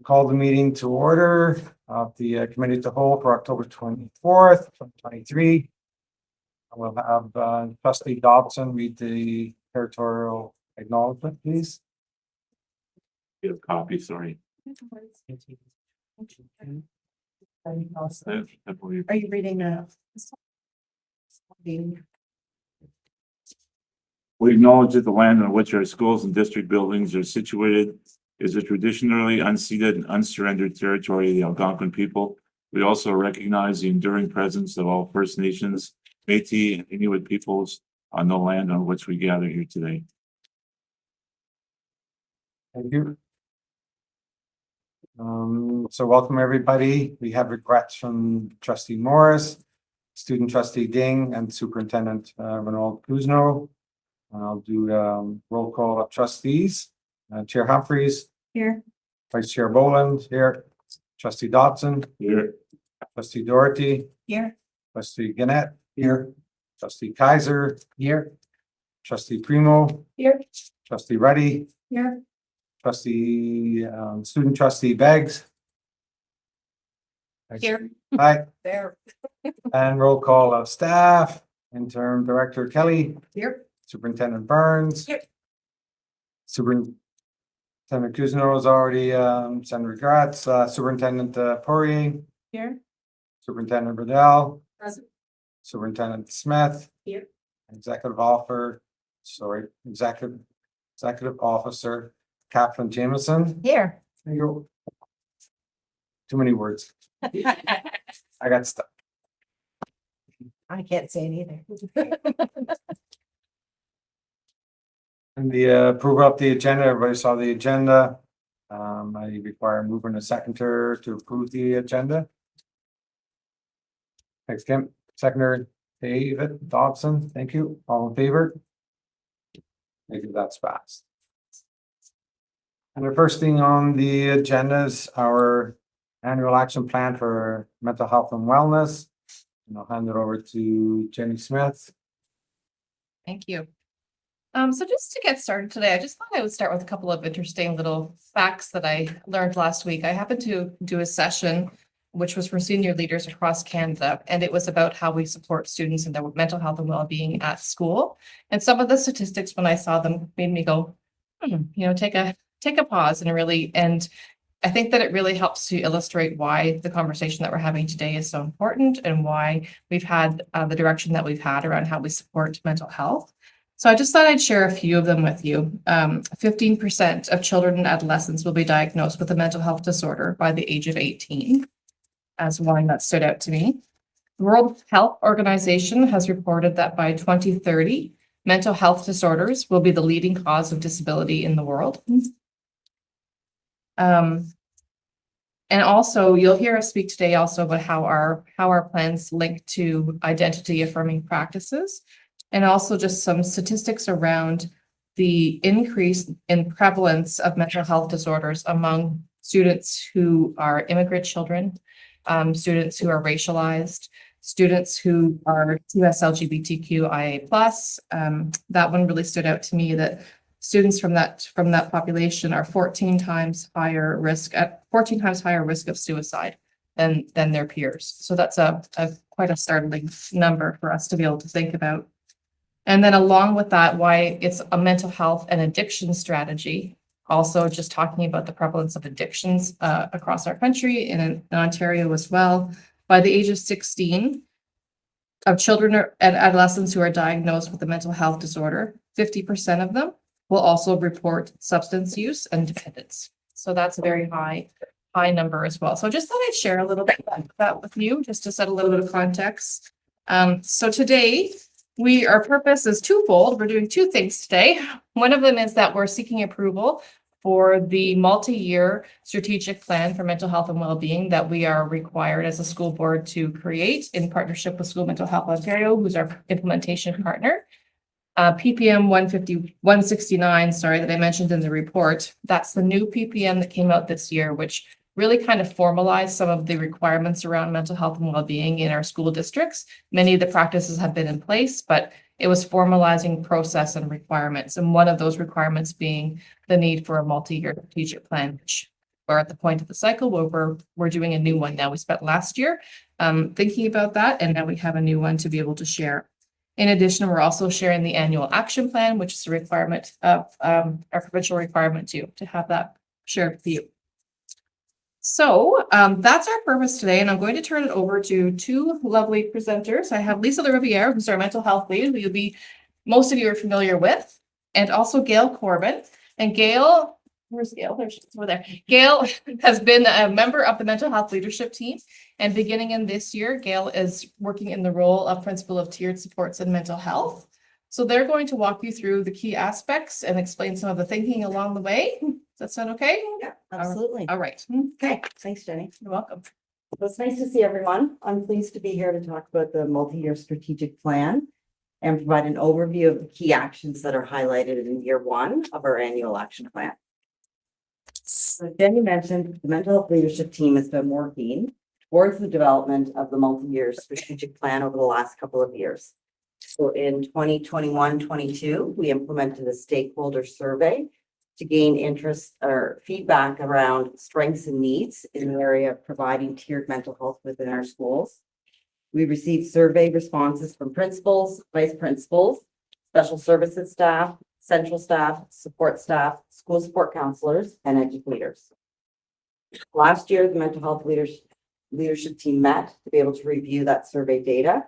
call the meeting to order of the committee to hold for October 24th, 2023. We'll have trustee Dobson read the territorial acknowledgement, please. Get a copy, sorry. Are you reading We acknowledge that the land on which our schools and district buildings are situated is a traditionally unceded and unsurrendered territory of the Algonquin people. We also recognize the enduring presence of all First Nations, Métis, and Inuit peoples on the land on which we gather here today. Thank you. So welcome everybody. We have regrets from trustee Morris, student trustee Ding, and superintendent Renaud Kuzno. I'll do roll call of trustees. Chair Humphreys. here? Vice Chair Boland here. Trustee Dobson. Here. Trustee Doherty. Here. Trustee Gannett here. Trustee Kaiser here. Trustee Primo. Here. Trustee Ruddy. Here. Trustee, student trustee Beggs. Here. Hi, There. and roll call of staff. Interim Director Kelly. Here. Superintendent Burns. Here. Superintendent Kuzno is already sent regrets. Superintendent Poirier. Here. Superintendent Riddell. Present. Superintendent Smith. Here. Executive Officer Kaplan Jameson. Here. There you go. Too many words. I got stuck. I can't say it either. And the approval of the agenda, everybody saw the agenda. I require a mover and a seconder to approve the agenda. Thanks, Kim. Seconder David Dobson, thank you. All in favor? Maybe that's fast. And the first thing on the agenda is our annual action plan for mental health and wellness. And I'll hand it over to Jenny Smith. Thank you. So just to get started today, I just thought I would start with a couple of interesting little facts that I learned last week. I happened to do a session which was for senior leaders across Canada, and it was about how we support students in their mental health and well-being at school. And some of the statistics, when I saw them, made me go, take a pause and I think that it really helps to illustrate why the conversation that we're having today is so important and why we've had the direction that we've had around how we support mental health. So I just thought I'd share a few of them with you. 15% of children and adolescents will be diagnosed with a mental health disorder by the age of 18, as one that stood out to me. The World Health Organization has reported that by 2030, mental health disorders will be the leading cause of disability in the world. And also, you'll hear us speak today also about how our plans link to identity affirming practices, and also just some statistics around the increase in prevalence of mental health disorders among students who are immigrant children, students who are racialized, students who are QS LGBTQIA+. That one really stood out to me, that students from that population are 14 times higher risk of suicide than their peers. So that's quite a startling number for us to be able to think about. And then along with that, why it's a mental health and addiction strategy. Also just talking about the prevalence of addictions across our country and in Ontario as well. By the age of 16, of children and adolescents who are diagnosed with a mental health disorder, 50% of them will also report substance use and dependence. So that's a very high number as well. So I just thought I'd share a little bit of that with you, just to set a little bit of context. So today, our purpose is twofold. We're doing two things today. One of them is that we're seeking approval for the multi-year strategic plan for mental health and well-being that we are required as a school board to create in partnership with School Mental Health Ontario, who's our implementation partner. PPM 169, that I mentioned in the report, that's the new PPM that came out this year, which really kind of formalized some of the requirements around mental health and well-being in our school districts. Many of the practices have been in place, but it was formalizing process and requirements. And one of those requirements being the need for a multi-year strategic plan, which we're at the point of the cycle where we're doing a new one now. We spent last year thinking about that, and now we have a new one to be able to share. In addition, we're also sharing the annual action plan, which is a requirement of our provincial requirement to have that shared with you. So that's our purpose today, and I'm going to turn it over to two lovely presenters. I have Lisa Riviere, who's our mental health lead, who most of you are familiar with, and also Gail Corbin. And Gail, where's Gail? There she is over there. Gail has been a member of the mental health leadership team, and beginning in this year, Gail is working in the role of principal of tiered supports in mental health. So they're going to walk you through the key aspects and explain some of the thinking along the way. Does that sound okay? Yeah, absolutely. All right. Okay, thanks, Jenny. You're welcome. Well, it's nice to see everyone. I'm pleased to be here to talk about the multi-year strategic plan and provide an overview of the key actions that are highlighted in year one of our annual action plan. So Jenny mentioned the mental health leadership team has been working towards the development of the multi-year strategic plan over the last couple of years. So in 2021-22, we implemented a stakeholder survey to gain interest or feedback around strengths and needs in the area of providing tiered mental health within our schools. We received survey responses from principals, vice principals, special services staff, central staff, support staff, school support counselors, and educators. Last year, the mental health leadership team met to be able to review that survey data.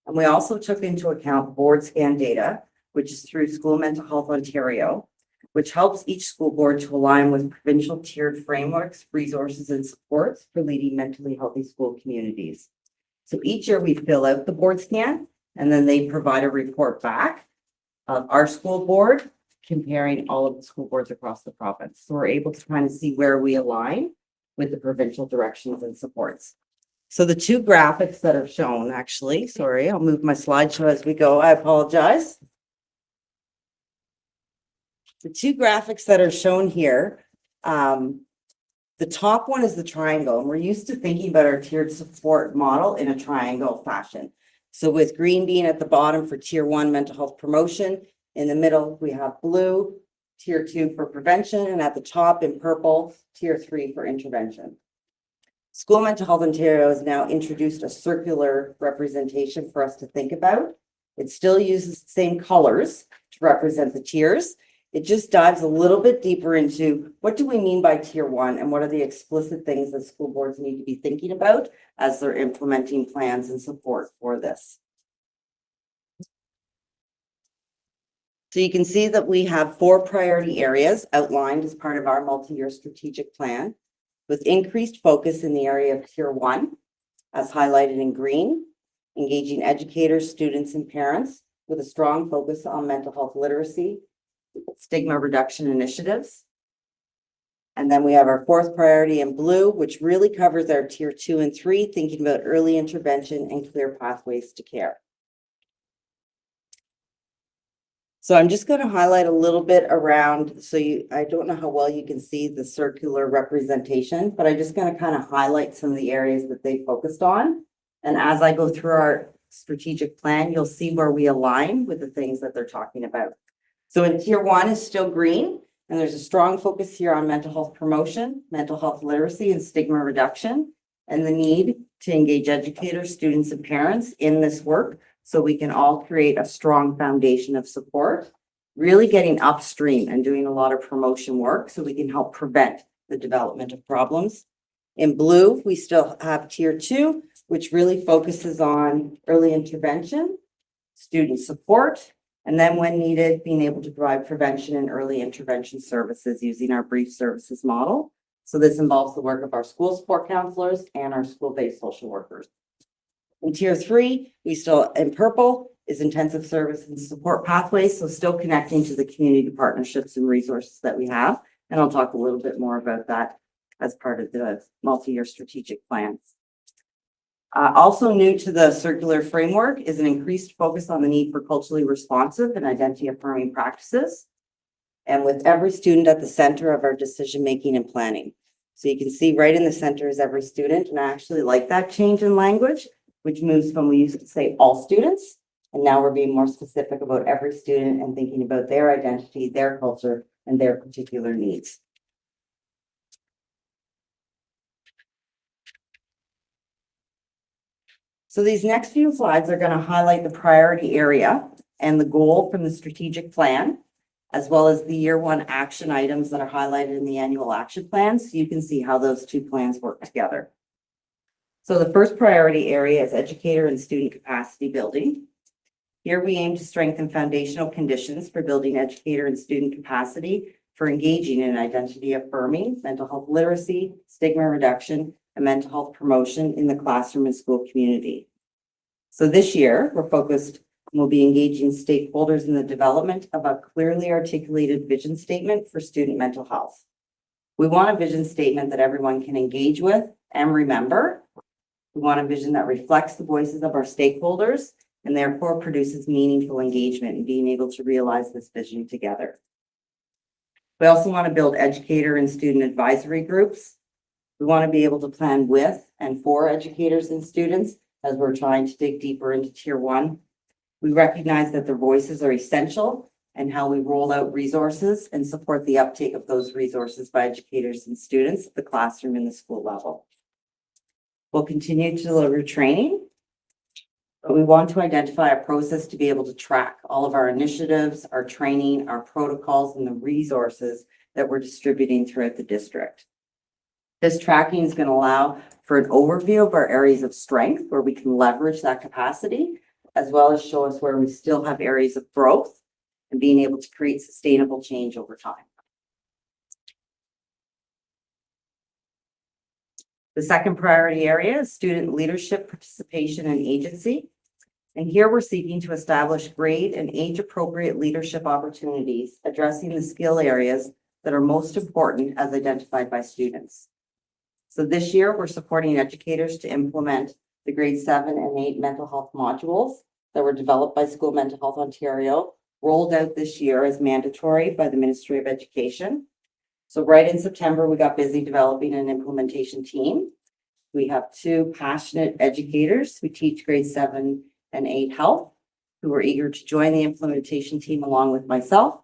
And we also took into account board scan data, which is through School Mental Health Ontario, which helps each school board to align with provincial tiered frameworks, resources, and supports for leading mentally healthy school communities. So each year we fill out the board scan, and then they provide a report back of our school board comparing all of the school boards across the province. So we're able to kind of see where we align with the provincial directions and supports. So the two graphics that are shown, actually, sorry, I'll move my slideshow as we go. I apologize. The two graphics that are shown here, the top one is the triangle, and we're used to thinking about our tiered support model in a triangle fashion. So with green being at the bottom for tier 1 mental health promotion, in the middle we have blue, tier 2 for prevention, and at the top in purple, tier 3 for intervention. School Mental Health Ontario has now introduced a circular representation for us to think about. It still uses the same colors to represent the tiers. It just dives a little bit deeper into what do we mean by tier 1 and what are the explicit things that school boards need to be thinking about as they're implementing plans and support for this. So you can see that we have 4 priority areas outlined as part of our multi-year strategic plan, with increased focus in the area of tier 1, as highlighted in green, engaging educators, students, and parents with a strong focus on mental health literacy, stigma reduction initiatives. And then we have our 4th priority in blue, which really covers our tier 2 and 3, thinking about early intervention and clear pathways to care. So I'm just going to highlight a little bit around, I don't know how well you can see the circular representation, but I'm just going to kind of highlight some of the areas that they focused on. And as I go through our strategic plan, you'll see where we align with the things that they're talking about. So in tier 1 is still green, and there's a strong focus here on mental health promotion, mental health literacy, and stigma reduction, and the need to engage educators, students, and parents in this work so we can all create a strong foundation of support, really getting upstream and doing a lot of promotion work so we can help prevent the development of problems. In blue, we still have tier 2, which really focuses on early intervention, student support, and then when needed, being able to provide prevention and early intervention services using our brief services model. So this involves the work of our school support counselors and our school-based social workers. In tier 3, we still, in purple, is intensive service and support pathways. So still connecting to the community partnerships and resources that we have. And I'll talk a little bit more about that as part of the multi-year strategic plans. Also new to the circular framework is an increased focus on the need for culturally responsive and identity affirming practices, and with every student at the center of our decision-making and planning. So you can see right in the center is every student, and I actually like that change in language, which moves from we used to say all students, and now we're being more specific about every student and thinking about their identity, their culture, and their particular needs. So these next few slides are going to highlight the priority area and the goal from the strategic plan, as well as the year one action items that are highlighted in the annual action plan. So you can see how those two plans work together. So the first priority area is educator and student capacity building. Here we aim to strengthen foundational conditions for building educator and student capacity for engaging in identity affirming, mental health literacy, stigma reduction, and mental health promotion in the classroom and school community. So this year, we're focused and we'll be engaging stakeholders in the development of a clearly articulated vision statement for student mental health. We want a vision statement that everyone can engage with and remember. We want a vision that reflects the voices of our stakeholders and therefore produces meaningful engagement in being able to realize this vision together. We also want to build educator and student advisory groups. We want to be able to plan with and for educators and students as we're trying to dig deeper into tier one. We recognize that their voices are essential and how we roll out resources and support the uptake of those resources by educators and students at the classroom and the school level. We'll continue to deliver training, but we want to identify a process to be able to track all of our initiatives, our training, our protocols, and the resources that we're distributing throughout the district. This tracking is going to allow for an overview of our areas of strength where we can leverage that capacity, as well as show us where we still have areas of growth and being able to create sustainable change over time. The second priority area is student leadership, participation, and agency. And here we're seeking to establish grade and age-appropriate leadership opportunities, addressing the skill areas that are most important as identified by students. So this year, we're supporting educators to implement the grade 7 and 8 mental health modules that were developed by School Mental Health Ontario, rolled out this year as mandatory by the Ministry of Education. So right in September, we got busy developing an implementation team. We have 2 passionate educators who teach grade 7 and 8 health, who were eager to join the implementation team along with myself.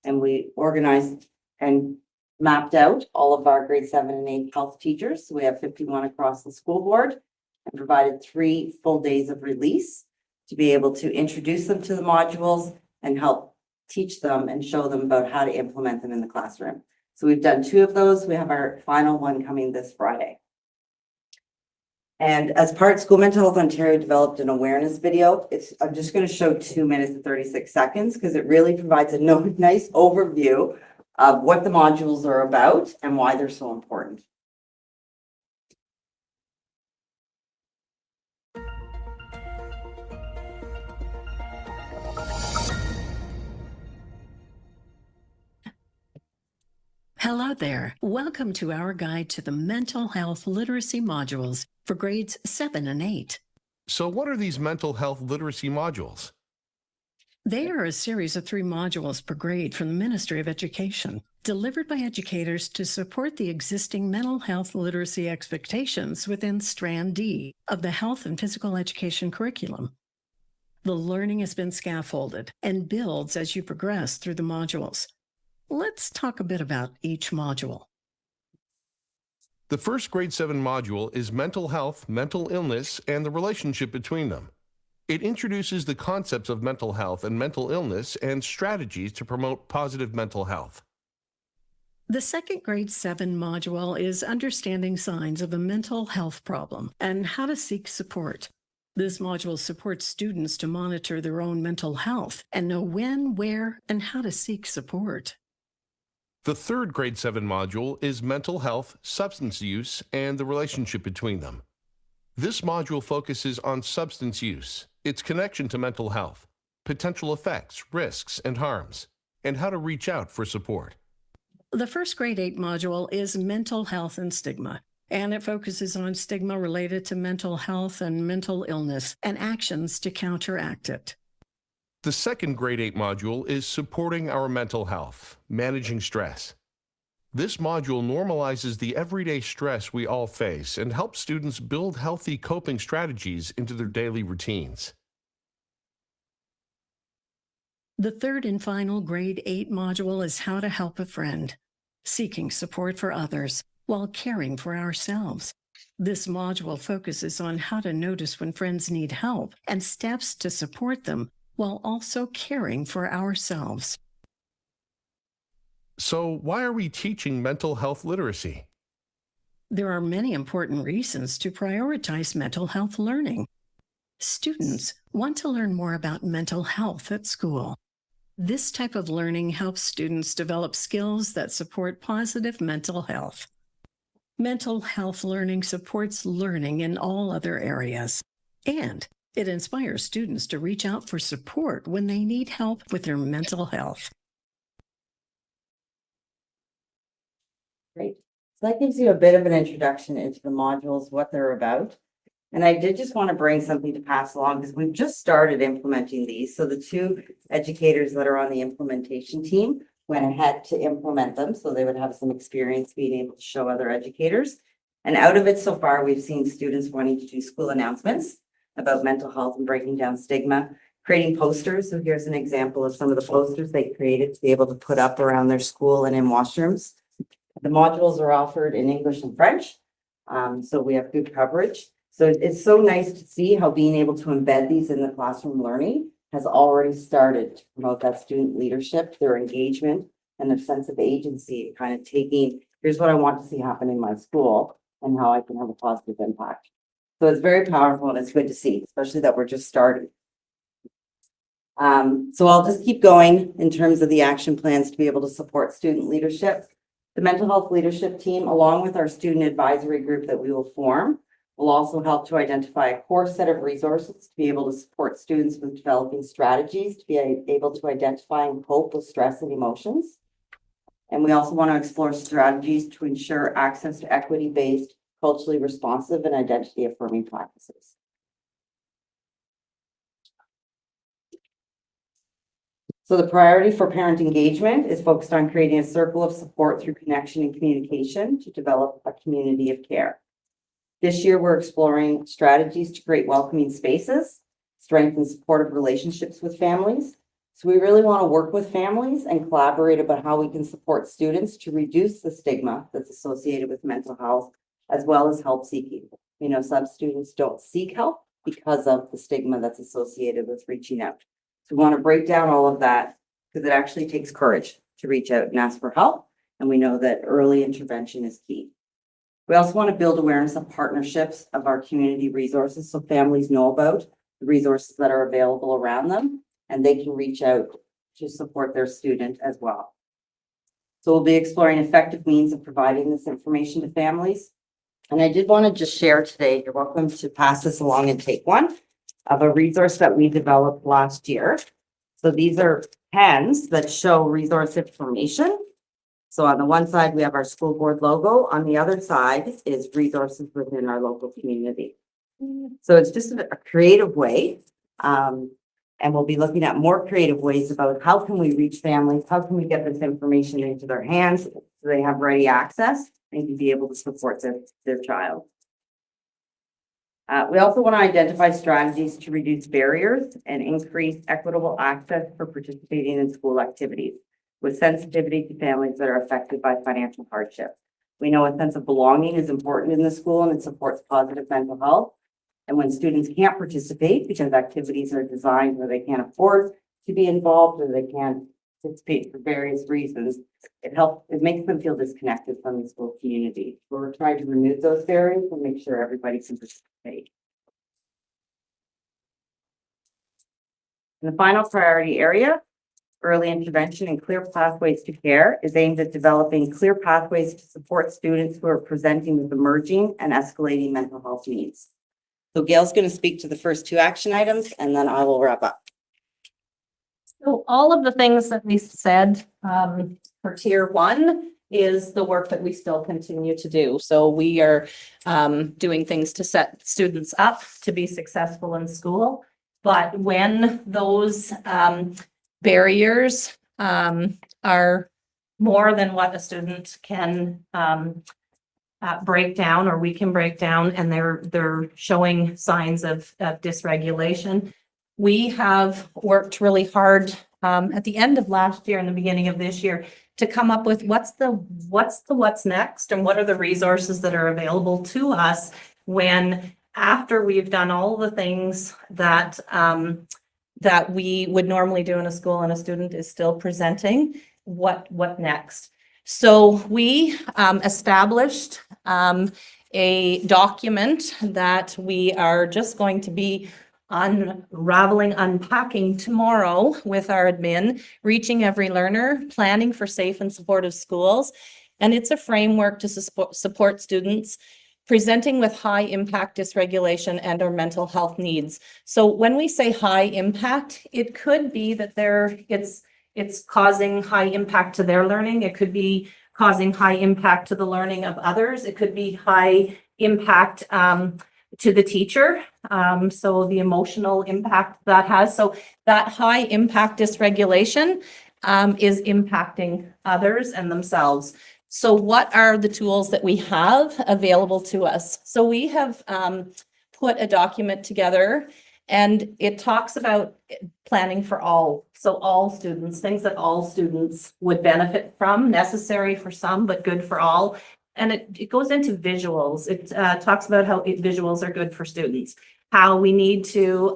And we organized and mapped out all of our grade 7 and 8 health teachers. So we have 51 across the school board and provided 3 full days of release to be able to introduce them to the modules and help teach them and show them about how to implement them in the classroom. So we've done 2 of those. We have our final one coming this Friday. And as part, School Mental Health Ontario developed an awareness video. I'm just going to show 2 minutes and 36 seconds because it really provides a nice overview of what the modules are about and why they're so important. Hello there. Welcome to our guide to the mental health literacy modules for grades 7 and 8. So what are these mental health literacy modules? They are a series of 3 modules per grade from the Ministry of Education, delivered by educators to support the existing mental health literacy expectations within Strand D of the Health and Physical Education curriculum. The learning has been scaffolded and builds as you progress through the modules. Let's talk a bit about each module. The first grade 7 module is mental health, mental illness, and the relationship between them. It introduces the concepts of mental health and mental illness and strategies to promote positive mental health. The second grade 7 module is understanding signs of a mental health problem and how to seek support. This module supports students to monitor their own mental health and know when, where, and how to seek support. The third grade 7 module is mental health, substance use, and the relationship between them. This module focuses on substance use, its connection to mental health, potential effects, risks, and harms, and how to reach out for support. The first grade 8 module is mental health and stigma, and it focuses on stigma related to mental health and mental illness and actions to counteract it. The second grade 8 module is supporting our mental health, managing stress. This module normalizes the everyday stress we all face and helps students build healthy coping strategies into their daily routines. The third and final grade 8 module is how to help a friend, seeking support for others while caring for ourselves. This module focuses on how to notice when friends need help and steps to support them while also caring for ourselves. So, why are we teaching mental health literacy? There are many important reasons to prioritize mental health learning. Students want to learn more about mental health at school. This type of learning helps students develop skills that support positive mental health. Mental health learning supports learning in all other areas, and it inspires students to reach out for support when they need help with their mental health. Great. So that gives you a bit of an introduction into the modules, what they're about. And I did just want to bring something to pass along because we've just started implementing these. So the two educators that are on the implementation team went ahead to implement them so they would have some experience being able to show other educators. And out of it so far, we've seen students wanting to do school announcements about mental health and breaking down stigma, creating posters. So here's an example of some of the posters they created to be able to put up around their school and in washrooms. The modules are offered in English and French, so we have good coverage. So it's so nice to see how being able to embed these in the classroom learning has already started to promote that student leadership, their engagement, and their sense of agency, kind of taking, here's what I want to see happen in my school and how I can have a positive impact. So it's very powerful and it's good to see, especially that we're just starting. So I'll just keep going in terms of the action plans to be able to support student leadership. The mental health leadership team, along with our student advisory group that we will form, will also help to identify a core set of resources to be able to support students with developing strategies to be able to identify and cope with stress and emotions. And we also want to explore strategies to ensure access to equity-based, culturally responsive, and identity-affirming practices. So the priority for parent engagement is focused on creating a circle of support through connection and communication to develop a community of care. This year, we're exploring strategies to create welcoming spaces, strengthen supportive relationships with families. So we really want to work with families and collaborate about how we can support students to reduce the stigma that's associated with mental health, as well as help seeking. You know, some students don't seek help because of the stigma that's associated with reaching out. So we want to break down all of that because it actually takes courage to reach out and ask for help. And we know that early intervention is key. We also want to build awareness of partnerships of our community resources so families know about the resources that are available around them and they can reach out to support their student as well. So we'll be exploring effective means of providing this information to families. And I did want to just share today, you're welcome to pass this along and take one, of a resource that we developed last year. So these are pens that show resource information. So on the one side, we have our school board logo. On the other side is resources within our local community. So it's just a creative way. And we'll be looking at more creative ways about how can we reach families? How can we get this information into their hands so they have ready access and can be able to support their child. We also want to identify strategies to reduce barriers and increase equitable access for participating in school activities with sensitivity to families that are affected by financial hardship. We know a sense of belonging is important in the school and it supports positive mental health. And when students can't participate because activities are designed where they can't afford to be involved or they can't participate for various reasons, it makes them feel disconnected from the school community. So we're trying to remove those barriers and make sure everybody can participate. And the final priority area, early intervention and clear pathways to care, is aimed at developing clear pathways to support students who are presenting with emerging and escalating mental health needs. So Gail's going to speak to the first two action items and then I will wrap up. So all of the things that we said for tier one is the work that we still continue to do. So we are doing things to set students up to be successful in school. But when those barriers are more than what a student can break down or we can break down and they're showing signs of dysregulation, we have worked really hard at the end of last year and the beginning of this year to come up with what's next and what are the resources that are available to us when after we've done all the things that that we would normally do in a school and a student is still presenting, what next? So we established a document that we are just going to be unraveling, unpacking tomorrow with our admin, reaching every learner, planning for safe and supportive schools. And it's a framework to support students presenting with high impact dysregulation and or mental health needs. So when we say high impact, it could be that it's causing high impact to their learning. It could be causing high impact to the learning of others. It could be high impact to the teacher. So the emotional impact that has. So that high impact dysregulation is impacting others and themselves. So what are the tools that we have available to us? So we have put a document together, and it talks about planning for all. So all students, things that all students would benefit from, necessary for some, but good for all. And it goes into visuals. It talks about how visuals are good for students, how we need to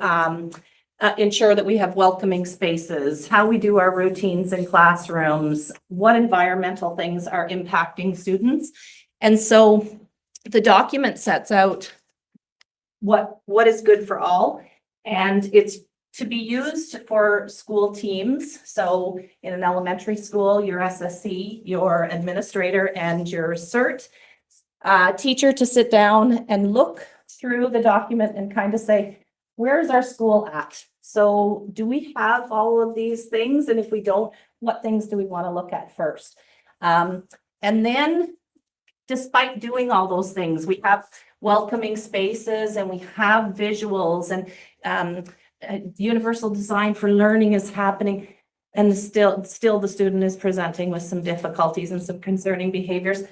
ensure that we have welcoming spaces, how we do our routines in classrooms, what environmental things are impacting students. And so the document sets out what is good for all. And it's to be used for school teams. So in an elementary school, your SSC, your administrator, and your CERT teacher to sit down and look through the document and kind of say, where's our school at? So do we have all of these things? And if we don't, what things do we want to look at first? And then despite doing all those things, we have welcoming spaces and we have visuals and universal design for learning is happening. And still the student is presenting with some difficulties and some concerning behaviors.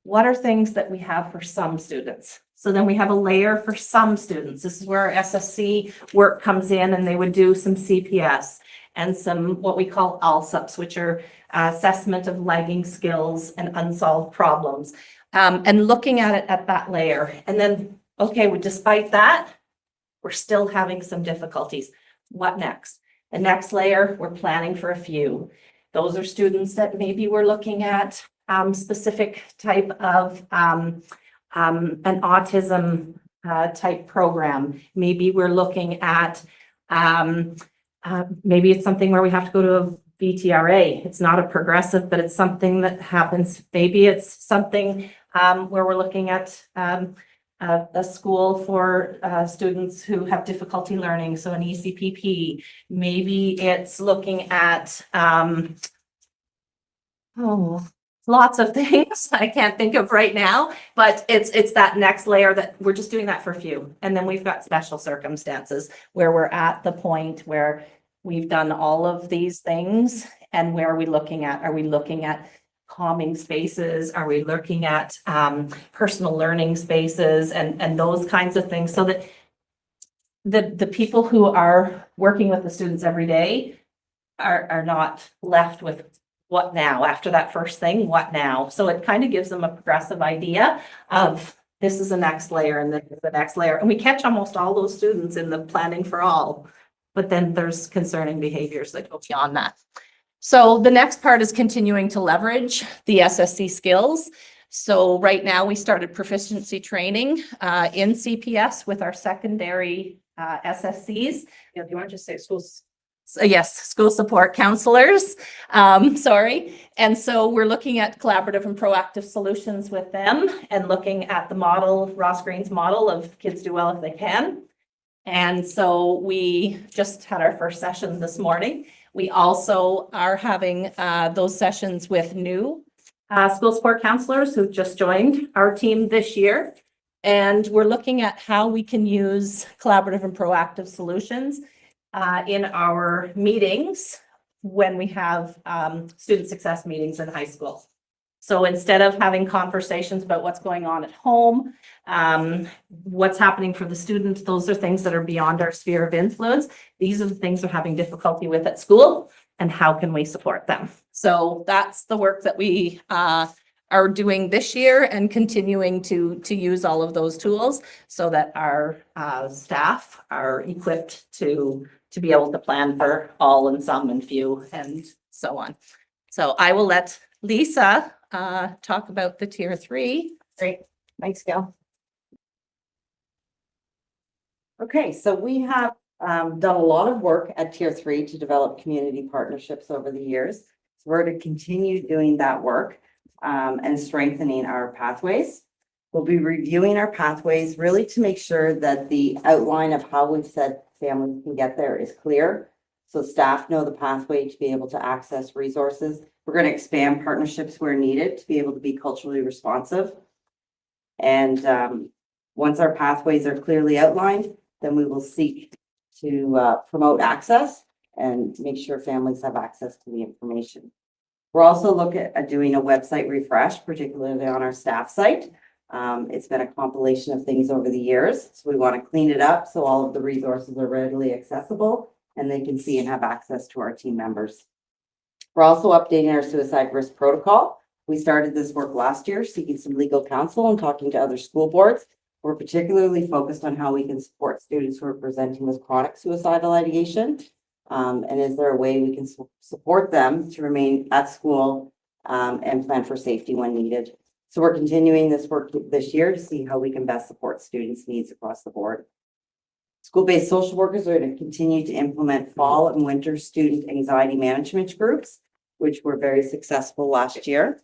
What are things that we have for some students? So then we have a layer for some students. This is where our SSC work comes in, and they would do some CPS and some what we call ALSUPs, which are assessment of lagging skills and unsolved problems. And looking at it at that layer. And then, okay, well, despite that, we're still having some difficulties. What next? The next layer, we're planning for a few. Those are students that maybe we're looking at specific type of an autism type program. Maybe we're looking at, maybe it's something where we have to go to a VTRA. It's not a progressive, but it's something that happens. Maybe it's something where we're looking at a school for students who have difficulty learning, so an ECPP. Maybe it's looking at, lots of things I can't think of right now, but it's that next layer that we're just doing that for a few. And then we've got special circumstances where we're at the point where we've done all of these things. And where are we looking at? Are we looking at calming spaces? Are we looking at personal learning spaces and those kinds of things, so that the people who are working with the students every day are not left with what now? After that first thing, what now? So it kind of gives them a progressive idea of this is the next layer and this is the next layer. And we catch almost all those students in the planning for all, but then there's concerning behaviors that go beyond that. So the next part is continuing to leverage the SSC skills. So right now we started proficiency training in CPS with our secondary SSCs. Do you want to just say schools? Yes, school support counselors, sorry. And so we're looking at collaborative and proactive solutions with them and looking at the model, Ross Green's model of kids do well if they can. And so we just had our first session this morning. We also are having those sessions with new school support counselors who've just joined our team this year. And we're looking at how we can use collaborative and proactive solutions in our meetings when we have student success meetings in high school. So instead of having conversations about what's going on at home, what's happening for the students, those are things that are beyond our sphere of influence. These are the things we're having difficulty with at school. and how can we support them? So that's the work that we are doing this year and continuing to use all of those tools so that our staff are equipped to be able to plan for all and some and few and so on. So I will let Lisa talk about the tier 3. Great, thanks, Gail. Okay, so we have done a lot of work at tier 3 to develop community partnerships over the years. So we're to continue doing that work and strengthening our pathways. We'll be reviewing our pathways really to make sure that the outline of how we've said families can get there is clear. So staff know the pathway to be able to access resources. We're going to expand partnerships where needed to be able to be culturally responsive. And once our pathways are clearly outlined, then we will seek to promote access and make sure families have access to the information. We're also looking at doing a website refresh, particularly on our staff site. It's been a compilation of things over the years, so we want to clean it up so all of the resources are readily accessible and they can see and have access to our team members. We're also updating our suicide risk protocol. We started this work last year, seeking some legal counsel and talking to other school boards. We're particularly focused on how we can support students who are presenting with chronic suicidal ideation. And is there a way we can support them to remain at school and plan for safety when needed? So we're continuing this work this year to see how we can best support students' needs across the board. School-based social workers are going to continue to implement fall and winter student anxiety management groups, which were very successful last year.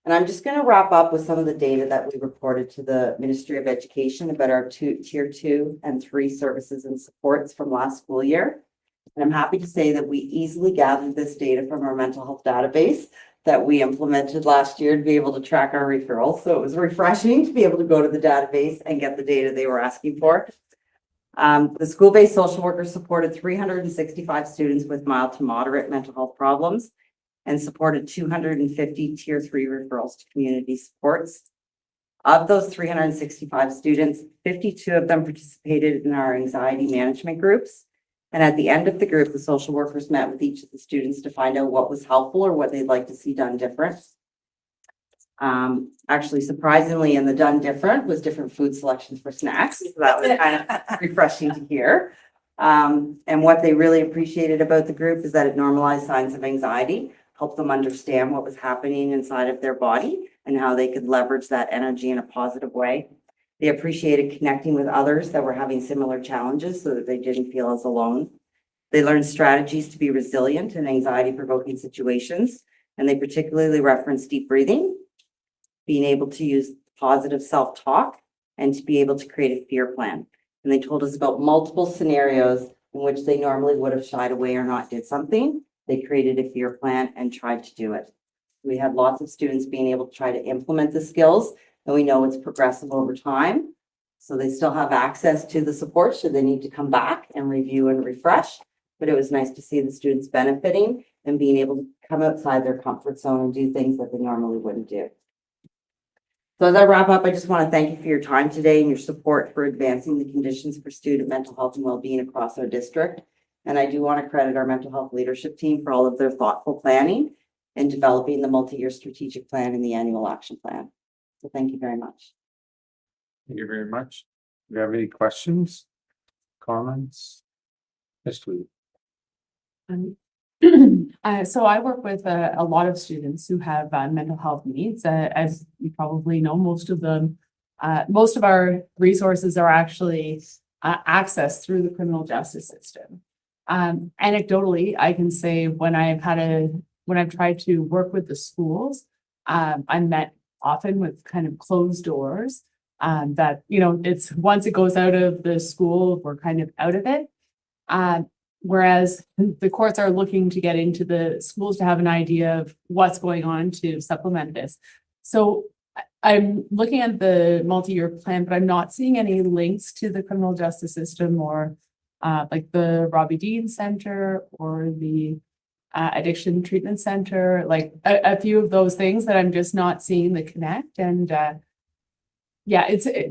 And I'm just going to wrap up with some of the data that we reported to the Ministry of Education about our tier 2 and 3 services and supports from last school year. And I'm happy to say that we easily gathered this data from our mental health database that we implemented last year to be able to track our referrals. So it was refreshing to be able to go to the database and get the data they were asking for. The school-based social workers supported 365 students with mild to moderate mental health problems and supported 250 tier 3 referrals to community supports. Of those 365 students, 52 of them participated in our anxiety management groups. And at the end of the group, the social workers met with each of the students to find out what was helpful or what they'd like to see done different. Actually, surprisingly, in the done different was different food selections for snacks. So that was kind of refreshing to hear. And what they really appreciated about the group is that it normalized signs of anxiety, helped them understand what was happening inside of their body and how they could leverage that energy in a positive way. They appreciated connecting with others that were having similar challenges so that they didn't feel as alone. They learned strategies to be resilient in anxiety-provoking situations, and they particularly referenced deep breathing, being able to use positive self-talk, and to be able to create a fear plan. And they told us about multiple scenarios in which they normally would have shied away or not did something. They created a fear plan and tried to do it. We had lots of students being able to try to implement the skills, and we know it's progressive over time. So they still have access to the support should they need to come back and review and refresh. But it was nice to see the students benefiting and being able to come outside their comfort zone and do things that they normally wouldn't do. So as I wrap up, I just want to thank you for your time today and your support for advancing the conditions for student mental health and well-being across our district. And I do want to credit our mental health leadership team for all of their thoughtful planning and developing the multi-year strategic plan and the annual action plan. So thank you very much. Thank you very much. Do you have any questions, comments? Yes, please. So I work with a lot of students who have mental health needs. As you probably know, most of our resources are actually accessed through the criminal justice system. Anecdotally, I can say when I've tried to work with the schools, I'm met often with kind of closed doors. That it's once it goes out of the school, we're kind of out of it. Whereas the courts are looking to get into the schools to have an idea of what's going on to supplement this. So I'm looking at the multi-year plan, but I'm not seeing any links to the criminal justice system or like the Robbie Dean Center or the Addiction Treatment Center, like a few of those things that I'm just not seeing the connect. And Yeah,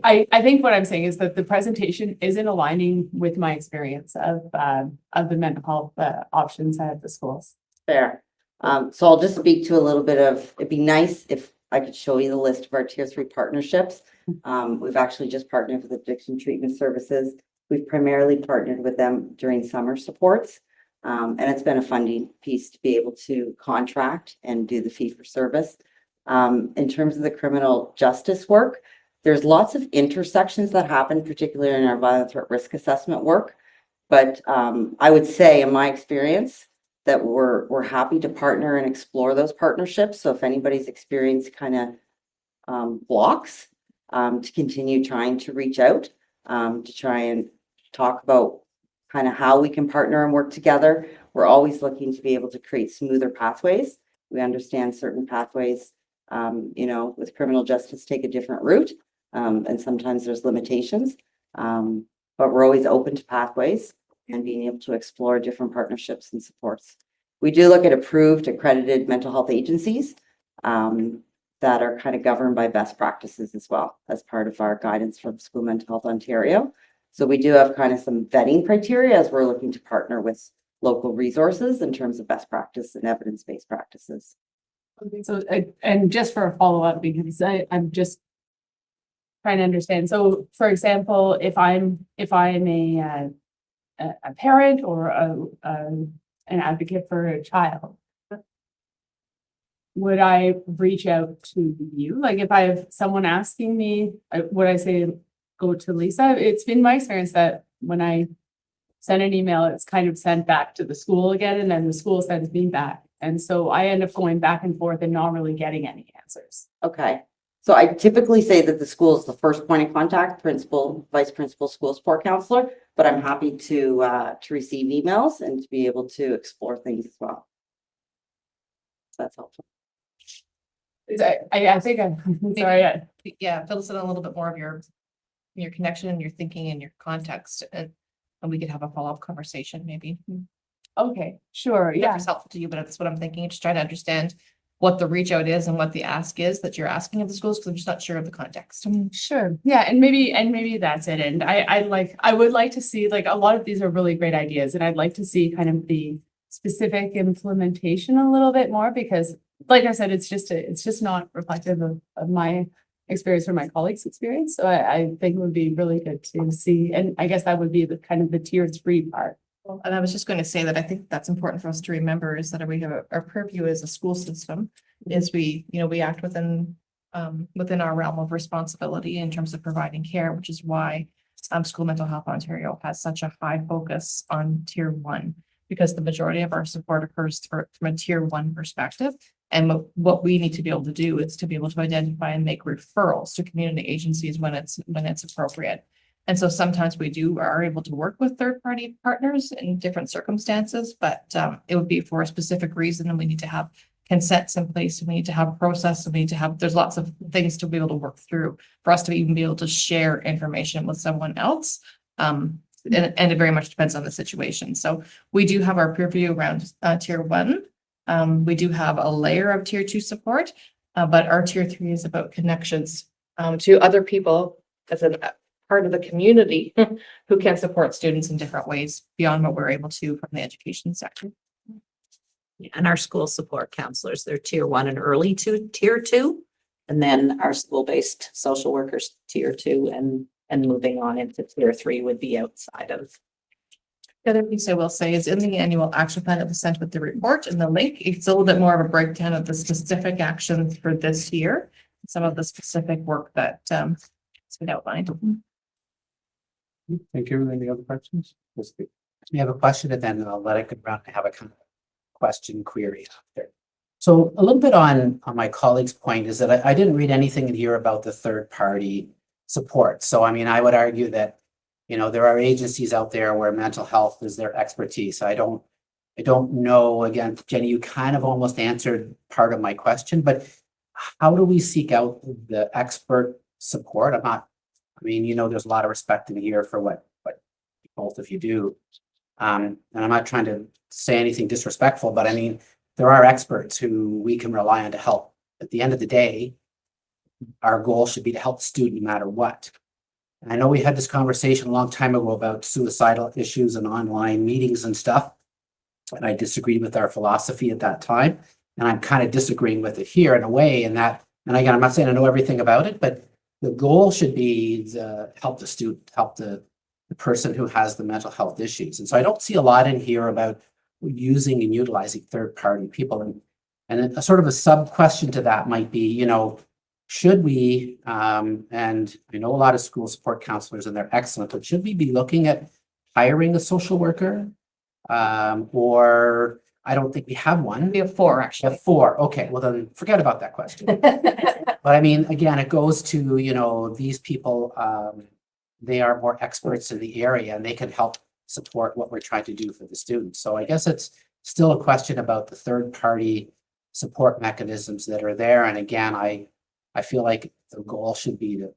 I think what I'm saying is that the presentation isn't aligning with my experience of the mental health options at the schools. Fair. So I'll just speak to a little bit of, it'd be nice if I could show you the list of our tier 3 partnerships. We've actually just partnered with Addiction Treatment Services. We've primarily partnered with them during summer supports. And it's been a funding piece to be able to contract and do the fee for service. In terms of the criminal justice work, there's lots of intersections that happen, particularly in our violent threat risk assessment work. But I would say, in my experience, that we're happy to partner and explore those partnerships. So if anybody's experience kind of blocks, to continue trying to reach out, to try and talk about kind of how we can partner and work together. We're always looking to be able to create smoother pathways. We understand certain pathways, with criminal justice take a different route, and sometimes there's limitations. But we're always open to pathways and being able to explore different partnerships and supports. We do look at approved, accredited mental health agencies that are kind of governed by best practices as well as part of our guidance from School Mental Health Ontario. So we do have kind of some vetting criteria as we're looking to partner with local resources in terms of best practice and evidence-based practices. Okay, so and just for a follow-up, because I'm just trying to understand. So for example, if I'm a parent or an advocate for a child, would I reach out to you? Like if I have someone asking me, would I say go to Lisa? It's been my experience that when I send an email, it's kind of sent back to the school again, and then the school sends me back. And so I end up going back and forth and not really getting any answers. Okay. So I typically say that the school is the first point of contact, principal, vice principal, school support counselor, but I'm happy to receive emails and to be able to explore things as well. So that's helpful. I think I'm sorry. Yeah, fill us in a little bit more of your connection and your thinking and your context, and we could have a follow-up conversation maybe. Okay, sure. Yeah. It's helpful to you, but that's what I'm thinking. Just trying to understand what the reach out is and what the ask is that you're asking of the schools, because I'm just not sure of the context. Sure. Yeah. And maybe that's it. And I would like to see, like, a lot of these are really great ideas, and I'd like to see kind of the specific implementation a little bit more, because like I said, it's just not reflective of my experience or my colleagues' experience. So I think it would be really good to see. And I guess that would be the kind of the tier 3 part. And I was just going to say that I think that's important for us to remember, is that we have our purview as a school system is we act within our realm of responsibility in terms of providing care, which is why School Mental Health Ontario has such a high focus on tier 1, because the majority of our support occurs from a tier 1 perspective. And what we need to be able to do is to be able to identify and make referrals to community agencies when it's appropriate. And so sometimes we are able to work with third-party partners in different circumstances, but it would be for a specific reason, and we need to have consents in place, and we need to have a process, and we need to have, there's lots of things to be able to work through for us to even be able to share information with someone else. And it very much depends on the situation. So we do have our purview around tier 1. We do have a layer of tier 2 support, but our tier 3 is about connections to other people as a part of the community who can support students in different ways beyond what we're able to from the education sector. And our school support counselors, they're tier 1 and early to tier 2. And then our school-based social workers, tier 2, and moving on into tier 3 would be outside of. The other piece I will say is in the annual action plan that was sent with the report and the link, it's a little bit more of a breakdown of the specific actions for this year, some of the specific work that has been outlined. Thank you. Any other questions? Yes, please. We have a question, and then I'll let it go around to have a kind of question query after. So a little bit on my colleague's point is that I didn't read anything in here about the third party support. So I mean, I would argue that, there are agencies out there where mental health is their expertise. I don't know, again, Jenny, you kind of almost answered part of my question, but how do we seek out the expert support? There's a lot of respect in here for what both of you do. And I'm not trying to say anything disrespectful, but I mean, there are experts who we can rely on to help. At the end of the day, our goal should be to help the student no matter what. And I know we had this conversation a long time ago about suicidal issues and online meetings and stuff. And I disagreed with our philosophy at that time. And I'm kind of disagreeing with it here in a way, in that, and again, I'm not saying I know everything about it, but the goal should be to help the student, help the person who has the mental health issues. And so I don't see a lot in here about using and utilizing third-party people. And a sort of a sub question to that might be, you know, should we, and I know a lot of school support counselors and they're excellent, but should we be looking at hiring a social worker? Or I don't think we have one. We have 4 We actually. have 4. Okay, well then forget about that question. But I mean, again, it goes to, you know, these people, they are more experts in the area and they can help support what we're trying to do for the students. So I guess it's still a question about the third party support mechanisms that are there. And again, I feel like the goal should be to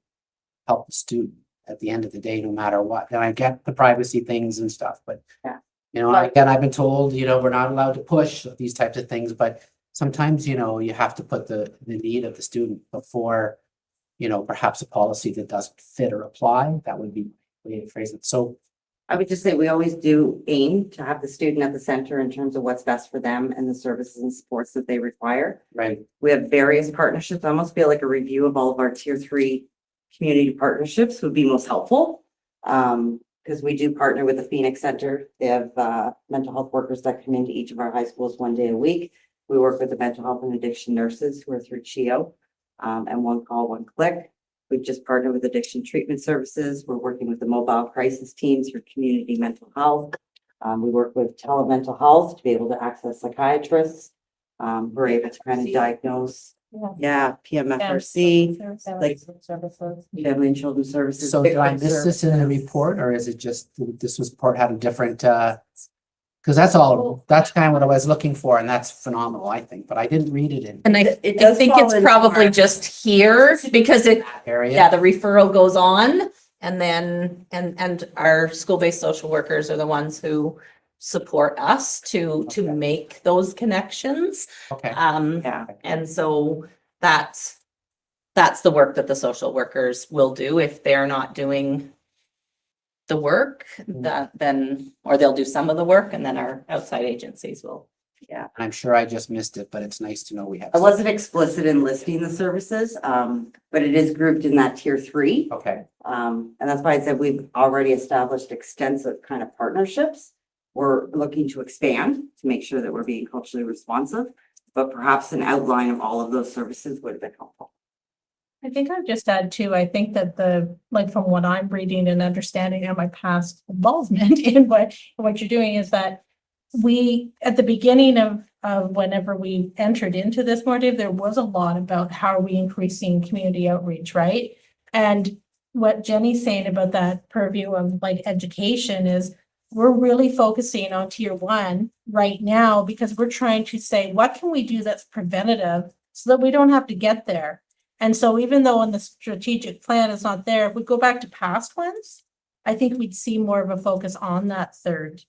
help the student at the end of the day, no matter what. And I get the privacy things and stuff, but Yeah. you know, again, I've been told, you know, we're not allowed to push these types of things, but sometimes, you know, you have to put the need of the student before, you know, perhaps a policy that doesn't fit or apply. That would be the way to phrase it. So I would just say we always do aim to have the student at the center in terms of what's best for them and the services and supports that they require. right. We have various partnerships. I almost feel like a review of all of our tier 3 community partnerships would be most helpful. Because we do partner with the Phoenix Center. They have mental health workers that come into each of our high schools 1 day a week. We work with the mental health and addiction nurses who are through CHEO, and One Call, One Click. We've just partnered with Addiction Treatment Services. We're working with the mobile crisis teams for community mental health. We work with telemental health to be able to access psychiatrists. We're able to kind of diagnose, PMFRC, like Family and Children's Services. So did I victim miss this in the services. report, or is it just this was report had a different, because that's kind of what I was looking for, and that's phenomenal, I think, but I didn't read it in And It I does think fall it's into probably our- just here because it, that area. yeah, the referral goes on. And then, and our school-based social workers are the ones who support us to Okay. make those connections. Okay, Yeah. And so that's the work that the social workers will do if they're not doing the work, that then, or they'll do some of the work and then our outside agencies will. and I'm sure I just missed it, but it's nice to know we have. I wasn't explicit in listing the services, but it is grouped in that tier 3. Okay, And that's why I said we've already established extensive kind of partnerships. We're looking to expand to make sure that we're being culturally responsive, but perhaps an outline of all of those services would have been helpful. I think I've just add too, I think that like from what I'm reading and understanding and my past involvement in what you're doing is that we, at the beginning of whenever we entered into this more, Dave, there was a lot about how are we increasing community outreach, right? And what Jenny's saying about that purview of like education is we're really focusing on tier 1 right now because we're trying to say, what can we do that's preventative so that we don't have to get there? And so even though in the strategic plan it's not there, if we go back to past ones, I think we'd see more of a focus on that third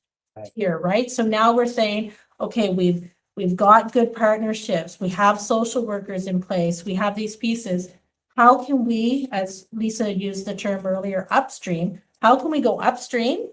tier, right? So now we're saying, okay, we've got good partnerships, we have social workers in place, we have these pieces. How can we, as Lisa used the term earlier, upstream, how can we go upstream?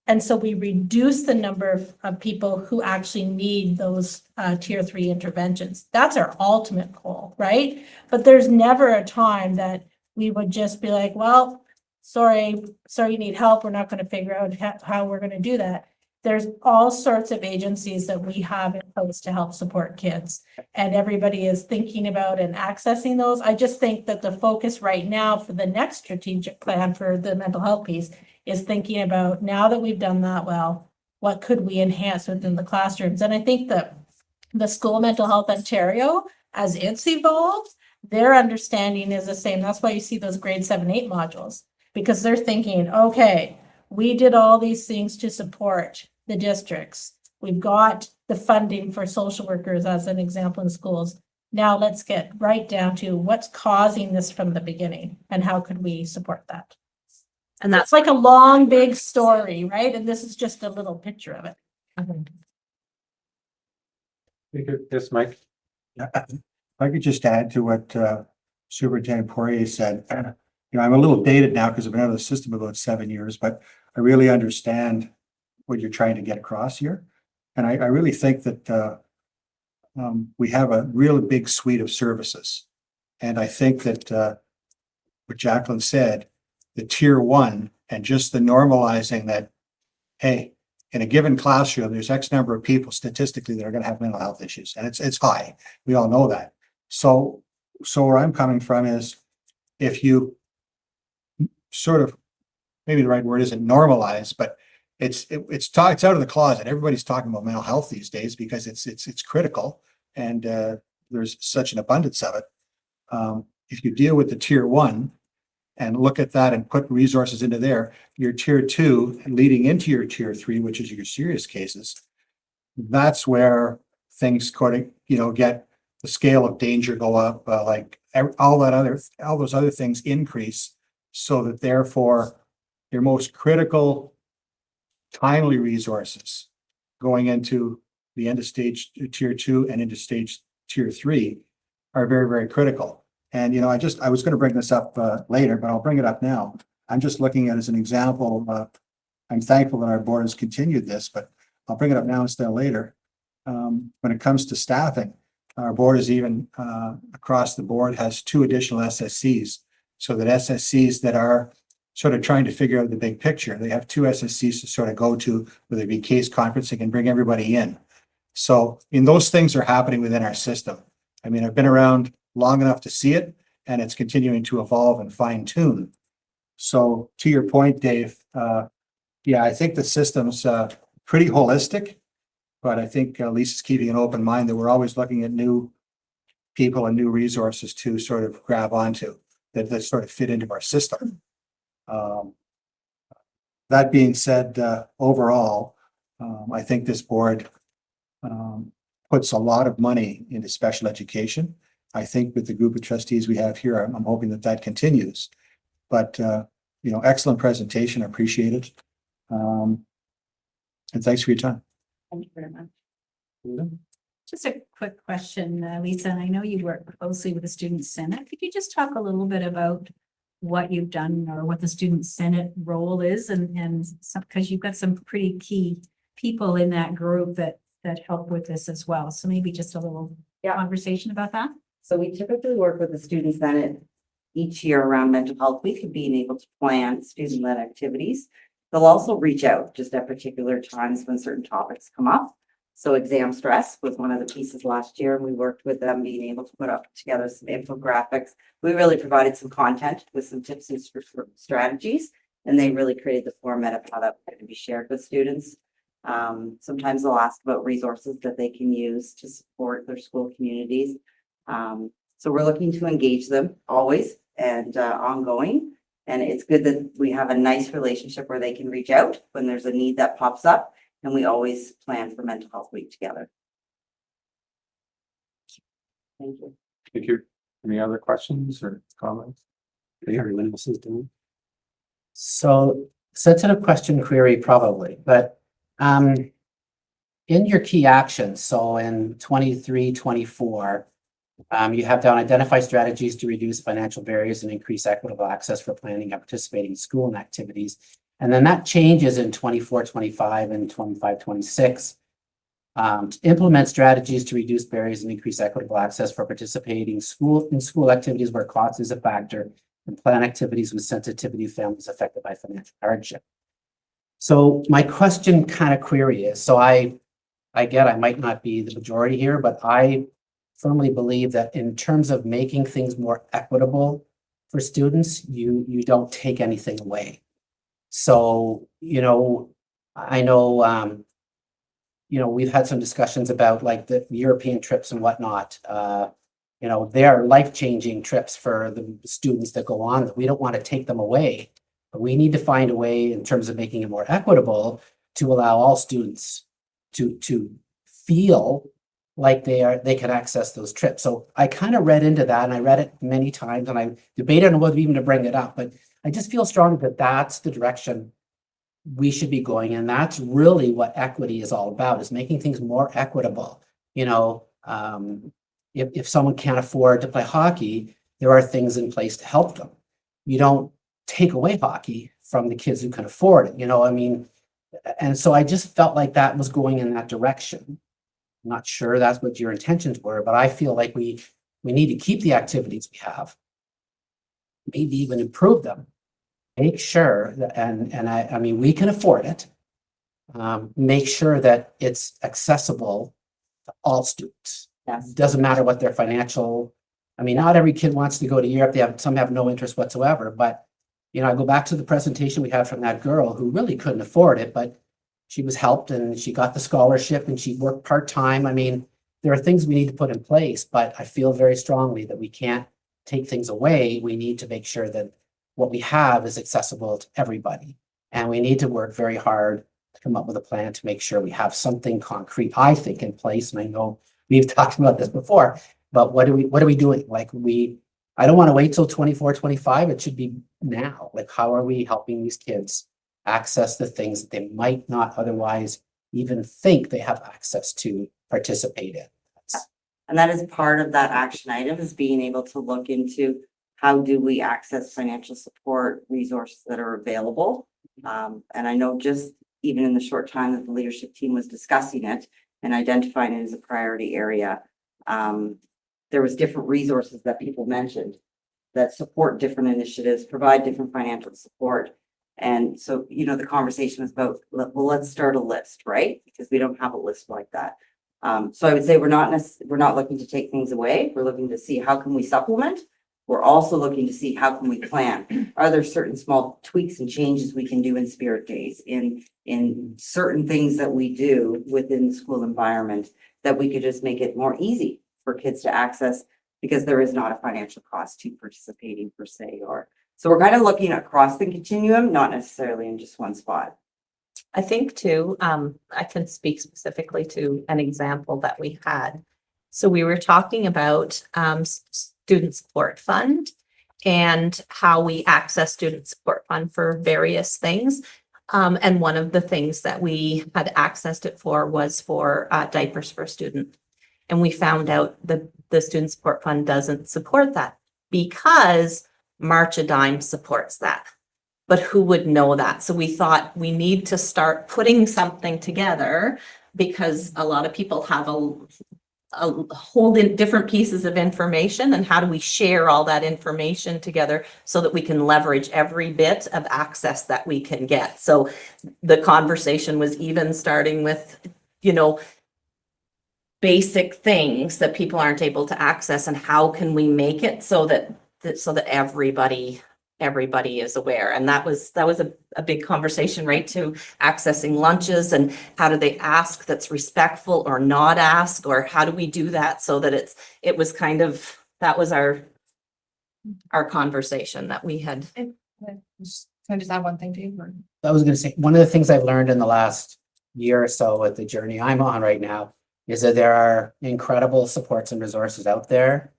And so we reduce the number of people who actually need those tier 3 interventions. That's our ultimate goal, right? But there's never a time that we would just be like, well, sorry, you need help. We're not going to figure out how we're going to do that. There's all sorts of agencies that we have in place to help support kids. And everybody is thinking about and accessing those. I just think that the focus right now for the next strategic plan for the mental health piece is thinking about, now that we've done that well, what could we enhance within the classrooms? And I think that the School Mental Health Ontario, as it's evolved, their understanding is the same. That's why you see those grade 7-8 modules, because they're thinking, okay, we did all these things to support the districts. We've got the funding for social workers as an example in schools. Now let's get right down to what's causing this from the beginning and how could we support that? And That's like a long, big story, right? And this is just a little picture of it. Yes, Mike. If I could just add to what Superintendent Poirier said, I'm a little dated now because I've been out of the system about 7 years, but I really understand what you're trying to get across here. And I really think that we have a really big suite of services. And I think that what Jacqueline said, the tier one and just the normalizing that, hey, in a given classroom, there's X number of people statistically that are going to have mental health issues, and it's high. We all know that. So where I'm coming from is if you sort of, maybe the right word isn't normalize, but it's out of the closet. Everybody's talking about mental health these days because it's critical, and there's such an abundance of it. If you deal with the tier one and look at that and put resources into there, your tier two leading into your tier three, which is your serious cases, that's where things get the scale of danger go up, all those other things increase, so that therefore your most critical timely resources going into the end of stage tier two and into stage tier three are very, very critical. And, I was going to bring this up later, but I'll bring it up now. I'm just looking at it as an example. I'm thankful that our board has continued this, but I'll bring it up now instead of later. When it comes to staffing, our board is even across the board has 2 additional SSCs, so that SSCs that are sort of trying to figure out the big picture, they have 2 SSCs to sort of go to, whether it be case conferencing and bring everybody in. So those things are happening within our system. I mean, I've been around long enough to see it, and it's continuing to evolve and fine tune. So to your point, Dave, I think the system's pretty holistic, but I think Lisa's keeping an open mind that we're always looking at new people and new resources to sort of grab onto that sort of fit into our system. That being said, overall, I think this board puts a lot of money into special education. I think with the group of trustees we have here, I'm hoping that continues. But, excellent presentation. I appreciate it. And thanks for your time. Thank you very much. Just a quick question, Lisa, and I know you work closely with the Student Senate. Could you just talk a little bit about what you've done or what the Student Senate role is, and because you've got some pretty key people in that group that help with this as well. So maybe just a little conversation about that. So we typically work with the Student Senate each year around mental health week and being able to plan student-led activities. They'll also reach out just at particular times when certain topics come up. So exam stress was one of the pieces last year, and we worked with them being able to put up together some infographics. We really provided some content with some tips and strategies, and they really created the format of how that could be shared with students. Sometimes they'll ask about resources that they can use to support their school communities. So we're looking to engage them always and ongoing. And it's good that we have a nice relationship where they can reach out when there's a need that pops up. And we always plan for mental health week together. Thank you. Thank you. Any other questions or comments? Everyone else is doing. So sensitive question query probably, but in your key actions, so in 23-24, you have down identify strategies to reduce financial barriers and increase equitable access for planning and participating in school and activities. And then that changes in 24-25 and 25-26. To implement strategies to reduce barriers and increase equitable access for participating in school activities where cost is a factor, and plan activities with sensitivity of families affected by financial hardship. So my question kind of query is, so I get I might not be the majority here, but I firmly believe that in terms of making things more equitable for students, you don't take anything away. So, I know, we've had some discussions about like the European trips and whatnot. They are life-changing trips for the students that go on that we don't want to take them away. But we need to find a way in terms of making it more equitable to allow all students to feel like they can access those trips. So I kind of read into that, and I read it many times, and I debated on whether even to bring it up, but I just feel strong that that's the direction we should be going. And that's really what equity is all about, is making things more equitable. If someone can't afford to play hockey, there are things in place to help them. You don't take away hockey from the kids who can afford it, I mean, and so I just felt like that was going in that direction. I'm not sure that's what your intentions were, but I feel like we need to keep the activities we have, maybe even improve them. Make sure that, and I mean, we can afford it. Make sure that it's accessible to all students. Yes. Doesn't matter what their financial, I mean, not every kid wants to go to Europe. Some have no interest whatsoever, but I go back to the presentation we had from that girl who really couldn't afford it, but she was helped and she got the scholarship and she worked part-time. I mean, there are things we need to put in place, but I feel very strongly that we can't take things away. We need to make sure that what we have is accessible to everybody. And we need to work very hard to come up with a plan to make sure we have something concrete, I think, in place. And I know we've talked about this before, but what are we doing? I don't want to wait till 24, 25. It should be now. Like, how are we helping these kids access the things that they might not otherwise even think they have access to participate in? And that is part of that action item, is being able to look into how do we access financial support resources that are available. And I know just even in the short time that the leadership team was discussing it and identifying it as a priority area, there was different resources that people mentioned that support different initiatives, provide different financial support. And so, the conversation was about, well, let's start a list, right? Because we don't have a list like that. So I would say we're not looking to take things away. We're looking to see how can we supplement. We're also looking to see how can we plan. Are there certain small tweaks and changes we can do in Spirit Days, in certain things that we do within the school environment that we could just make it more easy for kids to access, because there is not a financial cost to participating per se. So we're kind of looking across the continuum, not necessarily in just one spot. I think too, I can speak specifically to an example that we had. So we were talking about student support fund and how we access student support fund for various things. And one of the things that we had accessed it for was for diapers for a student. And we found out that the student support fund doesn't support that because March a Dime supports that. But who would know that? So we thought we need to start putting something together, because a lot of people have a hold in different pieces of information, and how do we share all that information together so that we can leverage every bit of access that we can get. So the conversation was even starting with, basic things that people aren't able to access, and how can we make it so that everybody is aware. And that was a big conversation, right? To accessing lunches, and how do they ask that's respectful or not ask, or how do we do that so that it was kind of, that was our conversation that we had. Can I just add one thing to you? Or- I was going to say, one of the things I've learned in the last year or so with the journey I'm on right now is that there are incredible supports and resources out there.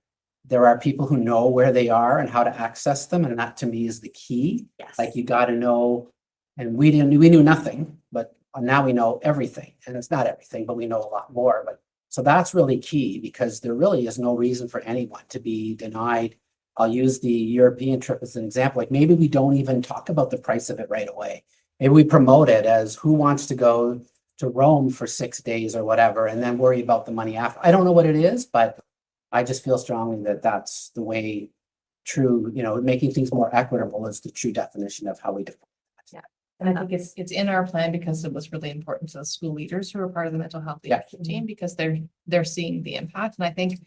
There are people who know where they are and how to access them. And that to me is the key. Yes. Like, you got to know, and we knew nothing, but now we know everything. And it's not everything, but we know a lot more. But so that's really key, because there really is no reason for anyone to be denied. I'll use the European trip as an example. Like, maybe we don't even talk about the price of it right away. Maybe we promote it as who wants to go to Rome for 6 days or whatever, and then worry about the money after. I don't know what it is, but I just feel strongly that that's the way making things more equitable is the true definition of how we define that. Yeah. And I think it's in our plan because it was really important to the school leaders who are part of the mental health leadership team, because they're seeing the impact. And I think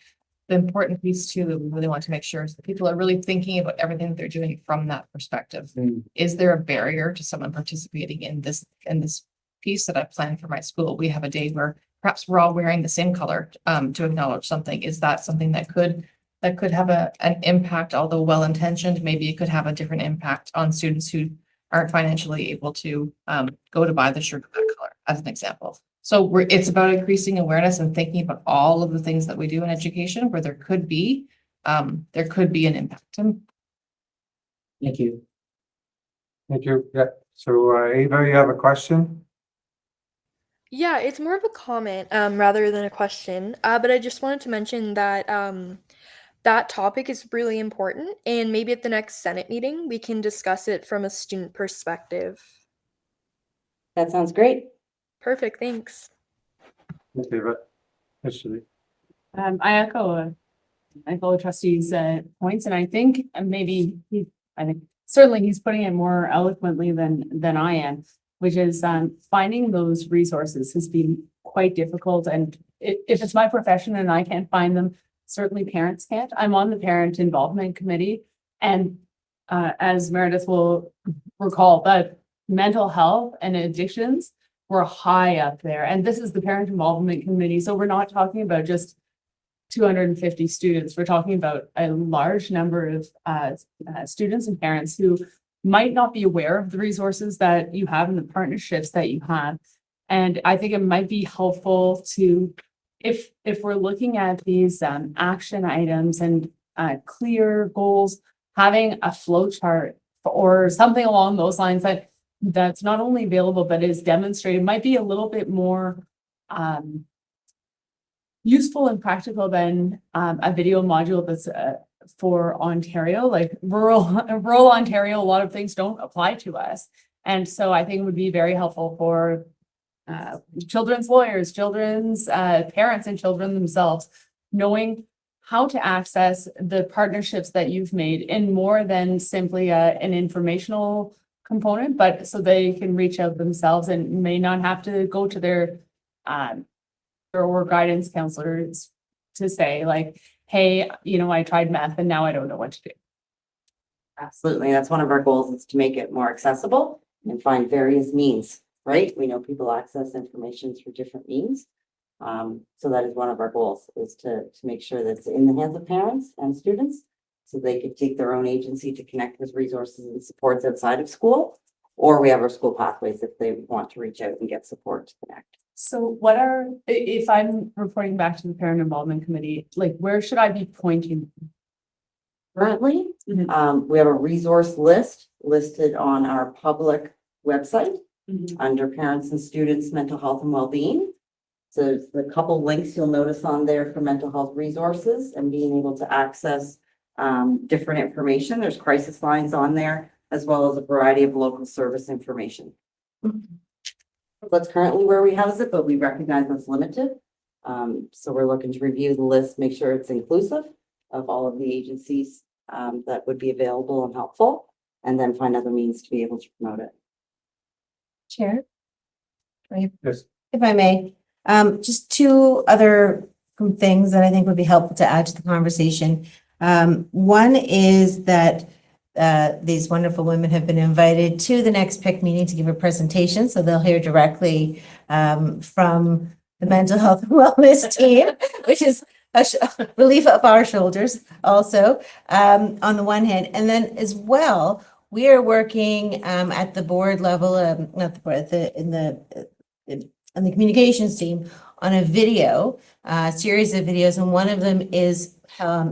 the important piece too that we really want to make sure is that people are really thinking about everything that they're doing from that perspective. Is there a barrier to someone participating in this piece that I planned for my school? We have a day where perhaps we're all wearing the same color to acknowledge something. Is that something that could have an impact, although well-intentioned? Maybe it could have a different impact on students who aren't financially able to go to buy the shirt of that color, as an example. So it's about increasing awareness and thinking about all of the things that we do in education where there could be an impact. Thank you. Thank you. Yeah. So Ava, you have a question? Yeah, it's more of a comment rather than a question. But I just wanted to mention that that topic is really important, and maybe at the next Senate meeting, we can discuss it from a student perspective. That sounds great. Perfect, thanks. I echo trustees' points, and I think I think certainly he's putting it more eloquently than I am, which is finding those resources has been quite difficult. And if it's my profession and I can't find them, certainly parents can't. I'm on the parent involvement committee, and as Meredith will recall, that mental health and addictions were high up there. And this is the parent involvement committee, so we're not talking about just 250 students. We're talking about a large number of students and parents who might not be aware of the resources that you have and the partnerships that you have. And I think it might be helpful to, if we're looking at these action items and clear goals, having a flow chart or something along those lines that's not only available but is demonstrated, might be a little bit more useful and practical than a video module that's for Ontario. Like rural Ontario, a lot of things don't apply to us. And so I think it would be very helpful for children's lawyers, children's parents and children themselves, knowing how to access the partnerships that you've made in more than simply an informational component, but so they can reach out themselves and may not have to go to their or guidance counselors to say like, hey, I tried meth and now I don't know what to do. Absolutely. That's one of our goals, is to make it more accessible and find various means, right? We know people access information through different means. So that is one of our goals, is to make sure that it's in the hands of parents and students, so they could take their own agency to connect with resources and supports outside of school, or we have our school pathways if they want to reach out and get support to connect. So if I'm reporting back to the parent involvement committee, like where should I be pointing? Currently, we have a resource list listed on our public website under parents and students, mental health and well-being. So there's a couple links you'll notice on there for mental health resources and being able to access different information. There's crisis lines on there, as well as a variety of local service information. That's currently where we house it, but we recognize it's limited. So we're looking to review the list, make sure it's inclusive of all of the agencies that would be available and helpful, and then find other means to be able to promote it. Chair? Yes. If I may, just two other things that I think would be helpful to add to the conversation. One is that these wonderful women have been invited to the next PIC meeting to give a presentation, so they'll hear directly from the mental health and wellness team, which is a relief of our shoulders also, on the one hand. And then as well, we are working at the board level, not the board, on the communications team, on a video, series of videos, and one of them is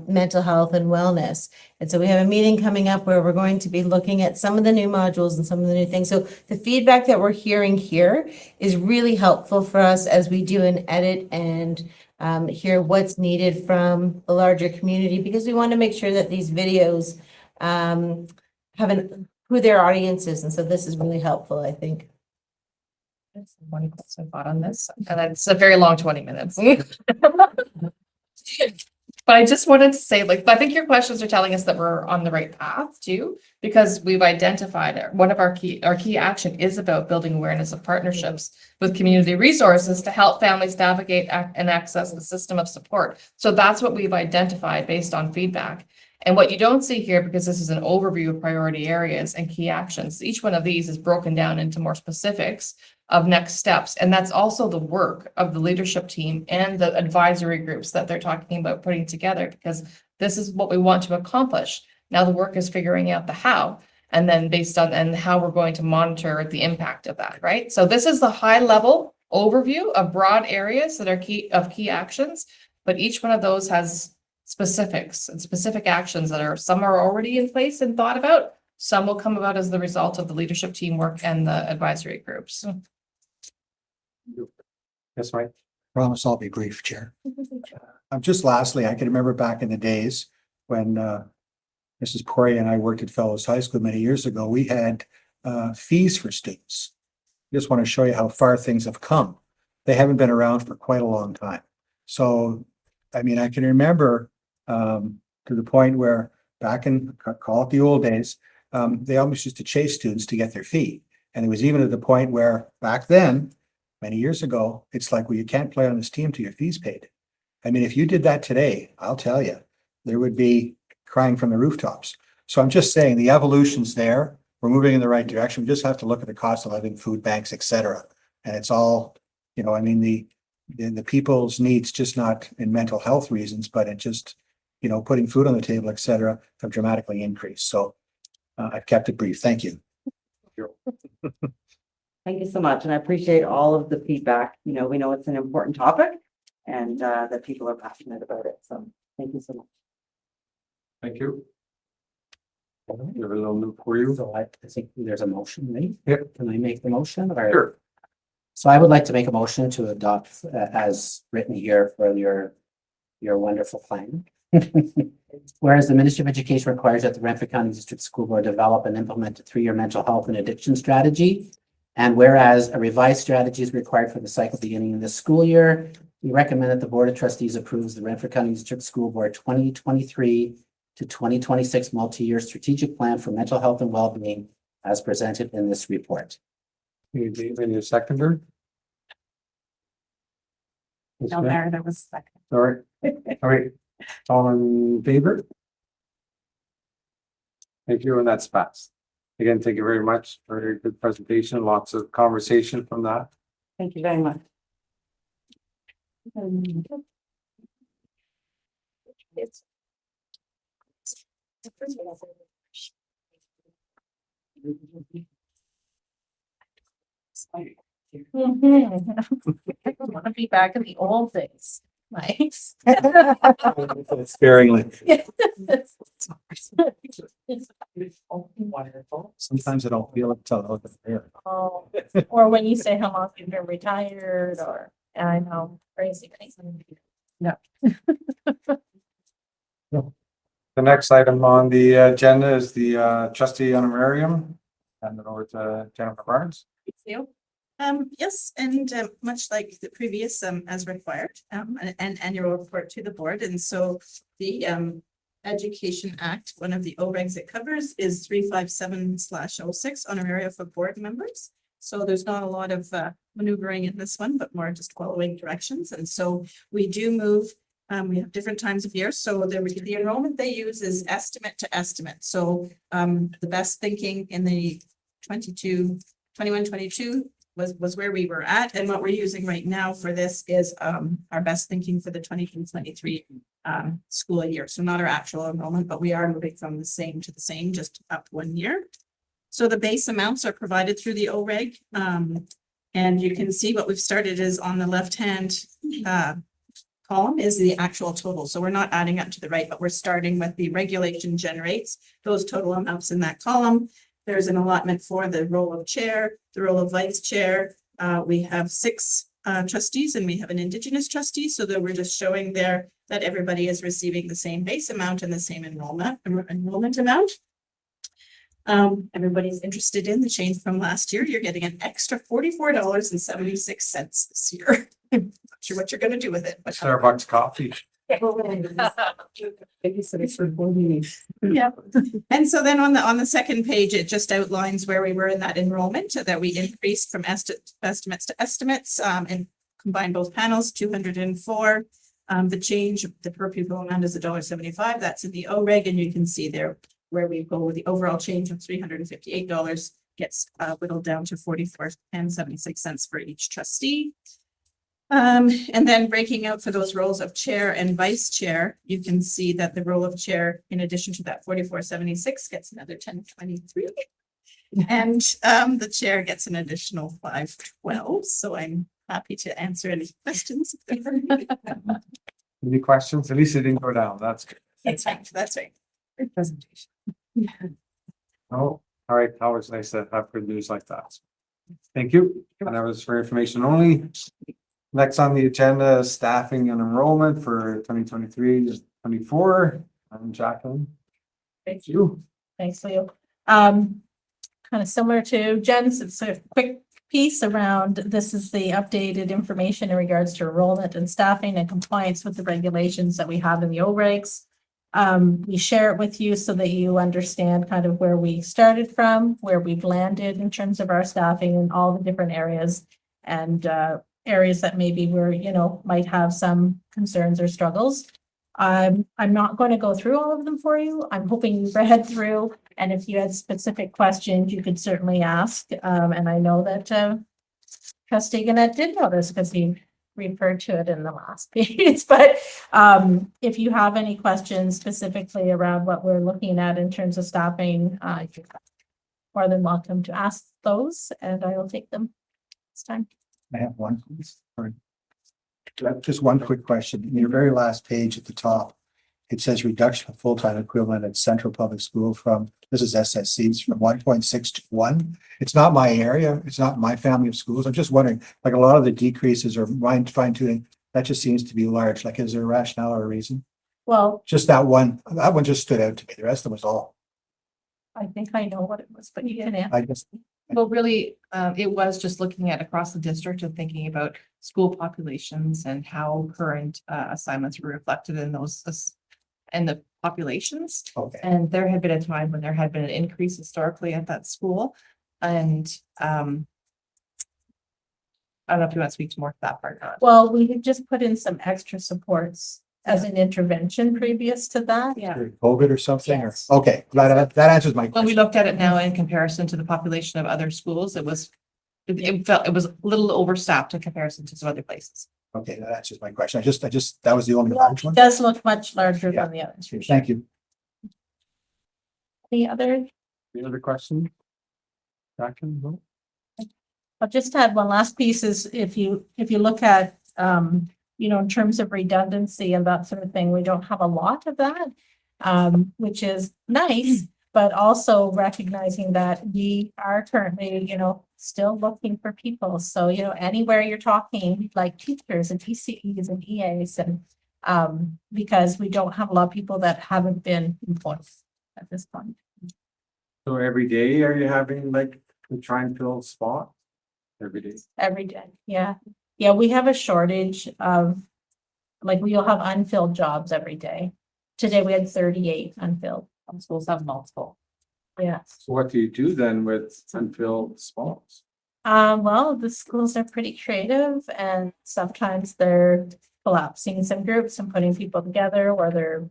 mental health and wellness. And so we have a meeting coming up where we're going to be looking at some of the new modules and some of the new things. So the feedback that we're hearing here is really helpful for us as we do an edit and hear what's needed from the larger community, because we want to make sure that these videos have who their audience is. And so this is really helpful, I think. One question thought on this, and it's a very long 20 minutes. But I just wanted to say, I think your questions are telling us that we're on the right path too, because we've identified it. One of our key action is about building awareness of partnerships with community resources to help families navigate and access the system of support. So that's what we've identified based on feedback. And what you don't see here, because this is an overview of priority areas and key actions, each one of these is broken down into more specifics of next steps. And that's also the work of the leadership team and the advisory groups that they're talking about putting together, because this is what we want to accomplish. Now the work is figuring out the how, and then based on and how we're going to monitor the impact of that, right? So this is the high level overview of broad areas that are key actions, but each one of those has specifics and specific actions that some are already in place and thought about. Some will come about as the result of the leadership teamwork and the advisory groups. Yes, right. Promise I'll be brief, Chair. Just lastly, I can remember back in the days when Mrs. Poirier and I worked at Fellows High School many years ago, we had fees for students. Just want to show you how far things have come. They haven't been around for quite a long time. So, I mean, I can remember to the point where back in, call it the old days, they almost used to chase students to get their fee. And it was even at the point where back then, many years ago, it's like, well, you can't play on this team till your fee's paid. I mean, if you did that today, I'll tell you, there would be crying from the rooftops. So I'm just saying the evolution's there. We're moving in the right direction. We just have to look at the cost of living, food banks, et cetera. And it's all, you know, I mean, the people's needs, just not in mental health reasons, but in just, you know, putting food on the table, et cetera, have dramatically increased. So I've kept it brief. Thank you. Thank you so much, and I appreciate all of the feedback. You know, we know it's an important topic and that people are passionate about it. So thank you so much. Thank you. There was a loop for you. So I think there's a motion, right? Yep. Can I make the motion or? Sure. So I would like to make a motion to adopt as written here for your wonderful plan. Whereas the Ministry of Education requires that the Renfrew County District School Board develop and implement a 3-year mental health and addiction strategy. And whereas a revised strategy is required for the cycle beginning in this school year, we recommend that the Board of Trustees approves the Renfrew County District School Board 2023 to 2026 multi-year strategic plan for mental health and well-being as presented in this report. You gave me a seconder. No, there, that was second. Sorry. All right. All in favor? Thank you, and that's passed. Again, thank you very much for a good presentation. Lots of conversation from that. Thank you very much. I want to be back in the old days. Nice. Sparingly. Sometimes I don't feel it till I look at the mirror. Oh, or when you say how long you've been retired, or, I know, crazy things. The next item on the agenda is the trustee honorarium. Hand it over to Jennifer Barnes. You. Yes, and much like the previous, as required, an annual report to the board. And so the Education Act, one of the OREGs it covers is 357/06 honoraria for board members. So there's not a lot of maneuvering in this one, but more just following directions. And so we do move. We have different times of year. So the enrollment they use is estimate to estimate. So the best thinking in the 21-22 was where we were at. And what we're using right now for this is our best thinking for the 22-23 school year. So not our actual enrollment, but we are moving from the same to the same, just up 1 year. So the base amounts are provided through the OREG. And you can see what we've started is on the left-hand column is the actual total. So we're not adding up to the right, but we're starting with the regulation generates those total amounts in that column. There's an allotment for the role of chair, the role of vice chair. We have 6 trustees and we have an Indigenous trustee. So that we're just showing there that everybody is receiving the same base amount and the same enrollment amount. Everybody's interested in the change from last year. You're getting an extra $44.76 this year. I'm not sure what you're going to do with it, but Starbucks coffee. yeah. And so then on the second page, it just outlines where we were in that enrollment, that we increased from estimates to estimates and combined both panels, 204. The change, the per pupil amount is $1.75. That's in the OREG, and you can see there where we go with the overall change of $358 gets whittled down to $44.76 for each trustee. And then breaking out for those roles of chair and vice chair, you can see that the role of chair, in addition to that $44.76, gets another $10.23. And the chair gets an additional $5.12. So I'm happy to answer any questions. Any questions? At least it didn't go down. That's good. That's right. That's right. Great presentation. Oh, all right. Always nice to have good news like that. Thank you. And that was for information only. Next on the agenda is staffing and enrollment for 2023-24. And Jacqueline? Thank you. Thanks, Leo. Kind of similar to Jen's, it's a quick piece around, this is the updated information in regards to enrollment and staffing and compliance with the regulations that we have in the O-regs. We share it with you so that you understand kind of where we started from, where we've landed in terms of our staffing in all the different areas and areas that maybe we're, might have some concerns or struggles. I'm not going to go through all of them for you. I'm hoping you read through, and if you had specific questions, you could certainly ask. And I know that Trustee Gannett did notice because he referred to it in the last piece. But if you have any questions specifically around what we're looking at in terms of staffing, you're more than welcome to ask those, and I will take them this time. I have one, please. Or just one quick question. In your very last page at the top, it says reduction of full-time equivalent at Central Public School from, this is SSCs, from 1.6 to 1. It's not my area. It's not my family of schools. I'm just wondering, like a lot of the decreases or fine tuning, that just seems to be large. Like, is there a rationale or a reason? Well, Just that one just stood out to me. The rest of them was all. I think I know what it was, but you can answer. I just, Well, really, it was just looking at across the district and thinking about school populations and how current assignments were reflected in those and the populations. okay. And there had been a time when there had been an increase historically at that school. And I don't know if you want to speak to more to that part or not. Well, we had just put in some extra supports as an intervention previous to that. Yeah. COVID or something, or, Yes. okay, that answers my When we question. looked at it now in comparison to the population of other schools, it was a little overstaffed in comparison to some other places. Okay, that answers my question. That was the only Well, large it one. does look much larger Yeah. than the others. for sure. Thank you. Any other? Any other questions? Jacqueline? No? I'll just add one last piece is if you look at, in terms of redundancy and that sort of thing, we don't have a lot of that, which is nice, but also recognizing that we are currently, still looking for people. So, anywhere you're talking, like teachers and TCEs and EAs and, because we don't have a lot of people that haven't been employed at this point. So every day are you having like to try and fill spot? Every day. Every day, yeah. Yeah, we have a shortage of, like, we'll have unfilled jobs every day. Today we had 38 unfilled. Some schools have multiple. Yeah. So what do you do then with unfilled spots? Well, the schools are pretty creative and sometimes they're collapsing some groups and putting people together, or they're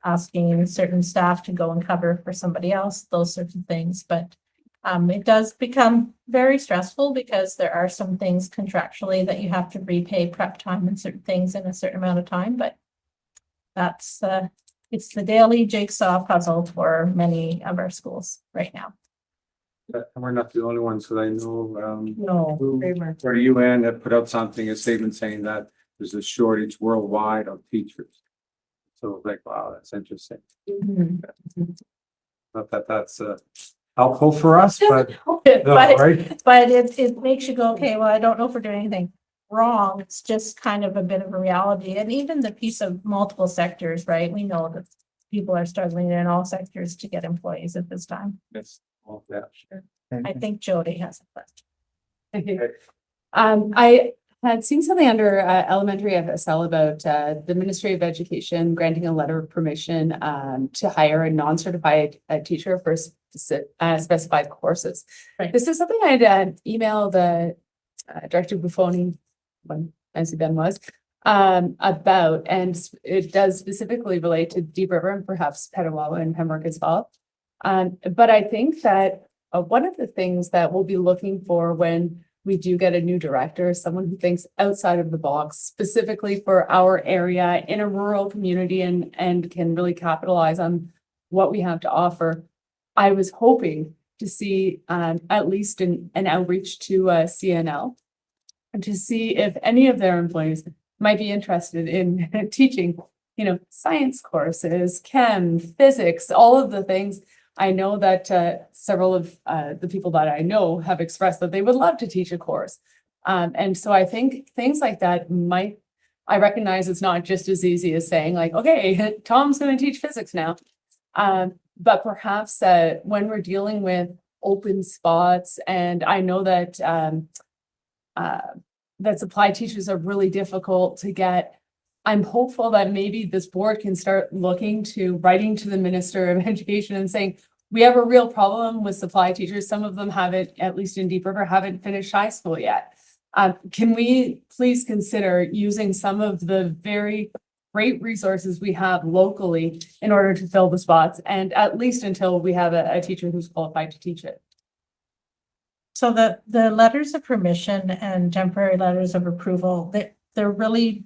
asking certain staff to go and cover for somebody else, those sorts of things. But it does become very stressful because there are some things contractually that you have to repay prep time and certain things in a certain amount of time, but that's it's the daily jigsaw puzzle for many of our schools right now. And we're not the only ones that I know, No, or UN had put out something, a statement saying that there's a shortage worldwide of teachers. So like, wow, that's interesting. Not that that's helpful for us, but But it makes you go, okay, well, I don't know if we're doing anything wrong. It's just kind of a bit of a reality. And even the piece of multiple sectors, right? We know that people are struggling in all sectors to get employees at this time. yes, well, yeah, sure. I think Jody has a question. I had seen something under elementary FSL about the Ministry of Education granting a letter of permission to hire a non-certified teacher for specified courses. Right. This is something I'd emailed Director Buffoni when Nancy Ben was about, and it does specifically relate to Deep River and perhaps Petawawa and Pembroke as well. But I think that one of the things that we'll be looking for when we do get a new director is someone who thinks outside of the box, specifically for our area in a rural community and can really capitalize on what we have to offer. I was hoping to see at least an outreach to CNL and to see if any of their employees might be interested in teaching, science courses, chem, physics, all of the things. I know that several of the people that I know have expressed that they would love to teach a course. And so I think things like that might I recognize it's not just as easy as saying like, okay, Tom's gonna teach physics now. But perhaps when we're dealing with open spots, and I know that that supply teachers are really difficult to get. I'm hopeful that maybe this board can start looking to writing to the Minister of Education and saying, we have a real problem with supply teachers. Some of them haven't, at least in Deep River, haven't finished high school yet. Can we please consider using some of the very great resources we have locally in order to fill the spots, and at least until we have a teacher who's qualified to teach it? So the letters of permission and temporary letters of approval, they're really,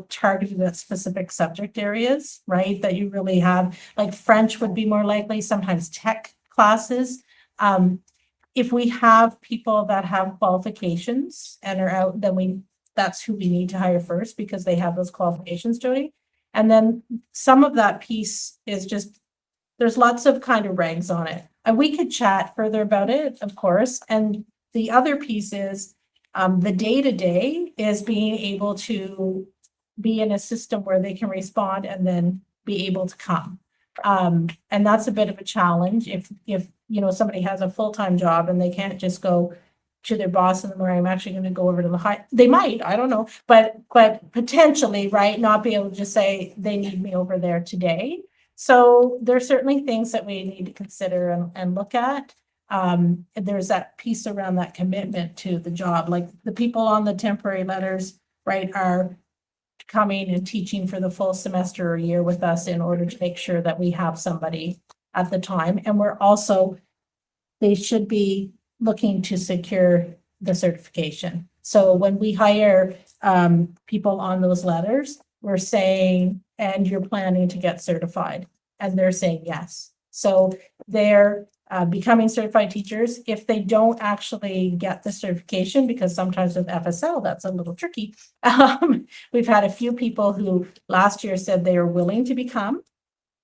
targeted at specific subject areas, right? That you really have, like French would be more likely, sometimes tech classes. If we have people that have qualifications and are out, then that's who we need to hire first because they have those qualifications, Jody. And then some of that piece is just, there's lots of kind of regs on it. And we could chat further about it, of course. And the other piece is the day-to-day is being able to be in a system where they can respond and then be able to come. And that's a bit of a challenge if somebody has a full-time job and they can't just go to their boss in the morning, I'm actually going to go over to the high. They might, I don't know, but potentially, right, not be able to just say they need me over there today. So there's certainly things that we need to consider and look at. There's that piece around that commitment to the job, like the people on the temporary letters, right, are coming and teaching for the full semester or year with us in order to make sure that we have somebody at the time. And they should be looking to secure the certification. So when we hire people on those letters, we're saying, and you're planning to get certified, and they're saying yes. So they're becoming certified teachers. If they don't actually get the certification, because sometimes with FSL, that's a little tricky. We've had a few people who last year said they are willing to become,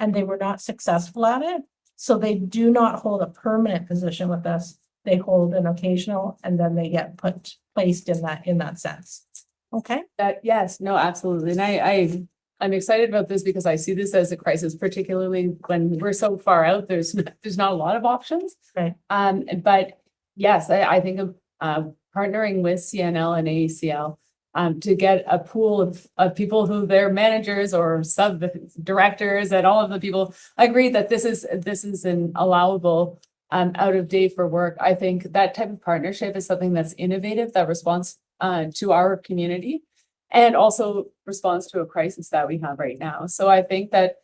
and they were not successful at it. So they do not hold a permanent position with us. They hold an occasional, and then they get placed in that sense. Okay. Yes, no, absolutely. And I'm excited about this because I see this as a crisis, particularly when we're so far out, there's not a lot of options. Right. But yes, I think of partnering with CNL and AECL to get a pool of people who their managers or sub directors and all of the people agree that this is an allowable out of date for work. I think that type of partnership is something that's innovative, that responds to our community and also responds to a crisis that we have right now. So I think that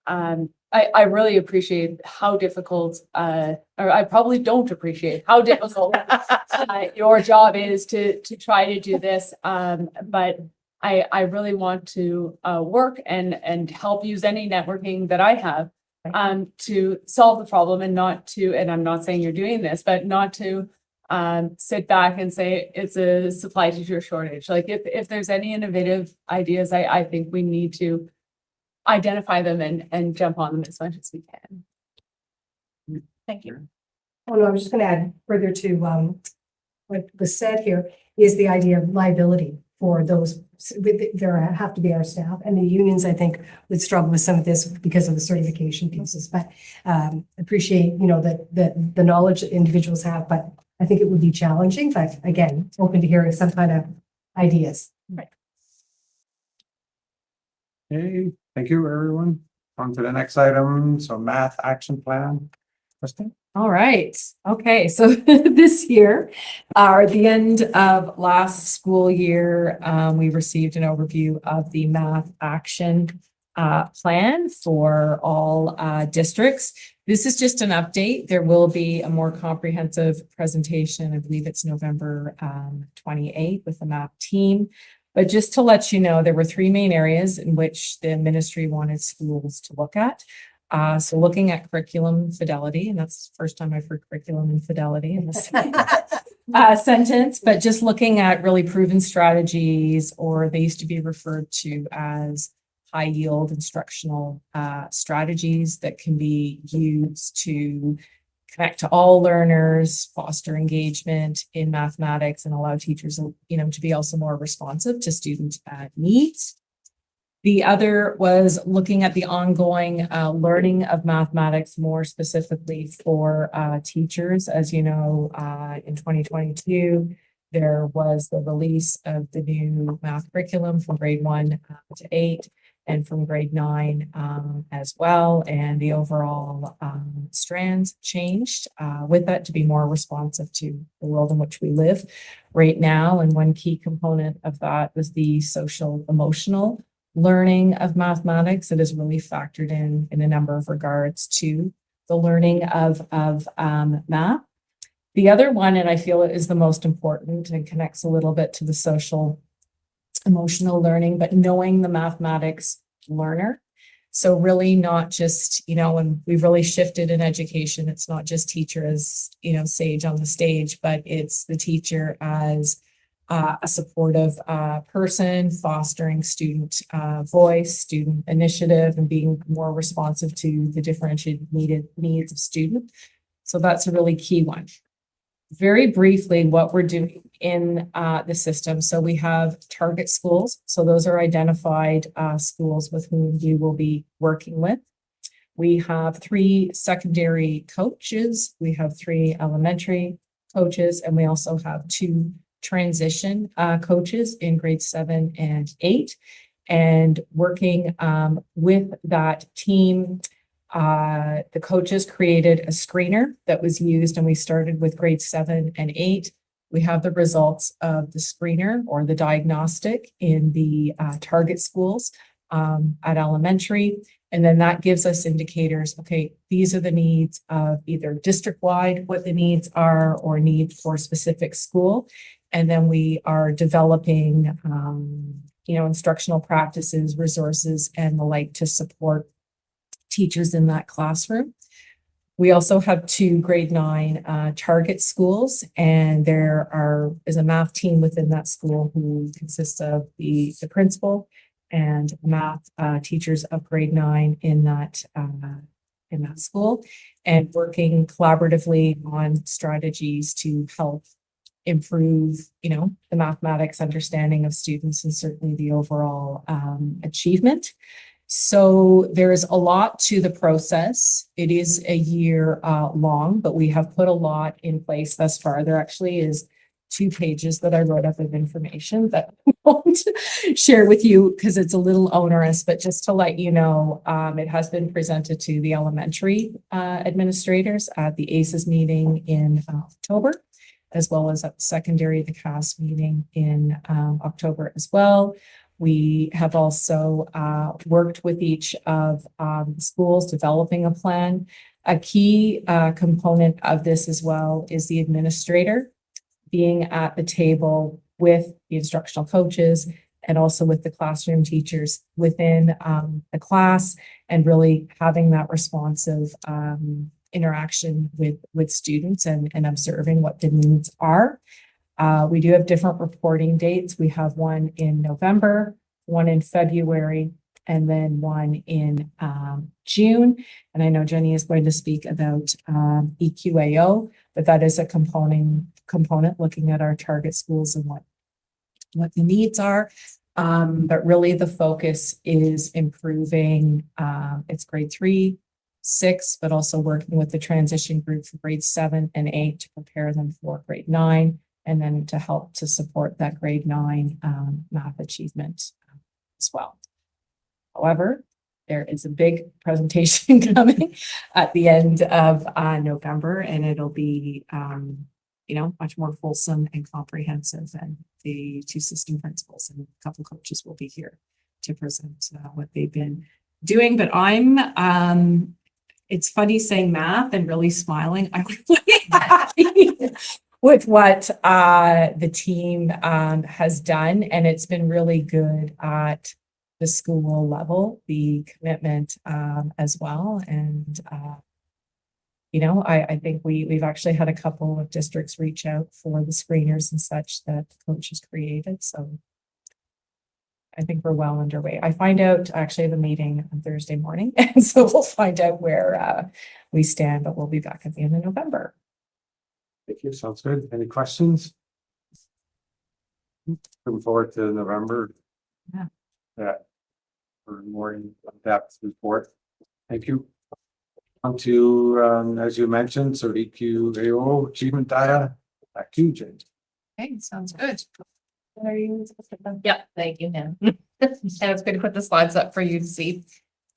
I really appreciate how difficult, or I probably don't appreciate how difficult your job is to try to do this. But I really want to work and help use any networking that I have to solve the problem and I'm not saying you're doing this, but not to sit back and say it's a supply teacher shortage. Like if there's any innovative ideas, I think we need to identify them and jump on them as much as we can. Thank you. Oh, no, I was just going to add further to what was said here is the idea of liability for those. There have to be our staff, and the unions, I think, would struggle with some of this because of the certification pieces. But appreciate, that the knowledge that individuals have. But I think it would be challenging. But again, open to hearing some kind of ideas. Right. Okay, thank you, everyone. On to the next item. So math action plan. Kristen? All right. Okay. So this year, at the end of last school year, we received an overview of the math action plan for all districts. This is just an update. There will be a more comprehensive presentation. I believe it's November 28th with the MAP team. But just to let you know, there were three main areas in which the ministry wanted schools to look at. So looking at curriculum fidelity, and that's the first time I've heard curriculum infidelity in this sentence, but just looking at really proven strategies, or they used to be referred to as high yield instructional strategies that can be used to connect to all learners, foster engagement in mathematics, and allow teachers, to be also more responsive to student needs. The other was looking at the ongoing learning of mathematics, more specifically for teachers. As you know, in 2022, there was the release of the new math curriculum from grade 1 to 8 and from grade 9 as well. And the overall strands changed with that to be more responsive to the world in which we live right now. And one key component of that was the social emotional learning of mathematics that is really factored in a number of regards to the learning of math. The other one, and I feel it is the most important and connects a little bit to the social emotional learning, but knowing the mathematics learner. So really not just, when we've really shifted in education, it's not just teacher as, sage on the stage, but it's the teacher as a supportive person, fostering student voice, student initiative, and being more responsive to the differentiated needs of students. So that's a really key one. Very briefly, what we're doing in the system. So we have target schools. So those are identified schools with whom we will be working with. We have 3 secondary coaches. We have 3 elementary coaches, and we also have 2 transition coaches in grade 7 and 8. And working with that team, the coaches created a screener that was used, and we started with grade 7 and 8. We have the results of the screener or the diagnostic in the target schools at elementary. And then that gives us indicators, okay, these are the needs of either district-wide, what the needs are, or need for a specific school. And then we are developing, instructional practices, resources, and the like to support teachers in that classroom. We also have 2 grade 9 target schools, and there is a math team within that school who consists of the principal and math teachers of grade 9 in that school, and working collaboratively on strategies to help improve, the mathematics understanding of students and certainly the overall achievement. So there's a lot to the process. It is a year long, but we have put a lot in place thus far. There actually is 2 pages that I wrote up of information that I won't share with you because it's a little onerous, but just to let you know, it has been presented to the elementary administrators at the ACES meeting in October, as well as at the secondary, the CAS meeting in October as well. We have also worked with each of schools developing a plan. A key component of this as well is the administrator being at the table with the instructional coaches and also with the classroom teachers within the class, and really having that responsive interaction with students and observing what the needs are. We do have different reporting dates. We have one in November, one in February, and then one in June. And I know Jenny is going to speak about EQAO, but that is a component looking at our target schools and what the needs are. But really the focus is improving it's grade 3, 6, but also working with the transition group for grade 7 and 8 to prepare them for grade 9. And then to help to support that grade 9 math achievement as well. However, there is a big presentation coming at the end of November, and it'll be, much more fulsome and comprehensive. And the 2 system principals and a couple coaches will be here to present what they've been doing. But it's funny saying math and really smiling. I'm really happy with what the team has done, and it's been really good at the school level, the commitment as well. And I think we've actually had a couple of districts reach out for the screeners and such that the coach has created. So I think we're well underway. I find out actually the meeting on Thursday morning, and so we'll find out where we stand, but we'll be back at the end of November. Thank you. Sounds good. Any questions? Looking forward to November. Yeah. Yeah. For more in-depth report. Thank you. On to, as you mentioned, so EQAO achievement data. Back to you, Jane. Okay, sounds good. What are you? Yeah, thank you, Nan. And it's good to put the slides up for you to see.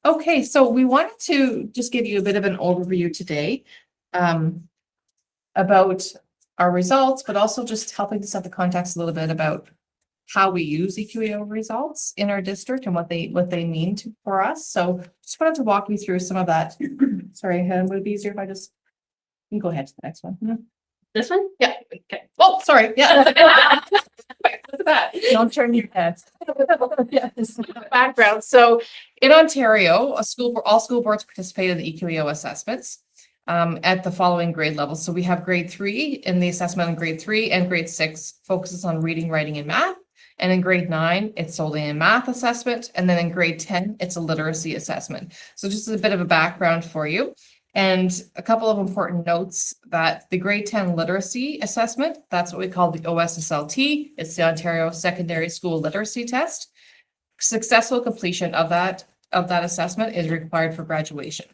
Okay, so we wanted to just give you a bit of an overview today about our results, but also just helping to set the context a little bit about how we use EQAO results in our district and what they mean for us. So just wanted to walk you through some of that. Sorry, would it be easier if I just, you can go ahead to the next one. This one? Yeah, okay. Oh, sorry, yeah. Look at that. Don't turn your heads. Yes. Background. So in Ontario, all school boards participate in the EQAO assessments at the following grade levels. So we have grade 3 in the assessment in grade 3, and grade 6 focuses on reading, writing, and math. And in grade 9, it's solely a math assessment. And then in grade 10, it's a literacy assessment. So just a bit of a background for you. And a couple of important notes that the grade 10 literacy assessment, that's what we call the OSSLT. It's the Ontario Secondary School Literacy Test. Successful completion of that assessment is required for graduation.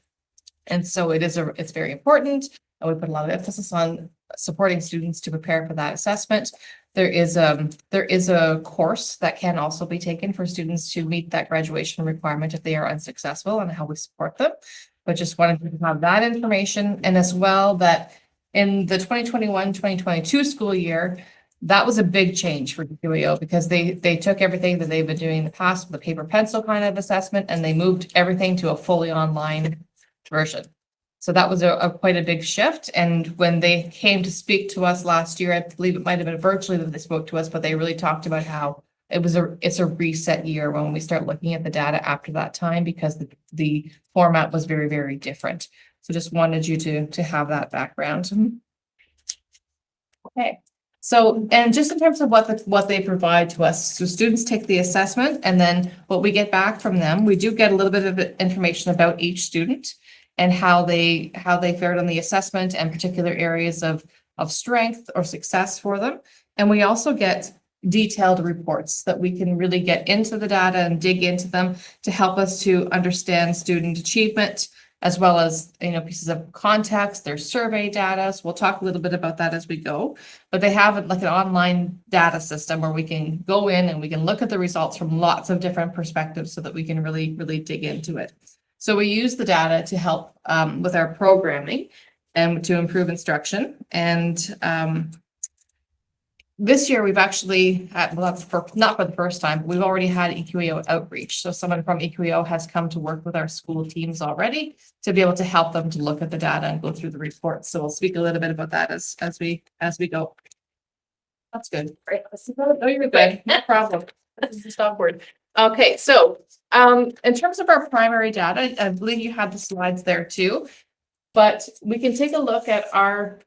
And so it's very important. And we put a lot of emphasis on supporting students to prepare for that assessment. There is a course that can also be taken for students to meet that graduation requirement if they are unsuccessful, and how we support them. But just wanted to have that information, and as well that in the 2021-2022 school year, that was a big change for EQAO because they took everything that they've been doing in the past with the paper pencil kind of assessment, and they moved everything to a fully online version. So that was quite a big shift. And when they came to speak to us last year, I believe it might have been virtually that they spoke to us, but they really talked about how it's a reset year when we start looking at the data after that time, because the format was very, very different. So just wanted you to have that background. Okay. So, and just in terms of what they provide to us, so students take the assessment, and then what we get back from them, we do get a little bit of information about each student and how they fared on the assessment and particular areas of strength or success for them. And we also get detailed reports that we can really get into the data and dig into them to help us to understand student achievement, as well as, pieces of context, their survey data. So we'll talk a little bit about that as we go, but they have like an online data system where we can go in and we can look at the results from lots of different perspectives so that we can really, really dig into it. So we use the data to help with our programming and to improve instruction. And this year we've actually had, well, that's not for the first time, but we've already had EQAO outreach. So someone from EQAO has come to work with our school teams already to be able to help them to look at the data and go through the reports. So we'll speak a little bit about that as we go. That's good. Right. No, you're good. No problem. This is the stop word. Okay, so in terms of our primary data, I believe you had the slides there too, but we can take a look at our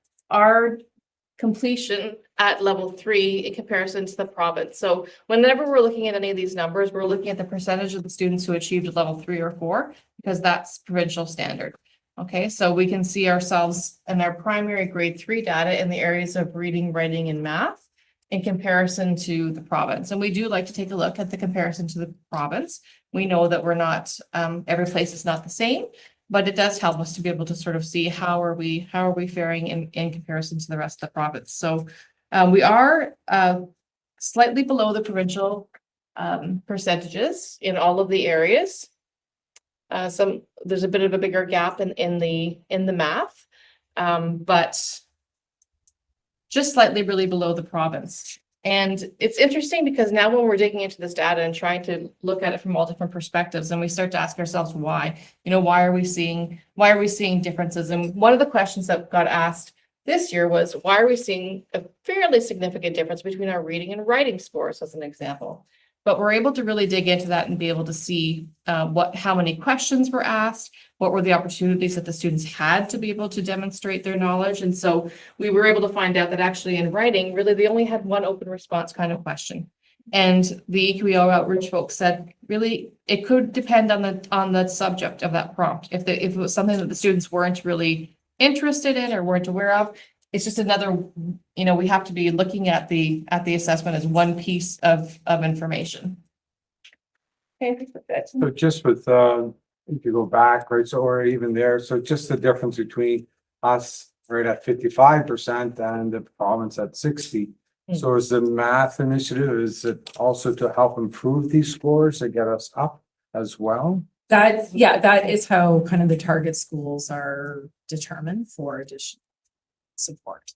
completion at level 3 in comparison to the province. So whenever we're looking at any of these numbers, we're looking at the percentage of the students who achieved at level 3 or 4, because that's provincial standard. Okay, so we can see ourselves in our primary grade 3 data in the areas of reading, writing, and math in comparison to the province. And we do like to take a look at the comparison to the province. We know that we're not, every place is not the same, but it does help us to be able to sort of see how are we faring in comparison to the rest of the province. So we are slightly below the provincial percentages in all of the areas. There's a bit of a bigger gap in the math, but just slightly really below the province. And it's interesting because now when we're digging into this data and trying to look at it from all different perspectives, and we start to ask ourselves why, why are we seeing differences? And one of the questions that got asked this year was, why are we seeing a fairly significant difference between our reading and writing scores, as an example? But we're able to really dig into that and be able to see how many questions were asked, what were the opportunities that the students had to be able to demonstrate their knowledge. And so we were able to find out that actually in writing, really they only had one open response kind of question. And the EQEO outreach folks said, really, it could depend on the subject of that prompt. If it was something that the students weren't really interested in or weren't aware of, it's just another, we have to be looking at the assessment as one piece of information. Okay, that's So just with, if you go back, right, so, or even there, so just the difference between us right at 55% and the province at 60. So is the math initiative, is it also to help improve these scores to get us up as well? That is how kind of the target schools are determined for additional support.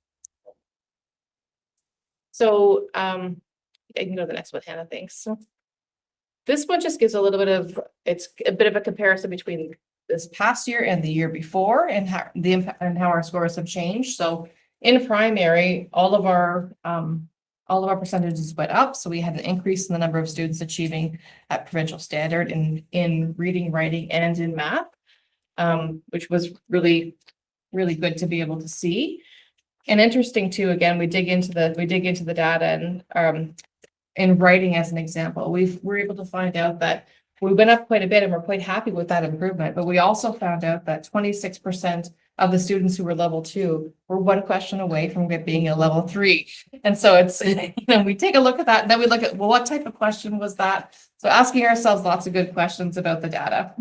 So, I can go to the next one, Hannah, thanks. So this one just gives a little bit of, it's a bit of a comparison between this past year and the year before and how the impact and how our scores have changed. So in primary, all of our percentages went up. So we had an increase in the number of students achieving at provincial standard in reading, writing, and in math, which was really, really good to be able to see. And interesting too, again, we dig into the data and in writing as an example, we're able to find out that we went up quite a bit and we're quite happy with that improvement. But we also found out that 26% of the students who were level 2 were one question away from being a level 3. And so it's, we take a look at that and then we look at, well, what type of question was that? So asking ourselves lots of good questions about the data.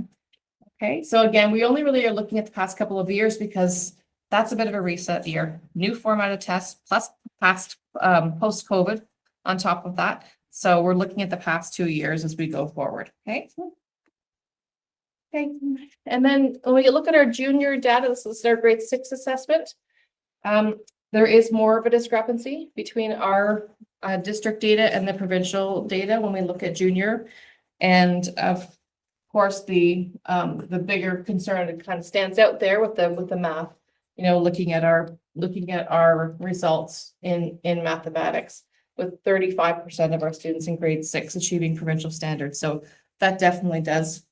Okay, so again, we only really are looking at the past couple of years because that's a bit of a reset year. New format of tests plus past post-COVID on top of that. So we're looking at the past 2 years as we go forward, okay? Okay, and then when we look at our junior data, this is our grade 6 assessment. There is more of a discrepancy between our district data and the provincial data when we look at junior. And of course, the bigger concern that kind of stands out there with the math, looking at our results in mathematics, with 35% of our students in grade 6 achieving provincial standards. So that definitely does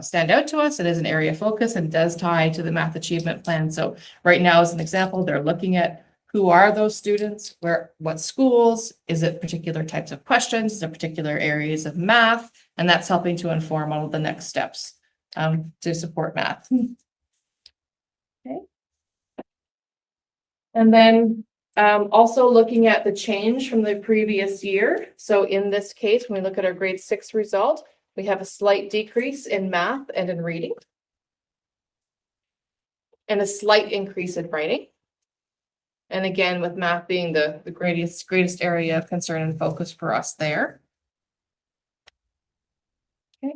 stand out to us. It is an area of focus and does tie to the math achievement plan. So right now, as an example, they're looking at who are those students, what schools, is it particular types of questions, is it particular areas of math, and that's helping to inform all of the next steps to support math. Okay. And then also looking at the change from the previous year. So in this case, when we look at our grade 6 result, we have a slight decrease in math and in reading, and a slight increase in writing. And again, with math being the greatest area of concern and focus for us there. Okay.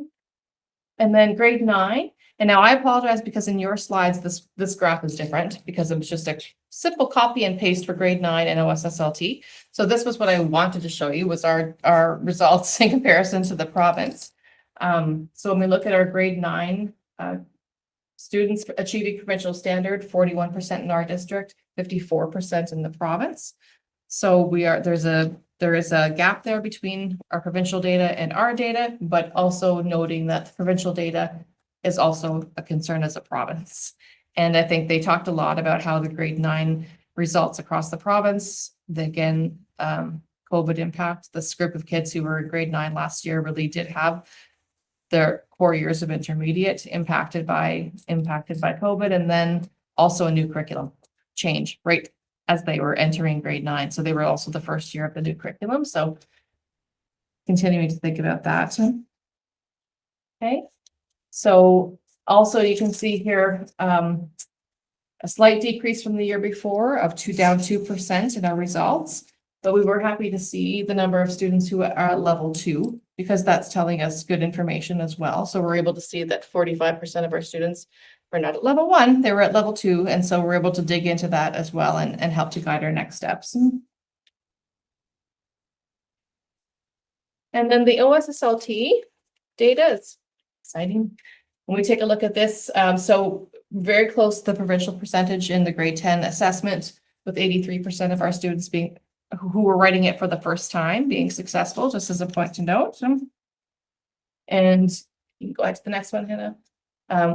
And then grade 9. And now I apologize because in your slides, this graph is different because it was just a simple copy and paste for grade 9 and OSSLT. So this was what I wanted to show you was our results in comparison to the province. So when we look at our grade 9 students achieving provincial standard, 41% in our district, 54% in the province. So there is a gap there between our provincial data and our data, but also noting that the provincial data is also a concern as a province. And I think they talked a lot about how the grade 9 results across the province, again, COVID impact, this group of kids who were in grade 9 last year really did have their core years of intermediate impacted by COVID, and then also a new curriculum change right as they were entering grade 9. So they were also the first year of the new curriculum. So continuing to think about that. Okay. So also you can see here a slight decrease from the year before of down 2% in our results, but we were happy to see the number of students who are at level 2 because that's telling us good information as well. So we're able to see that 45% of our students were not at level 1, they were at level 2. And so we're able to dig into that as well and help to guide our next steps. And then the OSSLT data is exciting. When we take a look at this, so very close to the provincial percentage in the grade 10 assessment, with 83% of our students who were writing it for the first time being successful, just as a point to note. And you can go ahead to the next one, Hannah,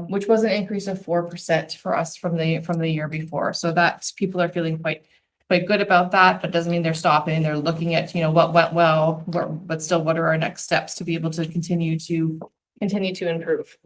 which was an increase of 4% for us from the year before. So that people are feeling quite quite good about that, but doesn't mean they're stopping. They're looking at, what went well, but still, what are our next steps to be able to continue to improve.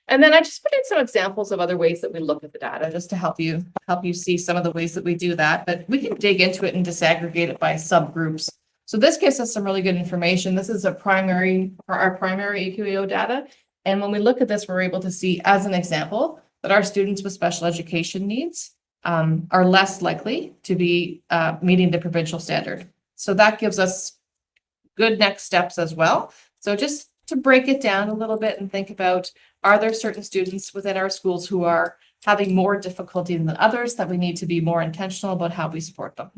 And then I just put in some examples of other ways that we look at the data, just to help you see some of the ways that we do that. But we can dig into it and disaggregate it by subgroups. So this gives us some really good information. This is our primary AQAO data. And when we look at this, we're able to see, as an example, that our students with special education needs are less likely to be meeting the provincial standard. So that gives us good next steps as well. So just to break it down a little bit and think about, are there certain students within our schools who are having more difficulty than others that we need to be more intentional about how we support them?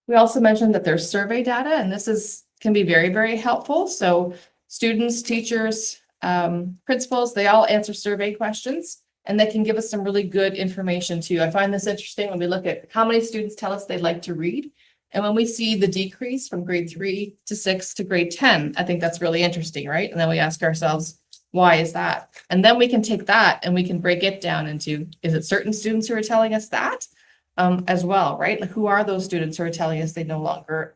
We also mentioned that there's survey data, and this can be very, very helpful. So students, teachers, principals, they all answer survey questions, and they can give us some really good information too. I find this interesting when we look at how many students tell us they like to read. And when we see the decrease from grade 3 to 6 to grade 10, I think that's really interesting, right? And then we ask ourselves, why is that? And then we can take that and we can break it down into, is it certain students who are telling us that as well, right? Like, who are those students who are telling us they no longer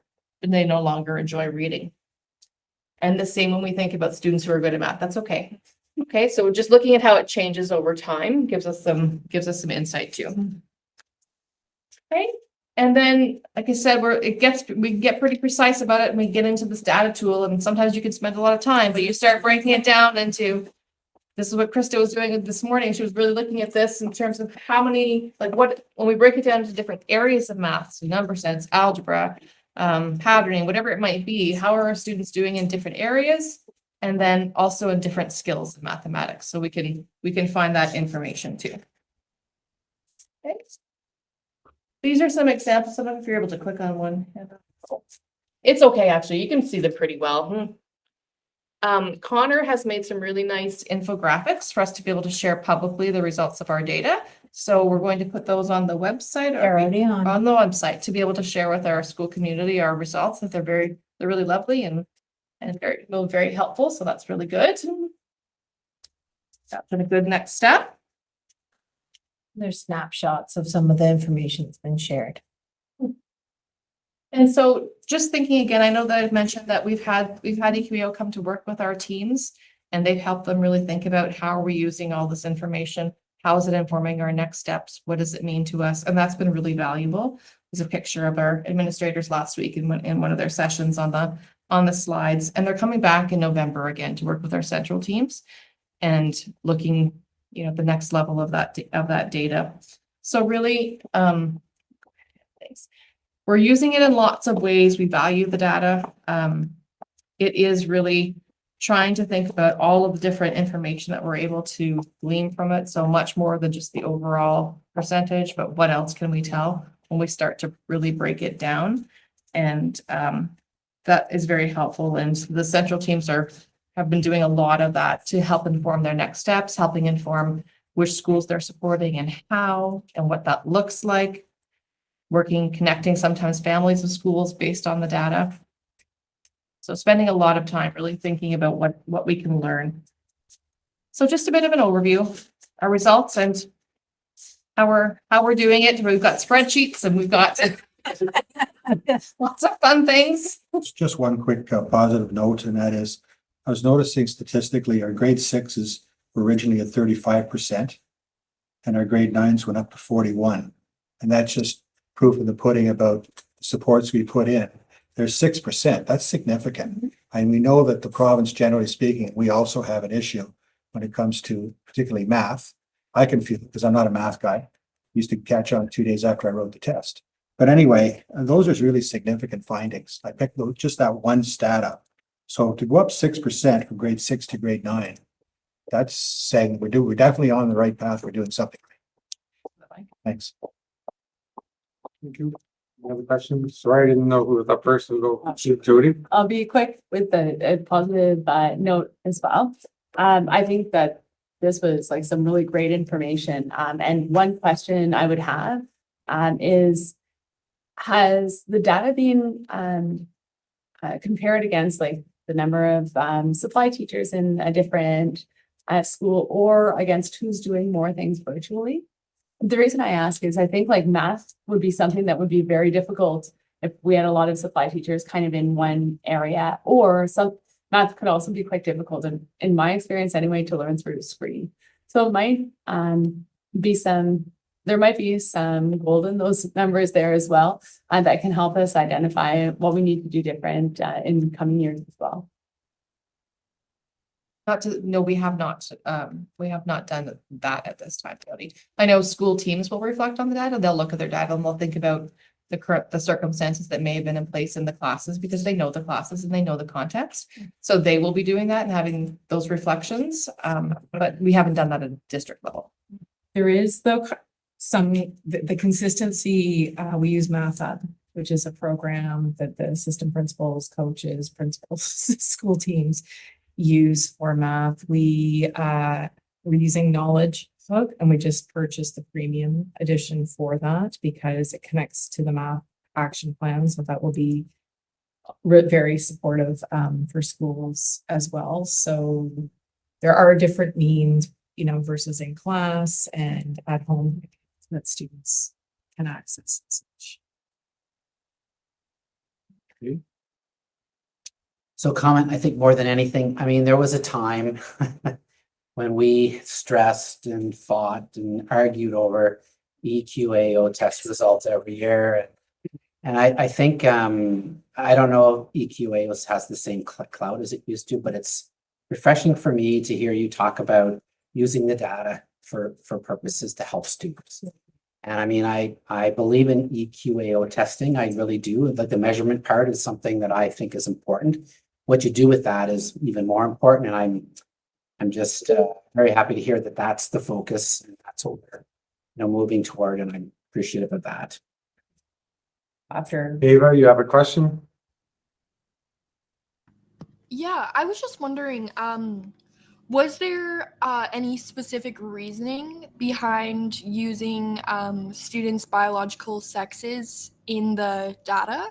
enjoy reading? And the same when we think about students who are good at math, that's okay. Okay, so just looking at how it changes over time gives us some insight too. Okay. And then, like I said, we get pretty precise about it and we get into this data tool, and sometimes you can spend a lot of time, but you start breaking it down into, this is what Krista was doing this morning. She was really looking at this in terms of how many, when we break it down into different areas of math, so number sense, algebra, patterning, whatever it might be, how are our students doing in different areas? And then also in different skills of mathematics. So we can find that information too. Okay. These are some examples. I don't know if you're able to click on one. It's okay, actually. You can see them pretty well. Connor has made some really nice infographics for us to be able to share publicly the results of our data. So we're going to put those on the website. They're already on the website to be able to share with our school community our results. That they're really lovely and very helpful. So that's really good. That's been a good next step. There's snapshots of some of the information that's been shared. And so just thinking again, I know that I've mentioned that we've had EQEO come to work with our teams, and they've helped them really think about how are we using all this information? How is it informing our next steps? What does it mean to us? And that's been really valuable. There's a picture of our administrators last week in one of their sessions on the slides, and they're coming back in November again to work with our central teams and looking, the next level of that data. So really, thanks. We're using it in lots of ways. We value the data. It is really trying to think about all of the different information that we're able to glean from it. So much more than just the overall percentage, but what else can we tell when we start to really break it down? And that is very helpful. And the central teams have been doing a lot of that to help inform their next steps, helping inform which schools they're supporting and how and what that looks like. Connecting sometimes families of schools based on the data. So spending a lot of time really thinking about what we can learn. So just a bit of an overview, our results and how we're doing it. We've got spreadsheets and we've got lots of fun things. Just one quick positive note, and that is, I was noticing statistically our grade 6s were originally at 35%, and our grade 9s went up to 41%. And that's just proof of the pudding about the supports we put in. There's 6%. That's significant. And we know that the province, generally speaking, we also have an issue when it comes to particularly math. I can feel it because I'm not a math guy. Used to catch on 2 days after I wrote the test. But anyway, those are really significant findings. I picked just that one stat up. So to go up 6% from grade 6 to grade 9, that's saying we're definitely on the right path. We're doing something right. Thanks. Thank you. Any other questions? Sorry, I didn't know who was up first. We'll go to Jody. I'll be quick with a positive note as well. I think that this was some really great information. And one question I would have is, has the data been compared against the number of supply teachers in a different at school or against who's doing more things virtually. The reason I ask is I think like math would be something that would be very difficult if we had a lot of supply teachers kind of in one area, or some math could also be quite difficult in my experience anyway to learn through a screen. So it might be there might be some gold in those numbers there as well, and that can help us identify what we need to do different in coming years as well. No, we have not done that at this time, Jody. I know school teams will reflect on the data. They'll look at their data and they'll think about the circumstances that may have been in place in the classes because they know the classes and they know the context. So they will be doing that and having those reflections. But we haven't done that at a district level. There is though the consistency, we use Math Hub, which is a program that the assistant principals, coaches, principals, school teams use for math. We're using Knowledge Book, and we just purchased the premium edition for that because it connects to the math action plan. So that will be very supportive for schools as well. So there are different means, versus in class and at home that students can access and such. Okay. So comment, I think more than anything, I mean, there was a time when we stressed and fought and argued over EQAO test results every year. And I think, I don't know if EQAO has the same clout as it used to, but it's refreshing for me to hear you talk about using the data for purposes to help students. And I mean, I believe in EQAO testing, I really do. Like the measurement part is something that I think is important. What you do with that is even more important. And I'm just very happy to hear that that's the focus and that's what we're moving toward, and I'm appreciative of that. Ava, you have a question? Yeah, I was just wondering, was there any specific reasoning behind using students' biological sexes in the data?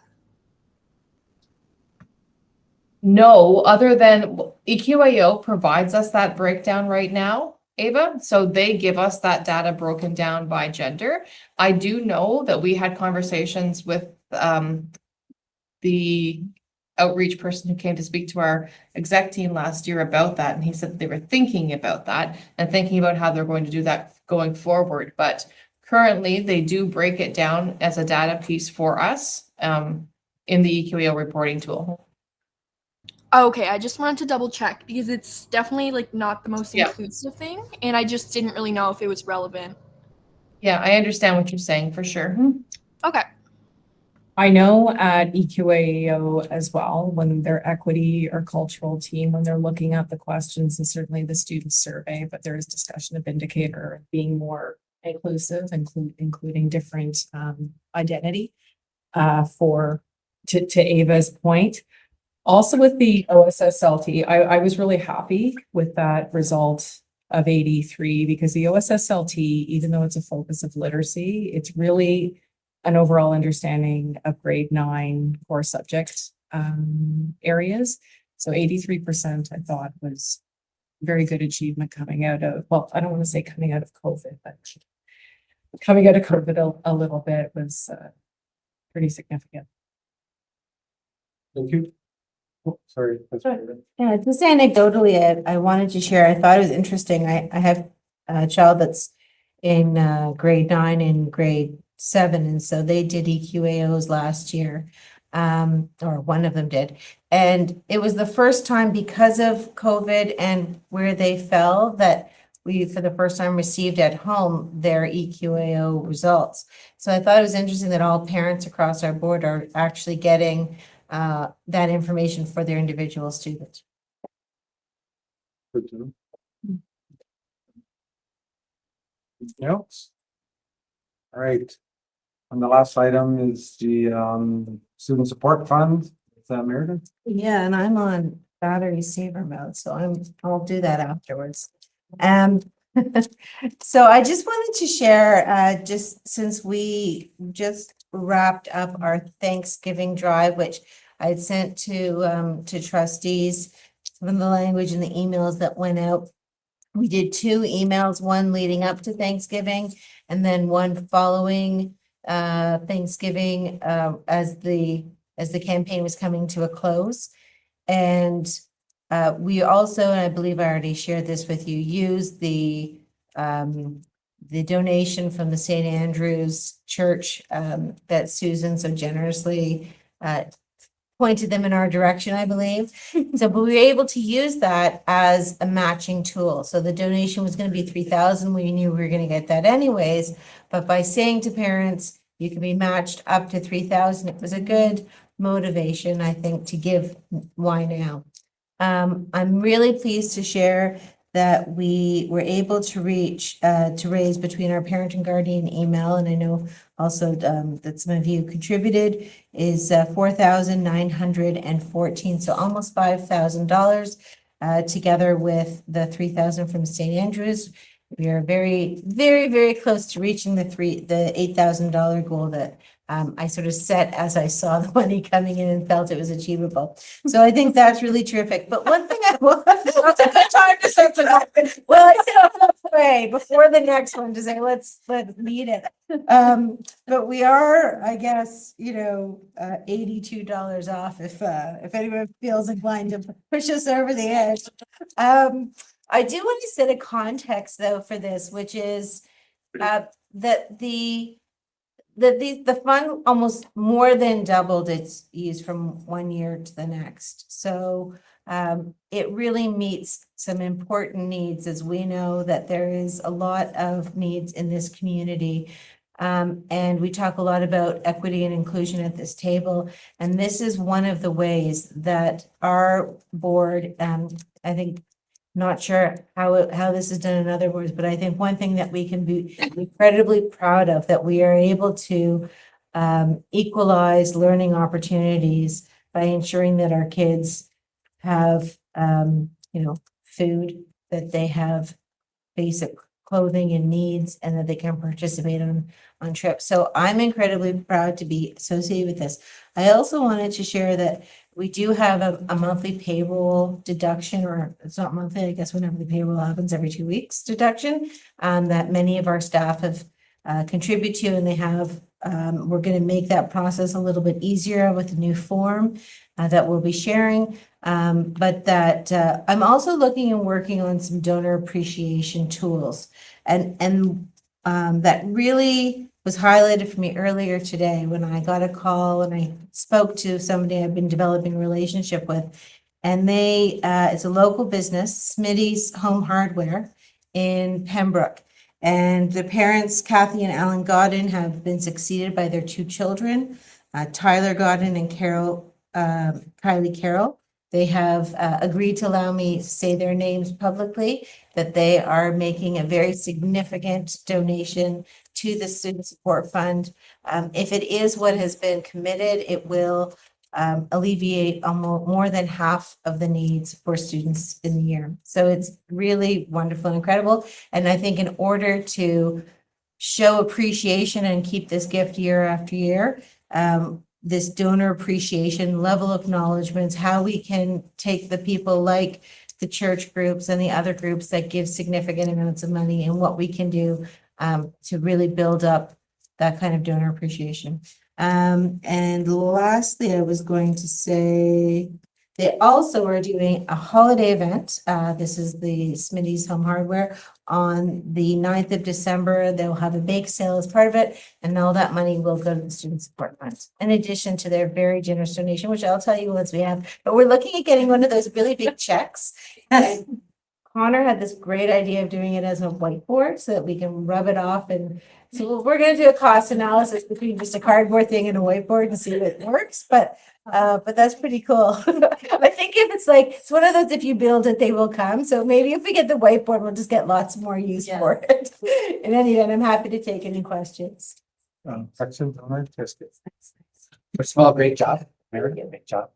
No, other than EQAO provides us that breakdown right now, Ava. So they give us that data broken down by gender. I do know that we had conversations with the outreach person who came to speak to our exec team last year about that. And he said they were thinking about that and thinking about how they're going to do that going forward. But currently they do break it down as a data piece for us in the EQAO reporting tool. Okay, I just wanted to double check because it's definitely like not the most inclusive thing, and I just didn't really know if it was relevant. Yeah, I understand what you're saying for sure. Okay. I know at EQAO as well, when their equity or cultural team, when they're looking at the questions and certainly the student survey, but there is discussion of indicator being more inclusive, including different identity to Ava's point. Also with the OSSLT, I was really happy with that result of 83 because the OSSLT, even though it's a focus of literacy, it's really an overall understanding of grade 9 core subject areas. So 83% I thought was very good achievement coming out of, well, I don't want to say coming out of COVID, but coming out of COVID a little bit was pretty significant. Thank you. Oh, sorry. Yeah, just anecdotally, I wanted to share, I thought it was interesting. I have a child that's in grade 9 and grade 7, and so they did EQAOs last year, or one of them did. And it was the first time because of COVID and where they fell that we, for the first time, received at home their EQAO results. So I thought it was interesting that all parents across our board are actually getting that information for their individual students. Good to know. Anything else? All right. And the last item is the student support fund. Is that Meredith? Yeah, and I'm on battery saver mode, so I'll do that afterwards. So I just wanted to share, just since we just wrapped up our Thanksgiving drive, which I had sent to trustees, some of the language and the emails that went out We did 2 emails, one leading up to Thanksgiving and then one following Thanksgiving as the campaign was coming to a close. And we also, and I believe I already shared this with you, used the donation from the St. Andrew's Church that Susan so generously pointed them in our direction, I believe. So, but we were able to use that as a matching tool. So the donation was going to be 3,000. We knew we were going to get that anyways. But by saying to parents, you can be matched up to 3,000, it was a good motivation, I think, to give Why Now. I'm really pleased to share that we were able to raise between our parent and guardian email, and I know also that some of you contributed, is $4,914, so almost $5,000, together with the 3,000 from St. Andrews. We are very, very, very close to reaching the $8,000 goal that I sort of set as I saw the money coming in and felt it was achievable. So I think that's really terrific. But one thing I want, it's a good time to set it up. Well, I said that's the way before the next one to say, let's meet it. But we are, I guess, $82 off if anyone feels inclined to push us over the edge. I do want to set a context though for this, which is that the fund almost more than doubled its use from one year to the next. So it really meets some important needs, as we know that there is a lot of needs in this community. And we talk a lot about equity and inclusion at this table. And this is one of the ways that our board, I think, not sure how this is done in other boards, but I think one thing that we can be incredibly proud of, that we are able to equalize learning opportunities by ensuring that our kids have, food, that they have basic clothing and needs, and that they can participate on trips. So I'm incredibly proud to be associated with this. I also wanted to share that we do have a monthly payroll deduction, or it's not monthly, I guess whenever the payroll happens, every 2 weeks deduction, that many of our staff have contribute to, and they have, we're going to make that process a little bit easier with a new form that we'll be sharing. But that I'm also looking and working on some donor appreciation tools, and that really was highlighted for me earlier today when I got a call and I spoke to somebody I've been developing a relationship with, and they it's a local business, Smitty's Home Hardware in Pembroke, and the parents, Kathy and Alan Godden, have been succeeded by their 2 children, Tyler Godden and Kylie Carroll. They have agreed to allow me to say their names publicly, that they are making a very significant donation to the Student Support Fund. If it is what has been committed, it will alleviate almost more than half of the needs for students in the year. So it's really wonderful and incredible. And I think in order to show appreciation and keep this gift year after year, this donor appreciation, level of acknowledgements, how we can take the people like the church groups and the other groups that give significant amounts of money, and what we can do to really build up that kind of donor appreciation. And lastly, I was going to say, they also are doing a holiday event. This is the Smitty's Home Hardware on the 9th of December. They'll have a bake sale as part of it, and all that money will go to the Student Support Fund, in addition to their very generous donation, which I'll tell you once we have. But we're looking at getting one of those really big checks. And Connor had this great idea of doing it as a whiteboard so that we can rub it off. And so we're going to do a cost analysis between just a cardboard thing and a whiteboard and see if it works. But that's pretty cool. I think if it's one of those, if you build it, they will come. So maybe if we get the whiteboard, we'll just get lots more use for it. In any event, I'm happy to take any questions. Questions on our test. First of all, great job. Mary, great job.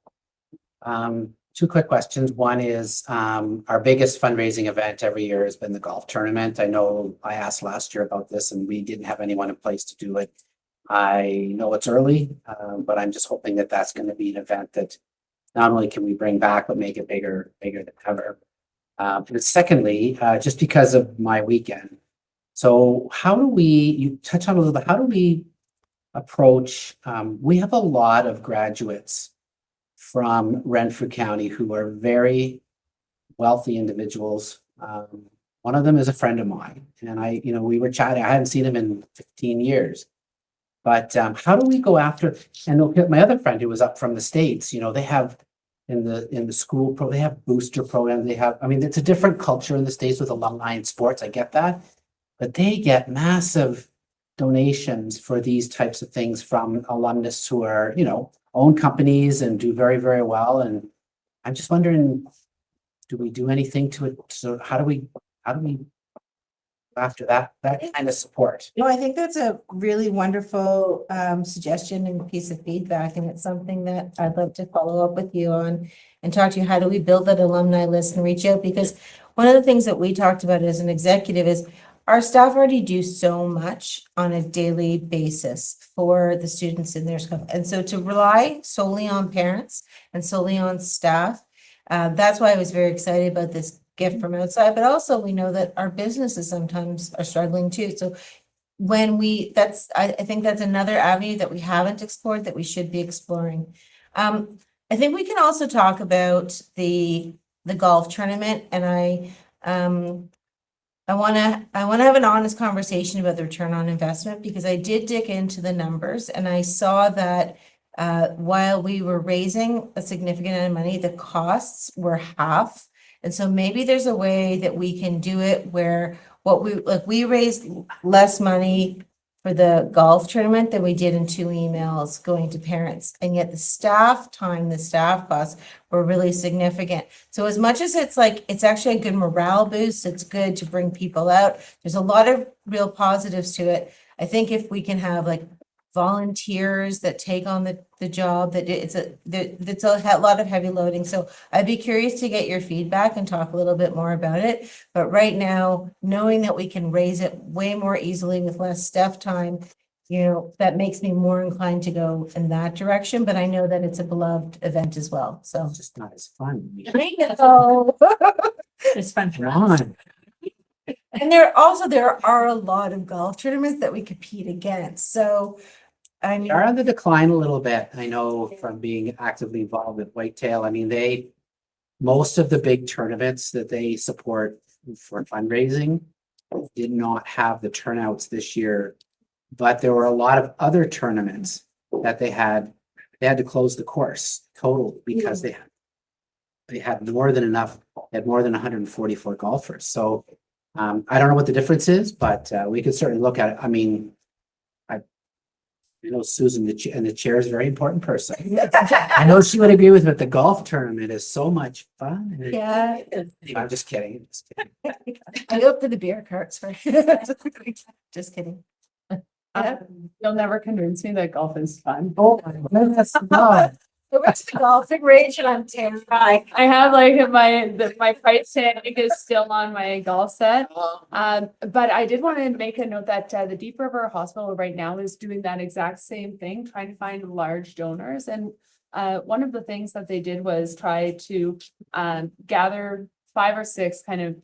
2 quick questions. One is our biggest fundraising event every year has been the golf tournament. I know I asked last year about this and we didn't have anyone in place to do it. I know it's early, but I'm just hoping that that's going to be an event that not only can we bring back, but make it bigger than ever. But secondly, just because of my weekend. So how do we, you touched on a little bit, how do we approach, we have a lot of graduates from Renfrew County who are very wealthy individuals. One of them is a friend of mine, and we were chatting. I hadn't seen him in 15 years. But how do we go after? And my other friend who was up from the States, they have in the school they have booster programs. They have, it's a different culture in the States with alumni and sports. I get that, but they get massive donations for these types of things from alumnus who are, own companies and do very, very well. And I'm just wondering, do we do anything to it? So how do we after that kind of support? No, I think that's a really wonderful suggestion and piece of feedback, and it's something that I'd love to follow up with you on and talk to you. How do we build that alumni list and reach out? Because one of the things that we talked about as an executive is our staff already do so much on a daily basis for the students in their school. And so to rely solely on parents and solely on staff, that's why I was very excited about this gift from outside, but also we know that our businesses sometimes are struggling too. So when I think that's another avenue that we haven't explored that we should be exploring. I think we can also talk about the golf tournament, and I want to have an honest conversation about the return on investment, because I did dig into the numbers and I saw that while we were raising a significant amount of money, the costs were half. And so maybe there's a way that we can do it where we raised less money for the golf tournament than we did in 2 emails going to parents. And yet the staff costs were really significant. So as much as it's actually a good morale boost, it's good to bring people out. There's a lot of real positives to it. I think if we can have volunteers that take on the job, it's a lot of heavy loading. So I'd be curious to get your feedback and talk a little bit more about it. But right now, knowing that we can raise it way more easily with less staff time, that makes me more inclined to go in that direction. But I know that it's a beloved event as well. So It's just not as fun. I know. It's fun for Come us. on. And there are a lot of golf tournaments that we compete against. So I mean, They're on the decline a little bit. I know from being actively involved with Whitetail. Most of the big tournaments that they support for fundraising did not have the turnouts this year, but there were a lot of other tournaments that they had to close the course total because they had more than enough, they had more than 144 golfers. So I don't know what the difference is, but we could certainly look at it. I know Susan, the chair is a very important person. I know she would agree with me, but the golf tournament is so much fun. yeah, I'm just kidding. I go up to the beer carts first. Just kidding. You'll never convince me that golf is fun. Oh my goodness, God. Where's the golfing range in Ontario? I have my price tag is still on my golf set. But I did want to make a note that the Deep River Hospital right now is doing that exact same thing, trying to find large donors. And one of the things that they did was try to gather 5 or 6 kind of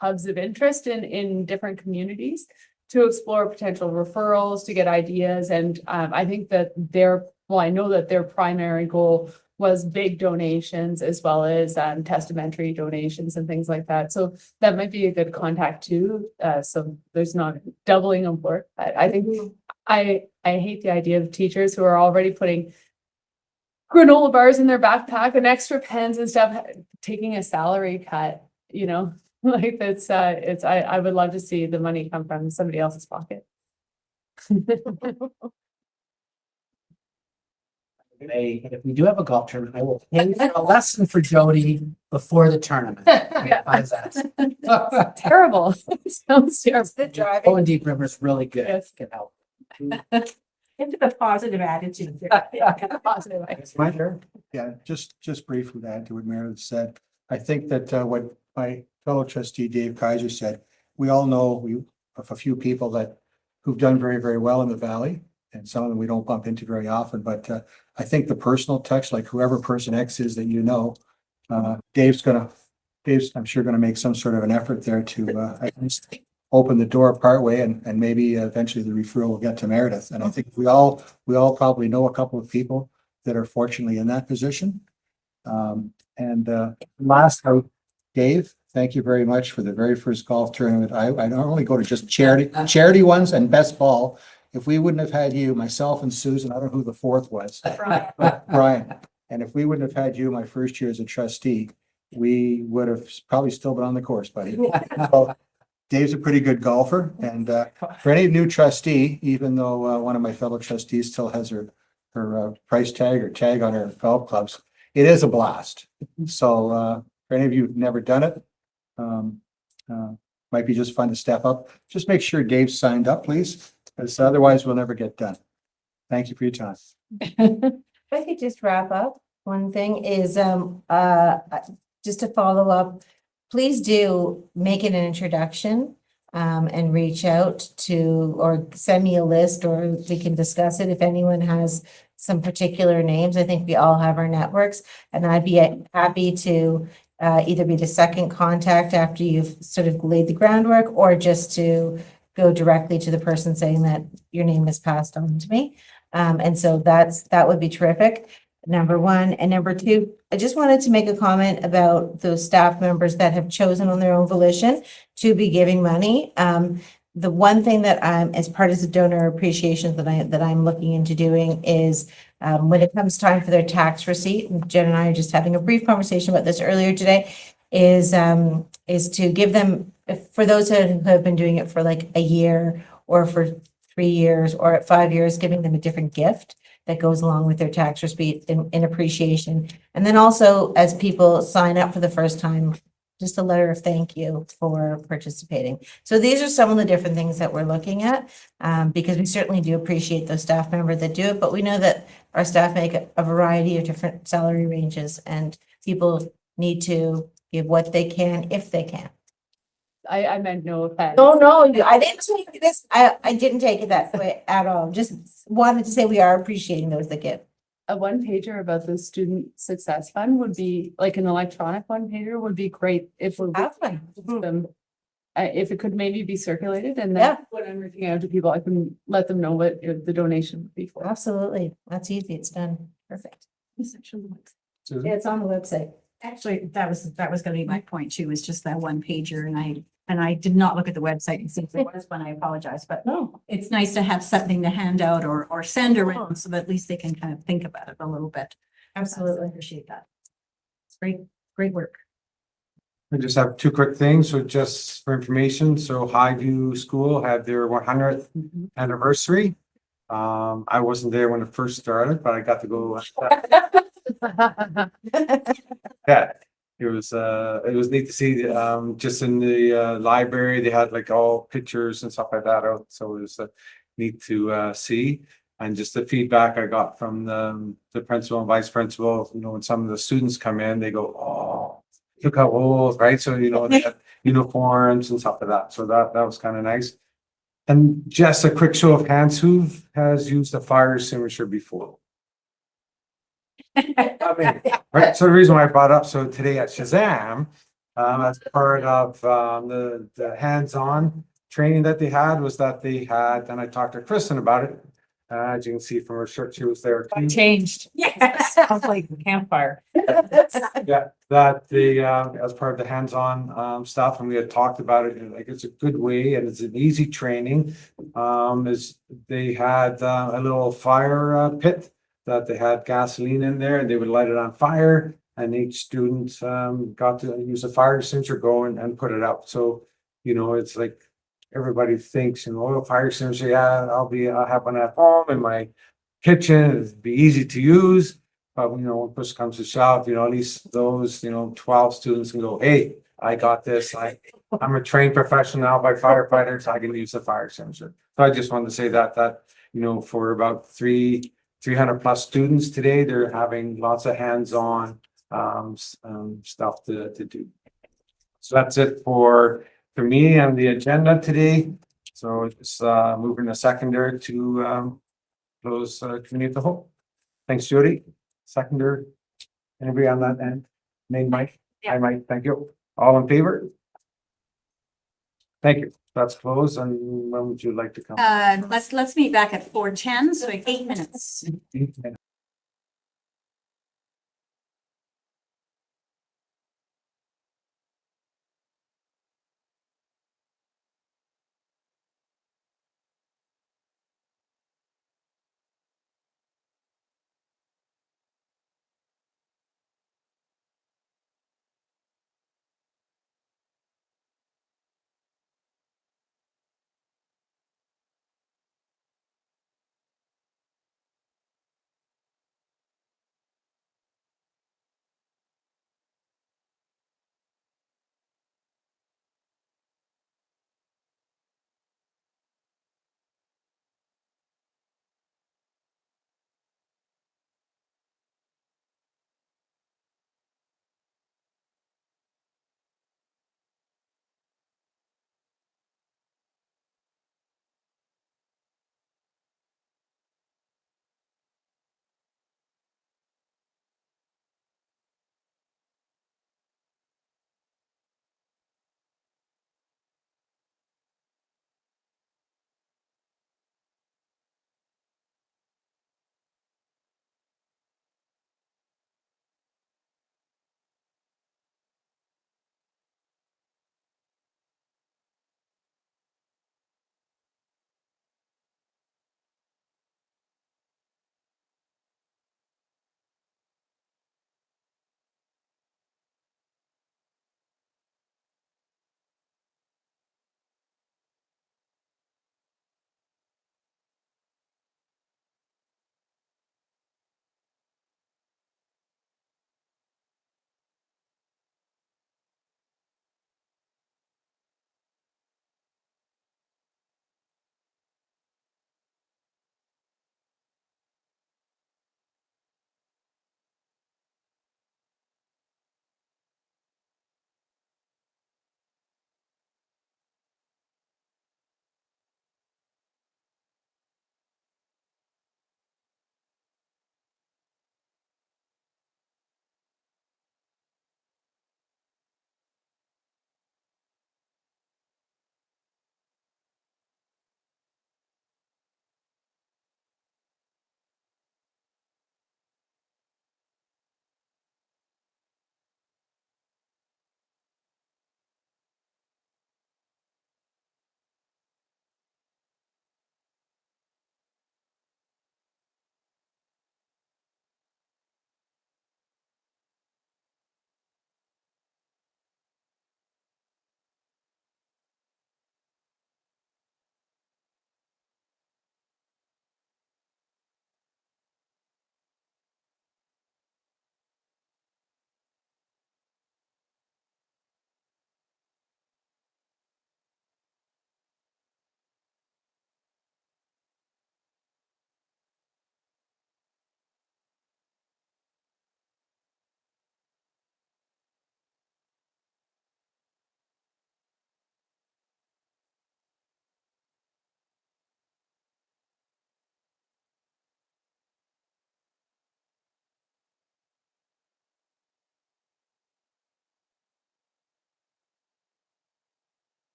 hubs of interest in different communities to explore potential referrals, to get ideas. And I think that I know that their primary goal was big donations as well as testamentary donations and things like that. So that might be a good contact too. So there's not doubling of work. I think I hate the idea of teachers who are already putting granola bars in their backpack and extra pens and stuff, taking a salary cut, I would love to see the money come from somebody else's pocket. If we do have a golf tournament, I will pay for a lesson for Jody before the tournament. How's that? Terrible. Sounds terrible. The driving. Going Deep River is really good. Yes. Can help. Into the positive attitude. Positive. It's my turn. Yeah, just briefly to add to what Meredith said. I think that what my fellow trustee Dave Kaiser said, we all know of a few people who've done very, very well in the valley, and some of them we don't bump into very often. But I think the personal touch, like whoever person X is that Dave's gonna Dave's, I'm sure, gonna make some sort of an effort there to, at least open the door partway and maybe eventually the referral will get to Meredith. And I think we all probably know a couple of people that are fortunately in that position. Last note, Dave, thank you very much for the very first golf tournament. I normally go to just charity ones and best ball. If we wouldn't have had you, myself and Susan, I don't know who the fourth was. Brian. And if we wouldn't have had you my first year as a trustee, we would have probably still been on the course, buddy. So, Dave's a pretty good golfer, and for any new trustee, even though one of my fellow trustees still has her price tag or tag on her golf clubs, it is a blast. So for any of you who've never done it, might be just fun to step up. Just make sure Dave's signed up, please, because otherwise we'll never get done. Thank you for your time. If I could just wrap up, one thing is, just to follow up, please do make it an introduction, and reach out to, or send me a list, or we can discuss it if anyone has some particular names. I think we all have our networks, and I'd be happy to either be the second contact after you've sort of laid the groundwork, or just to go directly to the person saying that your name is passed on to me. And so that would be terrific. Number one. And number two, I just wanted to make a comment about those staff members that have chosen on their own volition to be giving money. The one thing that I'm, as part of the donor appreciation that I'm looking into doing is, when it comes time for their tax receipt, and Jen and I are just having a brief conversation about this earlier today, is to give them, for those who have been doing it for like a year or for 3 years or at 5 years, giving them a different gift that goes along with their tax receipt in appreciation. And then also, as people sign up for the first time, just a letter of thank you for participating. So these are some of the different things that we're looking at, because we certainly do appreciate those staff members that do it, but we know that our staff make a variety of different salary ranges, and people need to give what they can if they can. I meant no offense. No, I didn't take this, I didn't take it that way at all. Just wanted to say we are appreciating those that give. A one pager about the student success fund would be, like an electronic one pager would be great if we're them. If it could maybe be circulated, and then when I'm reaching out to people, I can let them know what the donation would be for. Absolutely. That's easy. It's done. Perfect. Susan? Yeah, it's on the website. Actually, that was gonna be my point too, is just that one pager, and I did not look at the website and see if there was one. I apologize, but No. it's nice to have something to hand out or send around, so that at least they can kind of think about it a little bit. So I Absolutely. appreciate that. It's great work. I just have two quick things. So just for information, so Highview School had their 100th anniversary. I wasn't there when it first started, but I got to go. Yeah, it was neat to see, just in the library, they had like all pictures and stuff like that out, so it was neat to see. And just the feedback I got from the principal and vice principal, you know, when some of the students come in, they go, oh, look how old, right? So, you know, they had uniforms and stuff like that, so that was kind of nice. And just a quick show of hands, who has used a fire extinguisher before? I mean, right, so the reason why I brought up, so today at Shazam, as part of the hands-on training that they had, was that they had, and I talked to Kristen about it. As you can see from her shirt, she was there too. Changed. Yes. Sounds like a campfire. Yeah, that the as part of the hands-on stuff, and we had talked about it, and like it's a good way and it's an easy training. Is they had a little fire pit that they had gasoline in there, and they would light it on fire, and each student got to use a fire extinguisher, go and put it out. So, you know, it's like everybody thinks, you know, oh, fire extinguisher, yeah, I'll have one at home in my kitchen, it'd be easy to use. But, you know, when push comes to shove, you know, at least those, you know, 12 students can go, hey, I got this. I'm a trained professional now by firefighters. I can use the fire extinguisher. So I just wanted to say that, you know, for about 300 plus students today, they're having lots of hands-on stuff to do. So that's it for me and the agenda today. So it's moving to seconder to close committee of the whole. Thanks, Jody. Seconder. Anybody on that end? Name Mike? Hi, Mike. Thank you. All in favor? Thank you. That's closed. And when would you like to come? Let's meet back at 4:10, so 8 minutes.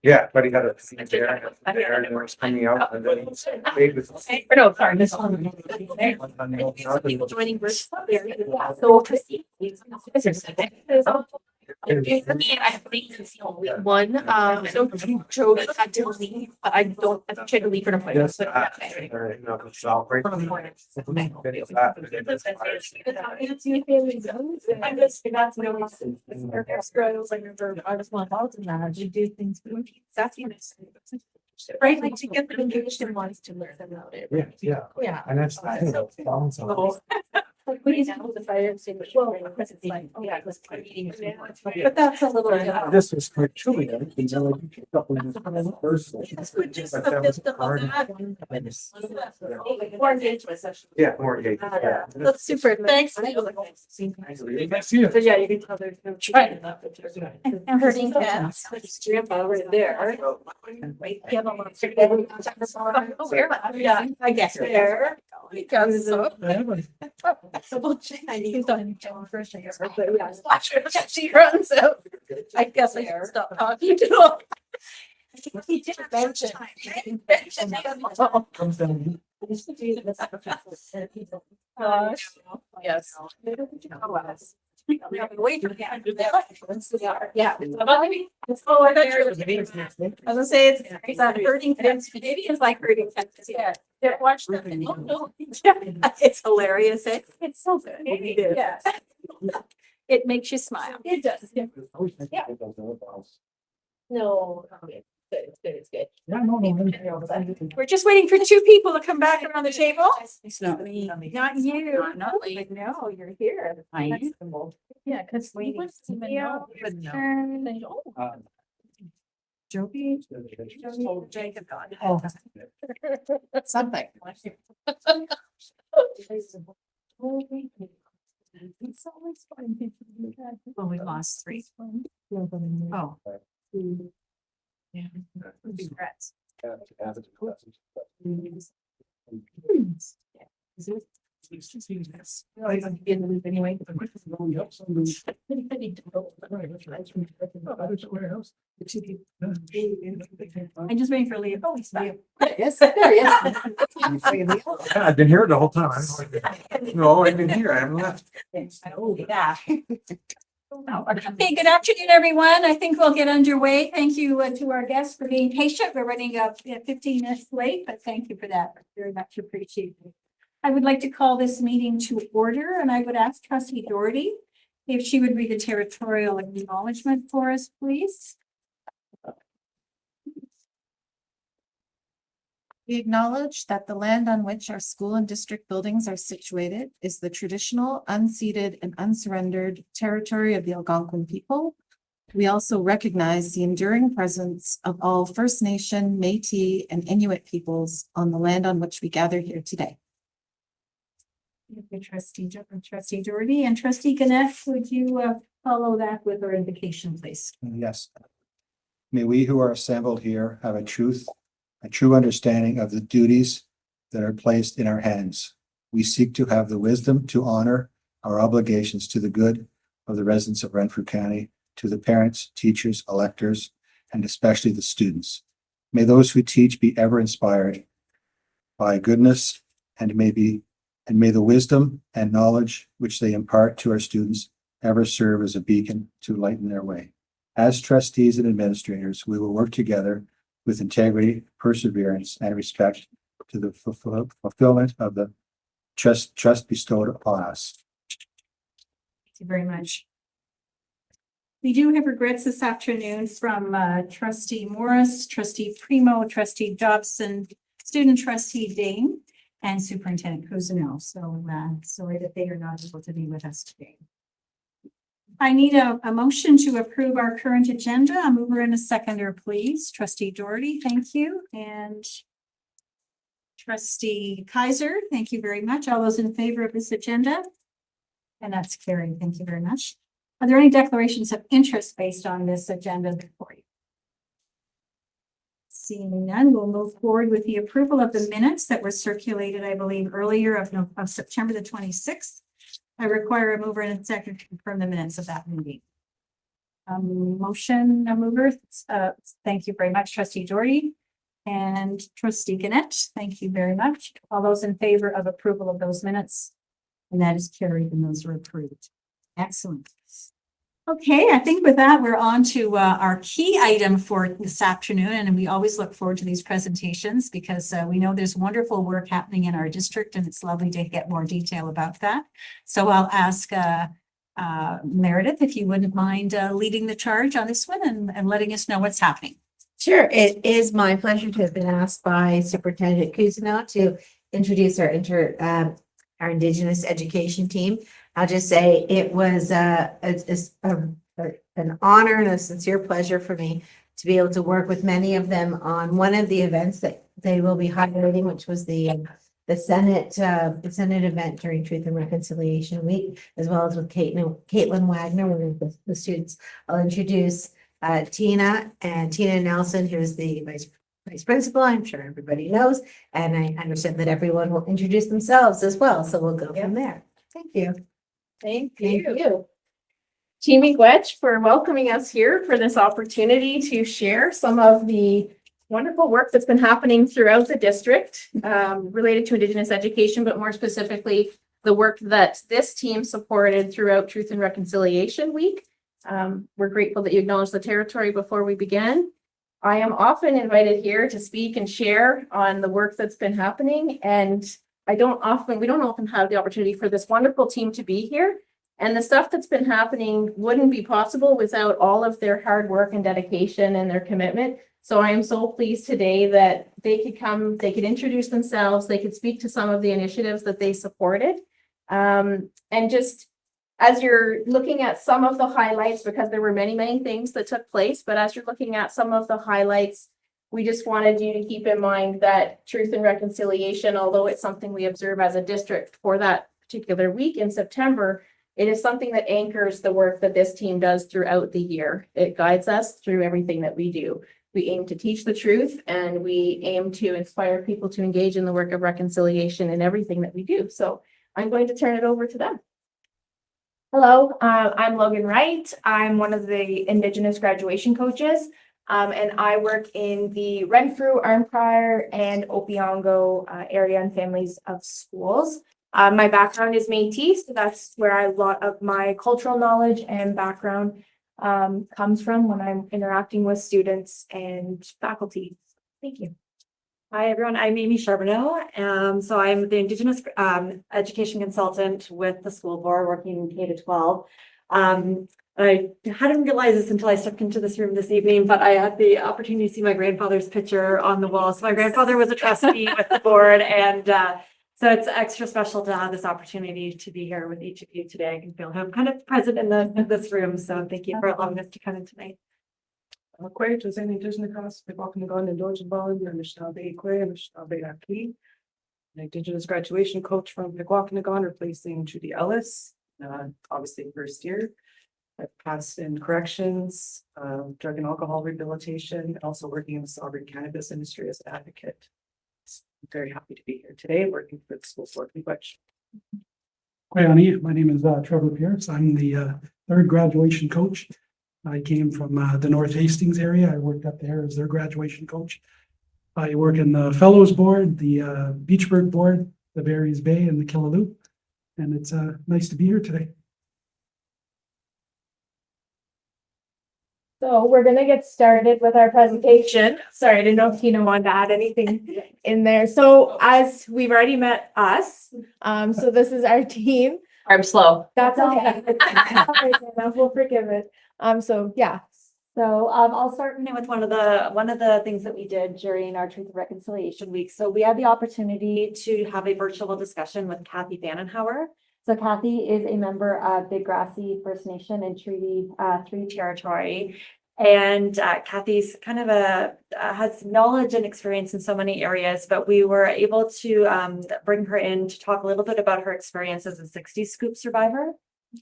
Yeah, but he got a seat there, and it was coming out, and then he stayed with. No, sorry, this one. People joining groups. So. I believe it's the only one, so Joe had to leave, but I don't, I tried to leave for an appointment. Yes. So, yeah. All right, no, it's all great. From the morning. Finish that. I'm just, that's no. I remember, I just want out and that, you do things. That's. Right, like to get them engaged and wants to learn about it. Yeah, yeah. Yeah. And that's the thing. It's balance on it. Like, we know the fire extinguisher, well, because it's like, oh, yeah, it was a meeting. But that's a little. This was quite chilly, I think, and then like a couple of minutes first. This would just But that a was bit of hard. that. More engagement session. Yeah, more engagement, yeah. That's super, thanks. Nice to see you. So yeah, you can tell there's no trying enough. I'm hurting cats. Grandpa right there. Yeah, I guess there. Because I need to John first. But yeah, watch her. She runs out. I guess I should stop talking to him. He did mention. Comes down. Gosh. Yes. Wait for him. Yeah. Oh, I thought you were. I was gonna say it's that hurting fence. Maybe it's like hurting fence. Yeah. Watch the video. No. It's hilarious. It's so good. Yeah. It makes you smile. It does. Yeah. No. It's good. It's good. We're just waiting for two people to come back around the table. It's not me. Not you. Not late. No, you're here. I am. Yeah, because we want to know. Joby. Jacob got. Oh. Something. It's always fun. Well, we lost 3. Oh. Yeah. Regrets. In the loop anyway. I'm just waiting for Leah. Oh, he's back. Yes, there he is. I've been here the whole time. No, I've been here, I haven't left. Oh, yeah. Okay, good afternoon, everyone. I think we'll get underway. Thank you to our guests for being patient. We're running up 15 minutes late, but thank you for that. Very much appreciated. I would like to call this meeting to order, and I would ask Trustee Doherty if she would read a territorial acknowledgement for us, please. We acknowledge that the land on which our school and district buildings are situated is the traditional, unceded, and unsurrendered territory of the Algonquin people. We also recognize the enduring presence of all First Nation, Métis, and Inuit peoples on the land on which we gather here today. Thank you, Trustee Doherty, and Trustee Gannett, would you follow that with our invocation, please? Yes. May we who are assembled here have a true understanding of the duties that are placed in our hands. We seek to have the wisdom to honor our obligations to the good of the residents of Renfrew County, to the parents, teachers, electors, and especially the students. May those who teach be ever inspired by goodness, and may the wisdom and knowledge which they impart to our students ever serve as a beacon to lighten their way. As trustees and administrators, we will work together with integrity, perseverance, and respect to the fulfillment of the trust bestowed upon us. Thank you very much. We do have regrets this afternoon from Trustee Morris, Trustee Primo, Trustee Dobson, Student Trustee Dane, and Superintendent Cousineau. So sorry that they are not able to be with us today. I need a motion to approve our current agenda. A mover and a seconder, please. Trustee Doherty, thank you. And Trustee Kaiser, thank you very much. All those in favor of this agenda? And that's carried. Thank you very much. Are there any declarations of interest based on this agenda before you? Seeing none, we'll move forward with the approval of the minutes that were circulated, I believe, earlier of September the 26th. I require a mover and a second to confirm the minutes of that meeting. Motion movers, thank you very much, trustee Doherty. And trustee Gannett, thank you very much. All those in favor of approval of those minutes? And that is carried and those are approved. Excellent. Okay, I think with that, we're on to our key item for this afternoon. And we always look forward to these presentations because we know there's wonderful work happening in our district and it's lovely to get more detail about that. So I'll ask Meredith, if you wouldn't mind leading the charge on this one and letting us know what's happening. Sure, it is my pleasure to have been asked by Superintendent Cousineau to introduce our Indigenous education team. I'll just say it was an honor and a sincere pleasure for me to be able to work with many of them on one of the events that they will be highlighting, which was the Senate event during Truth and Reconciliation Week, as well as with Caitlin Wagner, one of the students. I'll introduce Tina Nelson, who's the vice principal. I'm sure everybody knows, and I understand that everyone will introduce themselves as well. So we'll go from there. Thank you. Thank you. Team Miigwech for welcoming us here for this opportunity to share some of the wonderful work that's been happening throughout the district related to Indigenous education, but more specifically, the work that this team supported throughout Truth and Reconciliation Week. We're grateful that you acknowledged the territory before we began. I am often invited here to speak and share on the work that's been happening, and we don't often have the opportunity for this wonderful team to be here. And the stuff that's been happening wouldn't be possible without all of their hard work and dedication and their commitment. So I am so pleased today that they could come, they could introduce themselves, they could speak to some of the initiatives that they supported. And just as you're looking at some of the highlights, because there were many, many things that took place, but as you're looking at some of the highlights, we just wanted you to keep in mind that Truth and Reconciliation, although it's something we observe as a district for that particular week in September, it is something that anchors the work that this team does throughout the year. It guides us through everything that we do. We aim to teach the truth and we aim to inspire people to engage in the work of reconciliation in everything that we do. So I'm going to turn it over to them. Hello, I'm Logan Wright. I'm one of the Indigenous graduation coaches, and I work in the Renfrew, Arnprior, and Opeongo area and families of schools. My background is Métis, so that's where a lot of my cultural knowledge and background comes from when I'm interacting with students and faculty. Thank you. Hi, everyone. I'm Amy Charbonneau. So I'm the Indigenous education consultant with the school board working K to 12. I hadn't realized this until I stepped into this room this evening, but I had the opportunity to see my grandfather's picture on the wall. So my grandfather was a trustee with the board, and so it's extra special to have this opportunity to be here with each of you today. I can feel him kind of present in this room. So thank you for allowing us to come in tonight. Quite was any Indigenous Pequawkanagan and Dodgeball, and Mishnabe Quay, Mishnabe Aki. An Indigenous graduation coach from Pequawkanagan, replacing Judy Ellis, obviously first year. I've passed in corrections, drug and alcohol rehabilitation, and also working in the sovereign cannabis industry as an advocate. I'm very happy to be here today, working for the school board. Hi, my name is Trevor Pierce. I'm the third graduation coach. I came from the North Hastings area. I worked up there as their graduation coach. I work in the Fellows Board, the Beachburg Board, the Barry's Bay, and the Killaloop. And it's nice to be here today. So we're going to get started with our presentation. Sorry, I didn't know if Tina wanted to add anything in there. So as we've already met us, so this is our team. I'm slow. That's okay. We'll forgive it. So yeah. So I'll start with one of the things that we did during our Truth and Reconciliation Week. So we had the opportunity to have a virtual discussion with Kathy Vannenhauer. So Kathy is a member of Big Grassy First Nation and Treaty 3 territory. And Kathy's kind of has knowledge and experience in so many areas, but we were able to bring her in to talk a little bit about her experience as a 60s scoop survivor.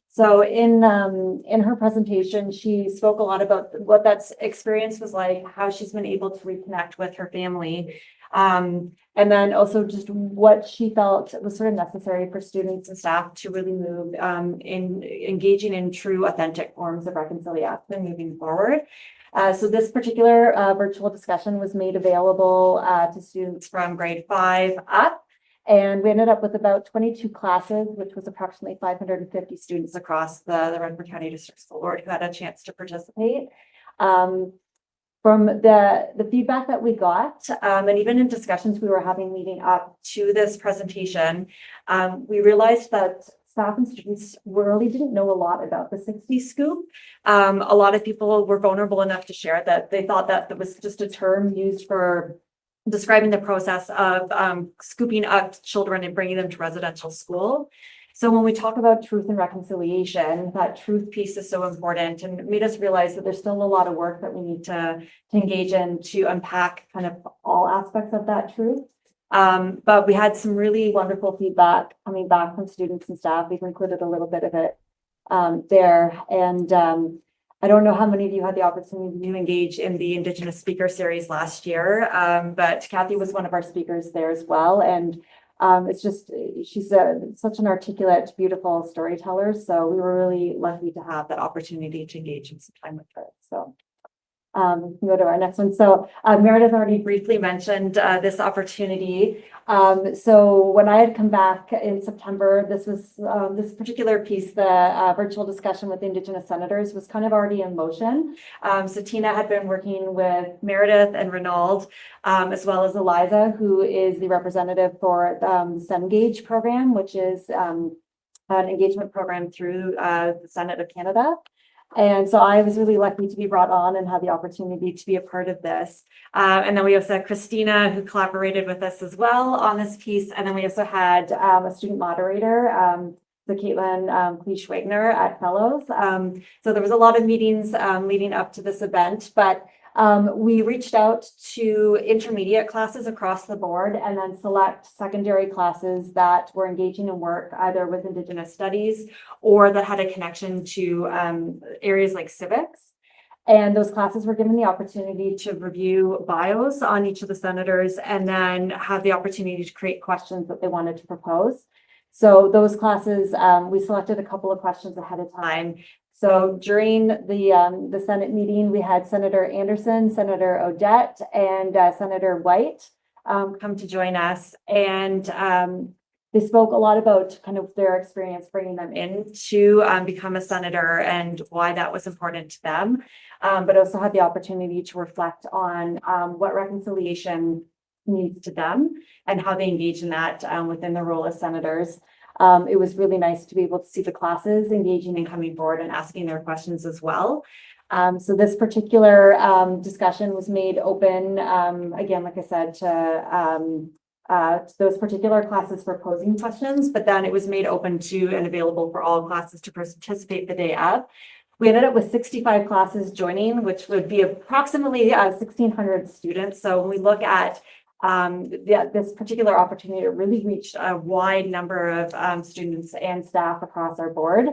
So in her presentation, she spoke a lot about what that experience was like, how she's been able to reconnect with her family, And then also just what she felt was sort of necessary for students and staff to really move in engaging in true, authentic forms of reconciliation moving forward. So this particular virtual discussion was made available to students from grade 5 up. And we ended up with about 22 classes, which was approximately 550 students across the Renfrew County District School Board who had a chance to participate. From the feedback that we got, and even in discussions we were having leading up to this presentation, we realized that staff and students really didn't know a lot about the 60 scoop. A lot of people were vulnerable enough to share that they thought that it was just a term used for describing the process of scooping up children and bringing them to residential school. So when we talk about truth and reconciliation, that truth piece is so important, and it made us realize that there's still a lot of work that we need to engage in to unpack kind of all aspects of that truth. But we had some really wonderful feedback coming back from students and staff. We've included a little bit of it there. And I don't know how many of you had the opportunity to engage in the Indigenous Speaker Series last year, but Kathy was one of our speakers there as well. And it's just, she's such an articulate, beautiful storyteller. So we were really lucky to have that opportunity to engage in some time with her. So we can go to our next one. So Meredith already briefly mentioned this opportunity. So when I had come back in September, this was this particular piece, the virtual discussion with Indigenous senators was kind of already in motion. So Tina had been working with Meredith and Renaud, as well as Eliza, who is the representative for the Cengage program, which is an engagement program through the Senate of Canada. And so I was really lucky to be brought on and had the opportunity to be a part of this. And then we also had Christina, who collaborated with us as well on this piece. And then we also had a student moderator, so Caitlin Cleach-Wagner at Fellows. So there was a lot of meetings leading up to this event, but we reached out to intermediate classes across the board and then select secondary classes that were engaging in work either with Indigenous studies or that had a connection to areas like civics. And those classes were given the opportunity to review bios on each of the senators and then have the opportunity to create questions that they wanted to propose. So those classes, we selected a couple of questions ahead of time. So during the Senate meeting, we had Senator Anderson, Senator Odette, and Senator White come to join us. And they spoke a lot about kind of their experience bringing them in to become a senator and why that was important to them, but also had the opportunity to reflect on what reconciliation means to them and how they engage in that within the role as senators. It was really nice to be able to see the classes engaging and coming forward and asking their questions as well. So this particular discussion was made open, again, like I said, to those particular classes for posing questions, but then it was made open to and available for all classes to participate the day of. We ended up with 65 classes joining, which would be approximately 1,600 students. So when we look at this particular opportunity, it really reached a wide number of students and staff across our board.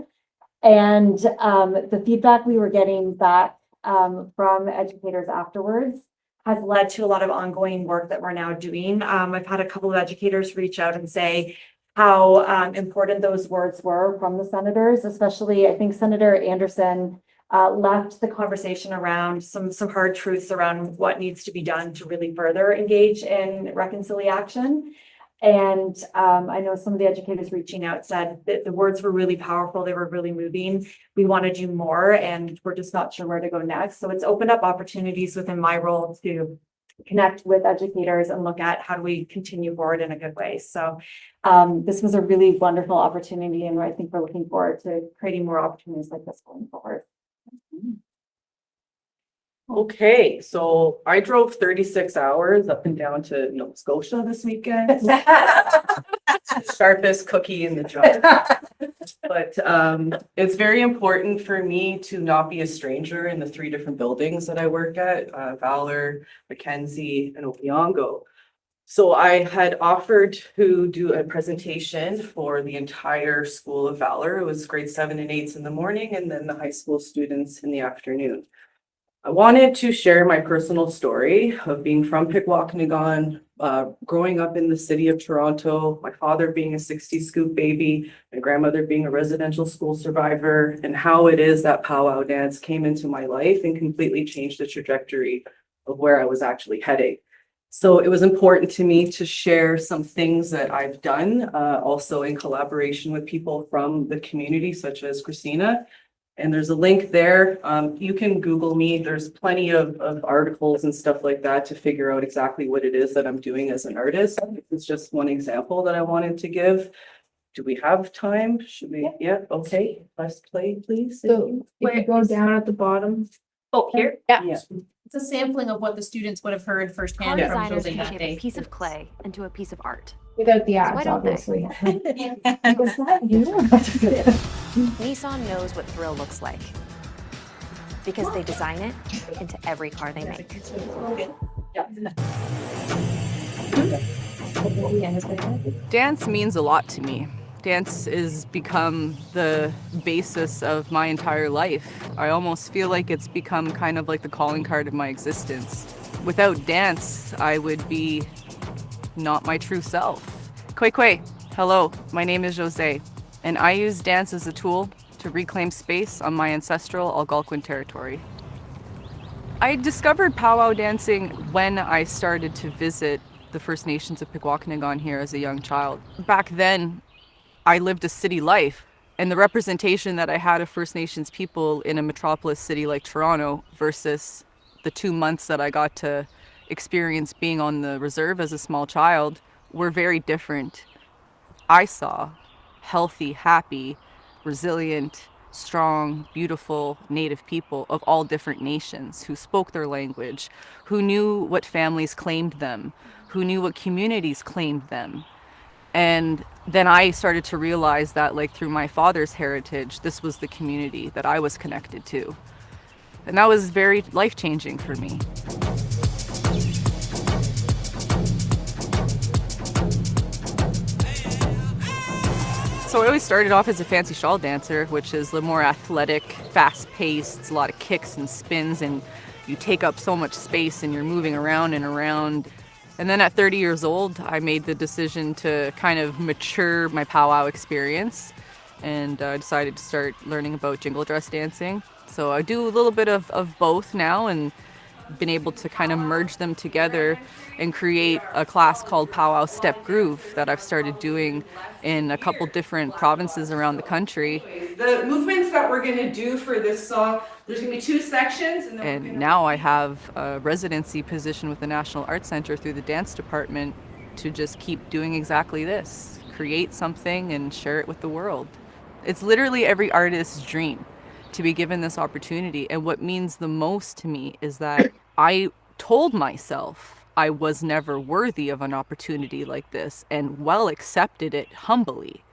And the feedback we were getting back from educators afterwards has led to a lot of ongoing work that we're now doing. I've had a couple of educators reach out and say how important those words were from the senators, especially I think Senator Anderson left the conversation around some hard truths around what needs to be done to really further engage in reconciliation. And I know some of the educators reaching out said that the words were really powerful. They were really moving. We want to do more and we're just not sure where to go next. So it's opened up opportunities within my role to connect with educators and look at how do we continue forward in a good way. So this was a really wonderful opportunity. And I think we're looking forward to creating more opportunities like this going forward. Okay, so I drove 36 hours up and down to Nova Scotia this weekend. Sharpest cookie in the jar. But it's very important for me to not be a stranger in the 3 different buildings that I work at, Valor, Mackenzie, and Opeongo. So I had offered to do a presentation for the entire School of Valor. It was grade 7 and 8s in the morning and then the high school students in the afternoon. I wanted to share my personal story of being from Pikwakanagan, growing up in the city of Toronto, my father being a 60 scoop baby, my grandmother being a residential school survivor, and how it is that powwow dance came into my life and completely changed the trajectory of where I was actually heading. So it was important to me to share some things that I've done, also in collaboration with people from the community, such as Christina. And there's a link there. You can Google me. There's plenty of articles and stuff like that to figure out exactly what it is that I'm doing as an artist. It's just one example that I wanted to give. Do we have time? Should we? Yeah, okay. Let's play, please. So if you go down at the bottom. Oh, here? Yeah. Yeah. It's a sampling of what the students would have heard firsthand Car from designers Jose can that shape day. a piece of clay into a piece of art. Without the why ads, don't they? obviously. Like, is that you? Nissan knows what thrill looks like because they design it into every car they make. Dance means a lot to me. Dance has become the basis of my entire life. I almost feel like it's become kind of like the calling card of my existence. Without dance, I would be not my true self. Kwe, hello, my name is Jose, and I use dance as a tool to reclaim space on my ancestral Algonquin territory. I discovered powwow dancing when I started to visit the First Nations of Pequawkanagan here as a young child. Back then, I lived a city life, and the representation that I had of First Nations people in a metropolis city like Toronto versus the 2 months that I got to experience being on the reserve as a small child were very different. I saw healthy, happy, resilient, strong, beautiful Native people of all different nations who spoke their language, who knew what families claimed them, who knew what communities claimed them. And then I started to realize that, like, through my father's heritage, this was the community that I was connected to. And that was very life-changing for me. So I always started off as a fancy shawl dancer, which is the more athletic, fast-paced, it's a lot of kicks and spins, and you take up so much space and you're moving around and around. And then at 30 years old, I made the decision to kind of mature my powwow experience, and I decided to start learning about jingle dress dancing. So I do a little bit of both now, and been able to kind of merge them together and create a class called Powwow Step Groove that I've started doing in a couple different provinces around the country. The movements that we're going to do for this song, there's going to be 2 sections. And now I have a residency position with the National Arts Centre through the dance department to just keep doing exactly this, create something and share it with the world. It's literally every artist's dream to be given this opportunity. And what means the most to me is that I told myself I was never worthy of an opportunity like this, and well accepted it humbly,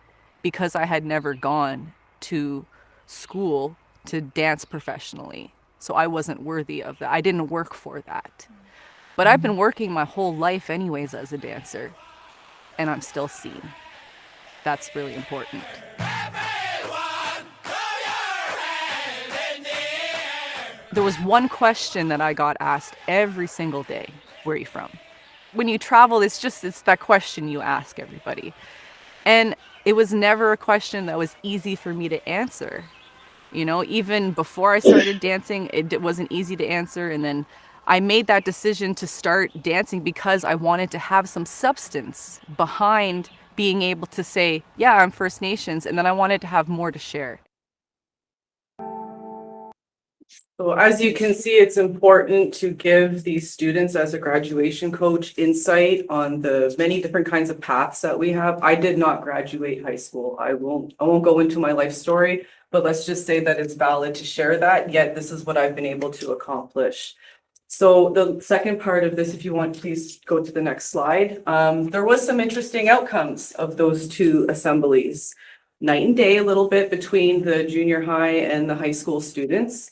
because I had never gone to school to dance professionally. So I wasn't worthy of that. I didn't work for that. But I've been working my whole life anyways as a dancer, and I'm still seen. That's really important. There was one question that I got asked every single day. Where are you from? When you travel, it's that question you ask everybody. And it was never a question that was easy for me to answer. You know, even before I started dancing, it wasn't easy to answer. And then I made that decision to start dancing because I wanted to have some substance behind being able to say, yeah, I'm First Nations. And then I wanted to have more to share. So as you can see, it's important to give these students as a graduation coach insight on the many different kinds of paths that we have. I did not graduate high school. I won't go into my life story, but let's just say that it's valid to share that, yet this is what I've been able to accomplish. So the second part of this, if you want, please go to the next slide. There was some interesting outcomes of those 2 assemblies. Night and day a little bit between the junior high and the high school students.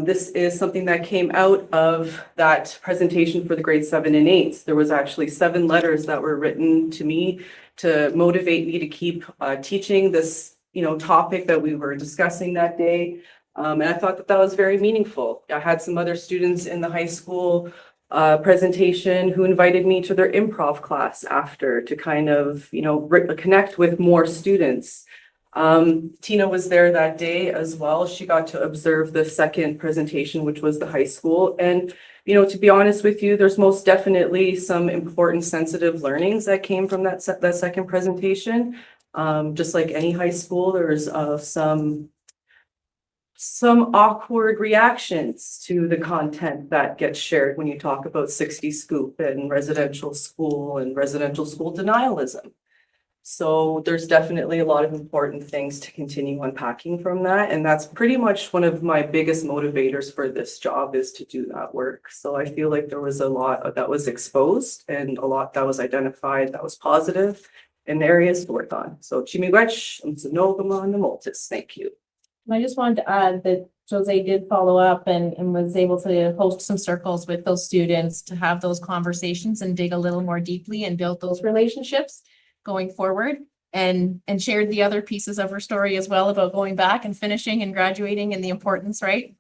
This is something that came out of that presentation for the grade 7 and 8s. There was actually 7 letters that were written to me to motivate me to keep teaching this, topic that we were discussing that day. And I thought that was very meaningful. I had some other students in the high school presentation who invited me to their improv class after to kind of, connect with more students. Tina was there that day as well. She got to observe the second presentation, which was the high school. And, to be honest with you, there's most definitely some important sensitive learnings that came from that second presentation. Just like any high school, there's some awkward reactions to the content that gets shared when you talk about 60 scoop and residential school denialism. So there's definitely a lot of important things to continue unpacking from that. And that's pretty much one of my biggest motivators for this job, is to do that work. So I feel like there was a lot that was exposed and a lot that was identified that was positive and areas to work on. So Chimiwech, thank you. I just wanted to add that Jose did follow up and was able to host some circles with those students to have those conversations and dig a little more deeply and build those relationships going forward, and shared the other pieces of her story as well about going back and finishing and graduating and the importance, right?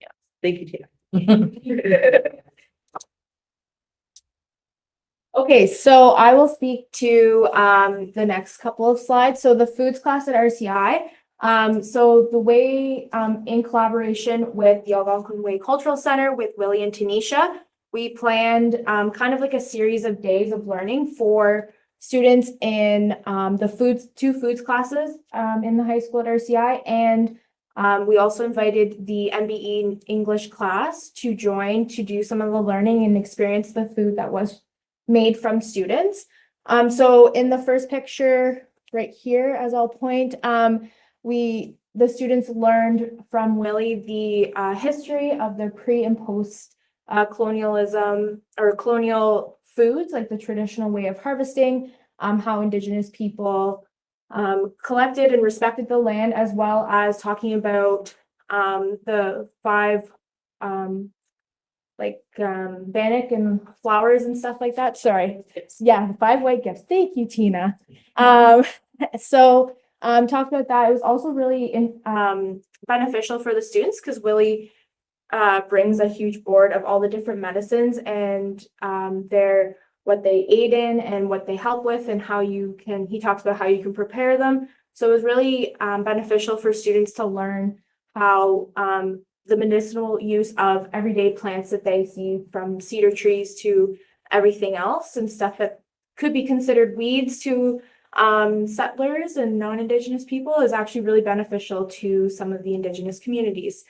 Yeah. Thank you, Tina. Okay, so I will speak to the next couple of slides. So the foods class at RCI. So the way in collaboration with the Algonquin Way Cultural Center with Willie and Tanisha, we planned kind of like a series of days of learning for students in the two foods classes in the high school at RCI. And we also invited the MBE English class to join to do some of the learning and experience the food that was made from students. So in the first picture right here, as I'll point, the students learned from Willie the history of the pre and post colonialism or colonial foods, like the traditional way of harvesting, how Indigenous people collected and respected the land, as well as talking about the five bannock and flowers and stuff like that. Sorry. Yeah, the 5 white gifts. Thank you, Tina. Talk about that. It was also really beneficial for the students because Willie brings a huge board of all the different medicines and what they aid in and what they help with and he talks about how you can prepare them. So it was really beneficial for students to learn how the medicinal use of everyday plants that they see, from cedar trees to everything else and stuff that could be considered weeds to settlers and non-Indigenous people, is actually really beneficial to some of the Indigenous communities.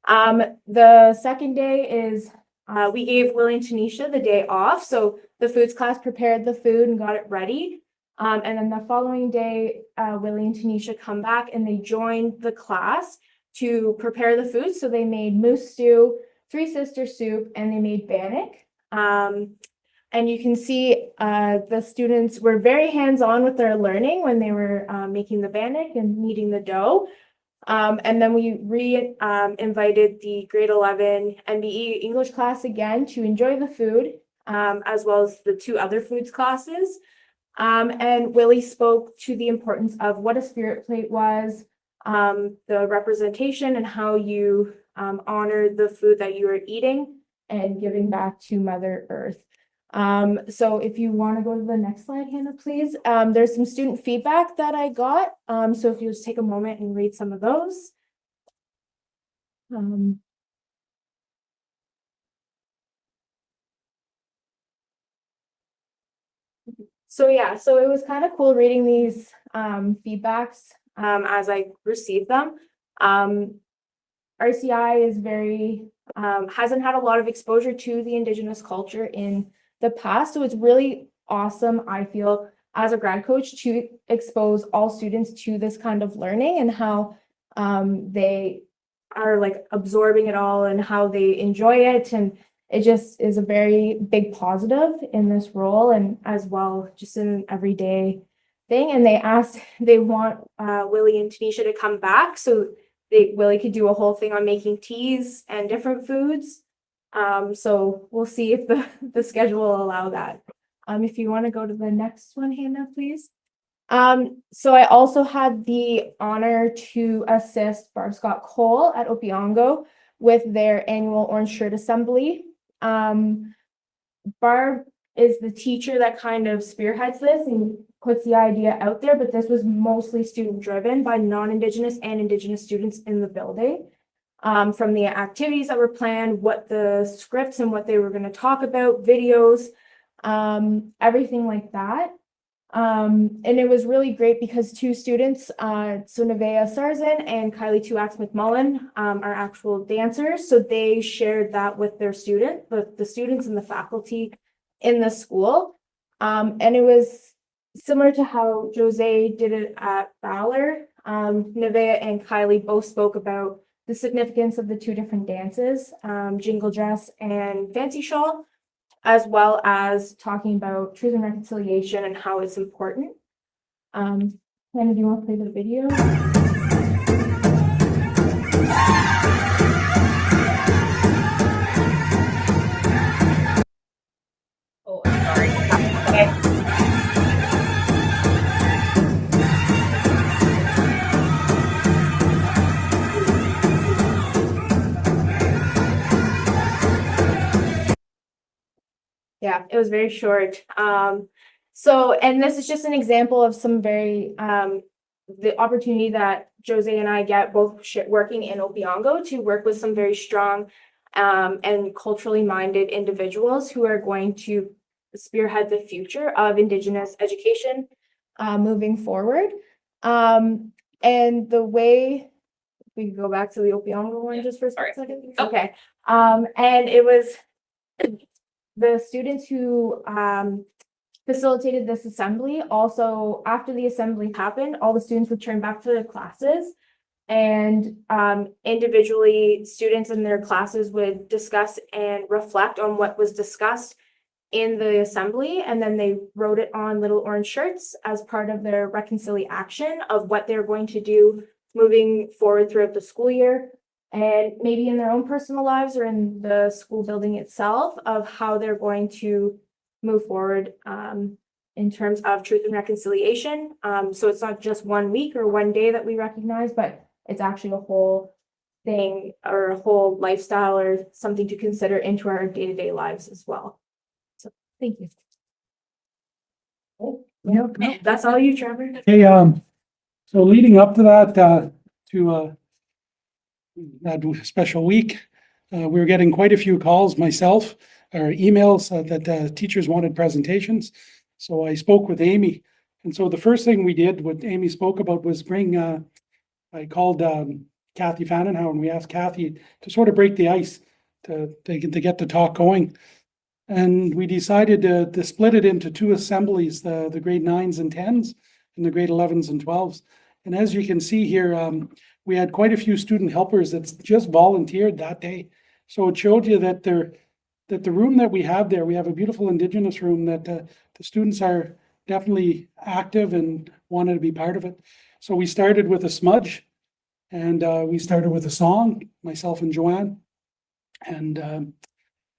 The second day is we gave Willie and Tanisha the day off. So the foods class prepared the food and got it ready. And then the following day, Willie and Tanisha come back and they joined the class to prepare the food. So they made moose stew, Three Sister soup, and they made bannock. And you can see the students were very hands-on with their learning when they were making the bannock and kneading the dough. And then we invited the grade 11 MBE English class again to enjoy the food, as well as the 2 other foods classes. And Willie spoke to the importance of what a spirit plate was, the representation and how you honor the food that you are eating and giving back to Mother Earth. So if you want to go to the next slide, Hannah, please. There's some student feedback that I got. So if you just take a moment and read some of those. So it was kind of cool reading these feedbacks as I received them. RCI is hasn't had a lot of exposure to the Indigenous culture in the past. So it's really awesome, I feel, as a grad coach, to expose all students to this kind of learning and how they are absorbing it all and how they enjoy it. And it just is a very big positive in this role, and as well just in an everyday thing. And they want Willie and Tanisha to come back so Willie could do a whole thing on making teas and different foods. So we'll see if the schedule will allow that. If you want to go to the next one, Hannah, please. So I also had the honor to assist Barb Scott Cole at Opeongo with their annual Orange Shirt Assembly. Barb is the teacher that kind of spearheads this and puts the idea out there, but this was mostly student driven by non-Indigenous and Indigenous students in the building. From the activities that were planned, what the scripts and what they were going to talk about, videos, everything like that. And it was really great because two students, so Nevaeh Sarzan and Kylie Tuax McMullen, are actual dancers. So they shared that with their the students and the faculty in the school. And it was similar to how Jose did it at Fowler. Nevaeh and Kylie both spoke about the significance of the two different dances, Jingle Dress and Fancy Shawl, as well as talking about truth and reconciliation and how it's important. Hannah, do you want to play the video? Oh, I'm sorry. Okay. Yeah, it was very short. And this is just an example of some very, the opportunity that Jose and I get both working in Opeongo to work with some very strong and culturally minded individuals who are going to spearhead the future of Indigenous education moving forward. And the way, we can go back to the Opeongo one just for a second. Okay. And it was the students who facilitated this assembly. Also, after the assembly happened, all the students would turn back to their classes, and individually, students in their classes would discuss and reflect on what was discussed in the assembly, and then they wrote it on little orange shirts as part of their reconciliation of what they're going to do moving forward throughout the school year, and maybe in their own personal lives or in the school building itself, of how they're going to move forward in terms of truth and reconciliation. So it's not just 1 week or 1 day that we recognize, but it's actually a whole thing or a whole lifestyle or something to consider into our day-to-day lives as well. So thank you. No, that's all you, Trevor. Hey, so leading up to that, that special week, we were getting quite a few calls myself, or emails that teachers wanted presentations. So I spoke with Amy. And so the first thing we did, what Amy spoke about, was I called Kathy Fannenhauer, and we asked Kathy to sort of break the ice to get the talk going. And we decided to split it into two assemblies, the grade 9s and 10s and the grade 11s and 12s. And as you can see here, we had quite a few student helpers that just volunteered that day. So it showed you that the room that we have there, we have a beautiful Indigenous room that the students are definitely active and wanted to be part of it. So we started with a smudge, and we started with a song, myself and Joanne. And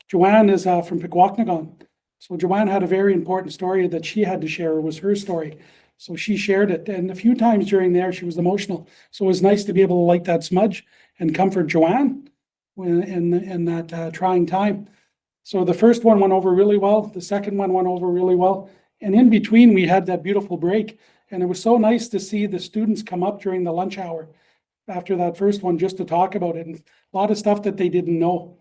Joanne is from Pequawknagon. So Joanne had a very important story that she had to share. It was her story. So she shared it. And a few times during there, she was emotional. So it was nice to be able to light that smudge and comfort Joanne in that trying time. So the first one went over really well. The second one went over really well. And in between, we had that beautiful break. And it was so nice to see the students come up during the lunch hour after that first one just to talk about it. And a lot of stuff that they didn't know.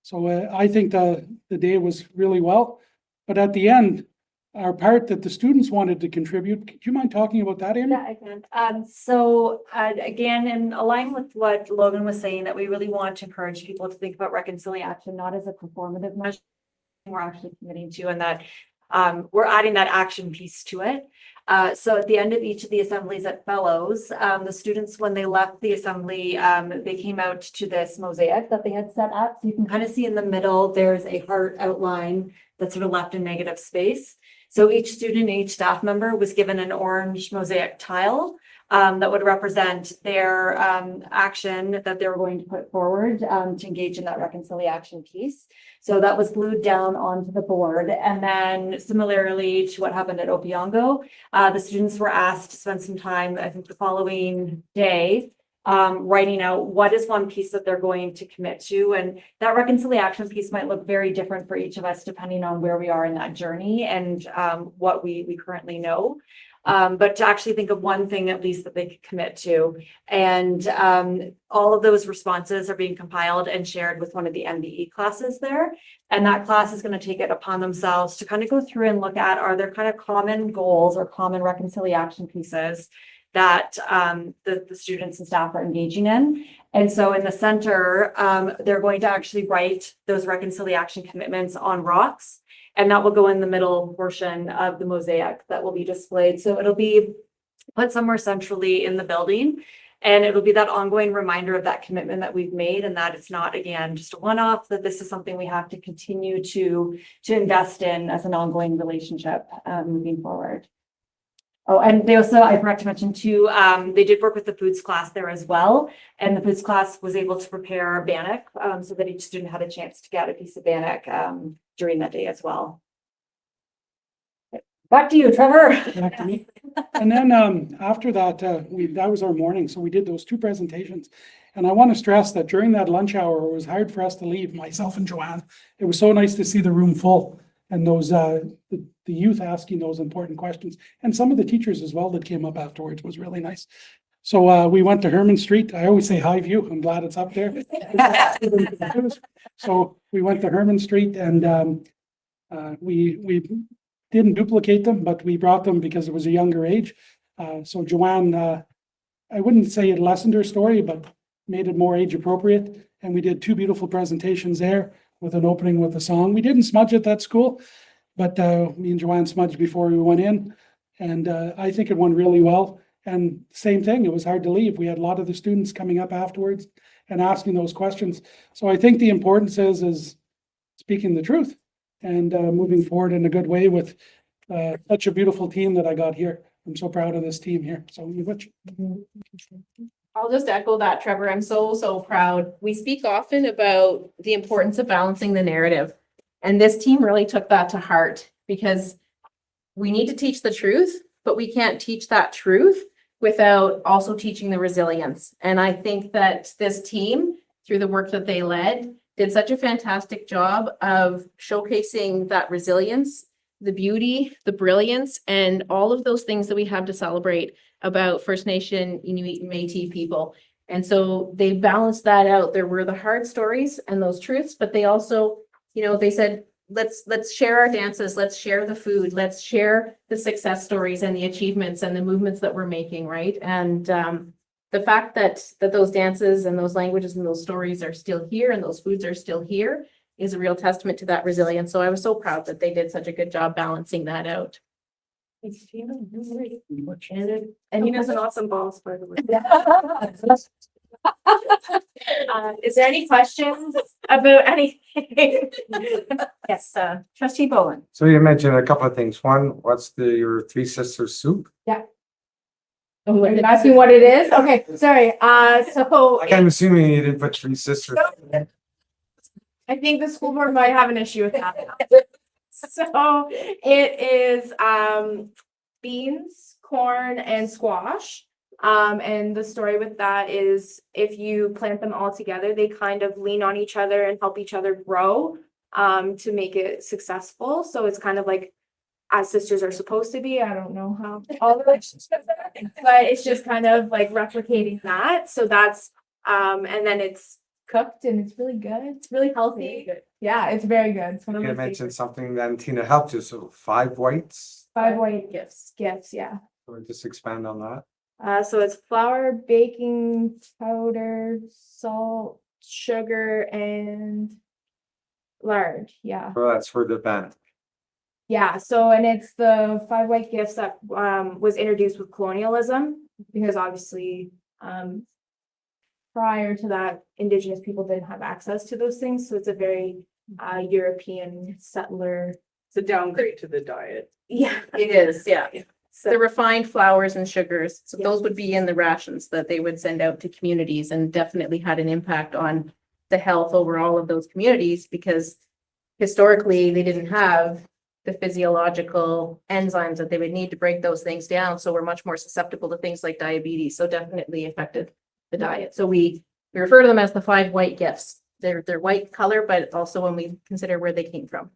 So I think the day was really well. But at the end, our part that the students wanted to contribute, do you mind talking about that, Amy? Yeah, I can. So again, in line with what Logan was saying, that we really want to encourage people to think about reconciliation, not as a performative measure we're actually committing to, and that we're adding that action piece to it. So at the end of each of the assemblies at Fellows, the students, when they left the assembly, they came out to this mosaic that they had set up. So you can kind of see in the middle, there's a heart outline that's sort of left in negative space. So each student, each staff member was given an orange mosaic tile that would represent their action that they were going to put forward to engage in that reconciliation piece. So that was glued down onto the board. And then similarly to what happened at Opeongo, the students were asked to spend some time, I think the following day, writing out what is one piece that they're going to commit to. And that reconciliation piece might look very different for each of us, depending on where we are in that journey and what we currently know. But to actually think of one thing at least that they could commit to. And all of those responses are being compiled and shared with one of the MBE classes there. And that class is going to take it upon themselves to kind of go through and look at, are there kind of common goals or common reconciliation pieces that the students and staff are engaging in. And so in the center, they're going to actually write those reconciliation commitments on rocks, and that will go in the middle portion of the mosaic that will be displayed. So it'll be put somewhere centrally in the building, and it'll be that ongoing reminder of that commitment that we've made, and that it's not, again, just a one-off, that this is something we have to continue to invest in as an ongoing relationship moving forward. Oh, and they also, I forgot to mention too, they did work with the foods class there as well. And the foods class was able to prepare bannock so that each student had a chance to get a piece of bannock during that day as well. Back to you, Trevor. Back to me. And then after that, that was our morning. So we did those 2 presentations. And I want to stress that during that lunch hour, it was hard for us to leave, myself and Joanne. It was so nice to see the room full and those the youth asking those important questions. And some of the teachers as well that came up afterwards was really nice. So we went to Herman Street. I always say High View. I'm glad it's up there. So we went to Herman Street, and we didn't duplicate them, but we brought them because it was a younger age. So Joanne, I wouldn't say it lessened her story, but made it more age appropriate. And we did 2 beautiful presentations there with an opening with a song. We didn't smudge at that school, but me and Joanne smudged before we went in. And I think it went really well. And same thing, it was hard to leave. We had a lot of the students coming up afterwards and asking those questions. So I think the importance is speaking the truth and moving forward in a good way with such a beautiful team that I got here. I'm so proud of this team here. So I'll just echo that, Trevor. I'm so proud. We speak often about the importance of balancing the narrative. And this team really took that to heart, because we need to teach the truth, but we can't teach that truth without also teaching the resilience. And I think that this team, through the work that they led, did such a fantastic job of showcasing that resilience, the beauty, the brilliance, and all of those things that we have to celebrate about First Nation, Inuit, and Métis people. And so they balanced that out. There were the hard stories and those truths, but they also, they said, let's share our dances, let's share the food, let's share the success stories and the achievements and the movements that we're making, right? And the fact that those dances and those languages and those stories are still here and those foods are still here is a real testament to that resilience. So I was so proud that they did such a good job balancing that out. Thanks, Tina. And he has an awesome boss, by the way. Is there any questions about anything? Yes, Trustee Bowen. So you mentioned a couple of things. One, what's your Three Sisters soup? Yeah. Oh, are you asking what it is? Okay, sorry. So Like, I'm assuming you didn't put Three Sisters. I think the school board might have an issue with that. So it is beans, corn, and squash. And the story with that is if you plant them all together, they kind of lean on each other and help each other grow to make it successful. So it's kind of like as sisters are supposed to be. I don't know how all the relationships are, but it's just kind of like replicating that. So that's and then it's cooked and it's really good. It's really healthy. Yeah, it's very good. It's one of You my mentioned favorites. something then Tina helped you. So 5 whites. 5 white gifts, yeah. Or just expand on that. So it's flour, baking powder, salt, sugar, and lard. Yeah. So that's for the band. Yeah. So, and it's the 5 white gifts that was introduced with colonialism, because obviously prior to that, Indigenous people didn't have access to those things. So it's a very European settler. It's a downgrade to the diet. Yeah. It is, yeah. So The refined flours and sugars, so those would be in the rations that they would send out to communities, and definitely had an impact on the health overall of those communities, because historically they didn't have the physiological enzymes that they would need to break those things down. So we're much more susceptible to things like diabetes. So definitely affected the diet. So we refer to them as the 5 white gifts. They're white color, but also when we consider where they came from.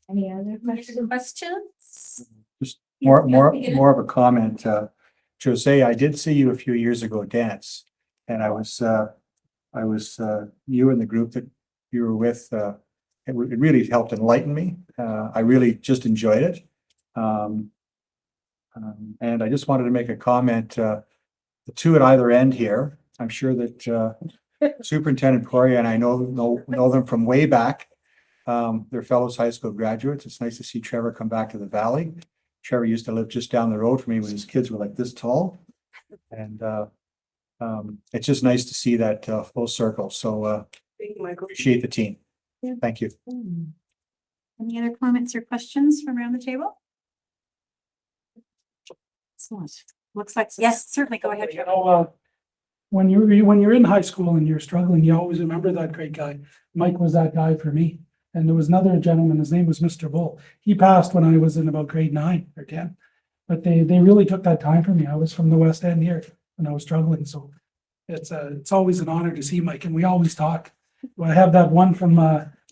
Any other questions? Just more of a comment, Jose, I did see you a few years ago dance. And I was, you and the group that you were with, it really helped enlighten me. I really just enjoyed it. And I just wanted to make a comment, the two at either end here, I'm sure that, Superintendent Poirier and I know them from way back. They're fellows high school graduates. It's nice to see Trevor come back to the valley. Trevor used to live just down the road from me when his kids were like this tall. And it's just nice to see that full circle. So Thank you, Michael. appreciate the team. Thank you. Any other comments or questions from around the table? Excellent. Looks like, yes, certainly, go ahead. You know, when you're in high school and you're struggling, you always remember that great guy. Mike was that guy for me. And there was another gentleman, his name was Mr. Bull. He passed when I was in about grade 9 or 10. But they really took that time for me. I was from the West End here when I was struggling. So it's always an honor to see Mike, and we always talk. I have that one from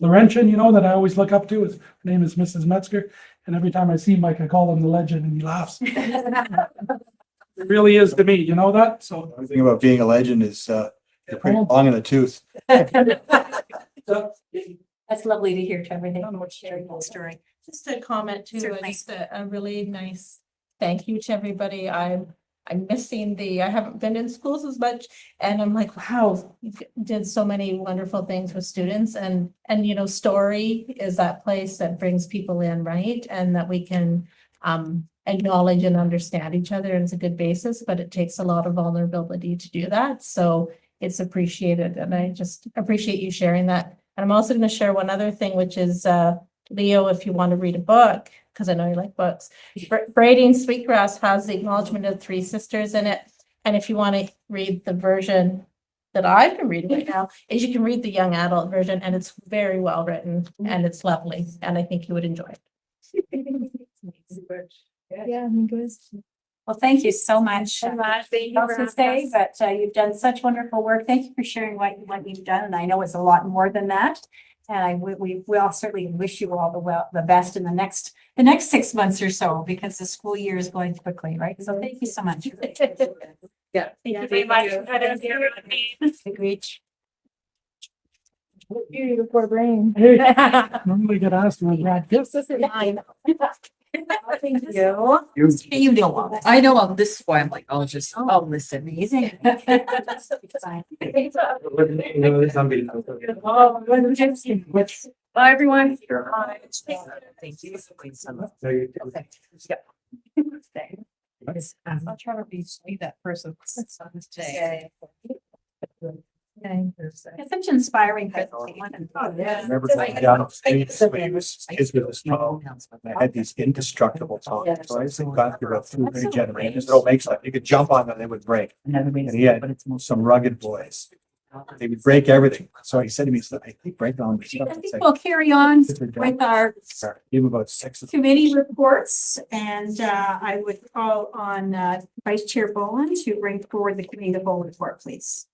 Laurentian, you know, that I always look up to. His name is Mrs. Metzger. And every time I see Mike, I call him the legend, and he laughs. It really is to me, you know that? So The thing about being a legend is you're pretty long in the tooth. That's lovely to hear, Trevor. Thank you for sharing that story. Just a comment too, Certainly. just a really nice thank you to everybody. I'm missing I haven't been in schools as much, and I'm like, wow, you did so many wonderful things with students, and you know, Story is that place that brings people in, right? And that we can acknowledge and understand each other, and it's a good basis, but it takes a lot of vulnerability to do that. So it's appreciated, and I just appreciate you sharing that. And I'm also going to share one other thing, which is Leo, if you want to read a book, because I know you like books, Braiding Sweetgrass has the acknowledgement of 3 sisters in it. And if you want to read the version that I've been reading right now, is you can read the young adult version, and it's very well written and it's lovely, and I think you would enjoy it. Yeah, I think it was. Well, thank you so much. Thank you I'll for just having say that you've done such wonderful work. Thank you for sharing what you've done, and I know it's a lot more than that. And we all certainly wish you all the best in the next 6 months or so, because the school year is going quickly, right? So thank you so much. Yeah. Thank you very much. Agreed. Before brain. Hey, normally get asked my grad gifts. This is mine. Thank you. You know, I know, this is why I'm like, I'll listen. amazing. Bye, everyone. Thank you. I'll try to be that person today. It's such an inspiring presentation. Remember going down the streets when he was kids with a straw. They had these indestructible tongs. So I used to got through about 2 or 3 generations. It all makes like you could jump on them, they would break. And he had some rugged boys. They would break everything. So he said to me, I keep breaking all this stuff. I It's think like, we'll carry on with our give him about 6 of them. committee reports, and I would call on Vice Chair Boland to bring forward the committee of the whole report, please.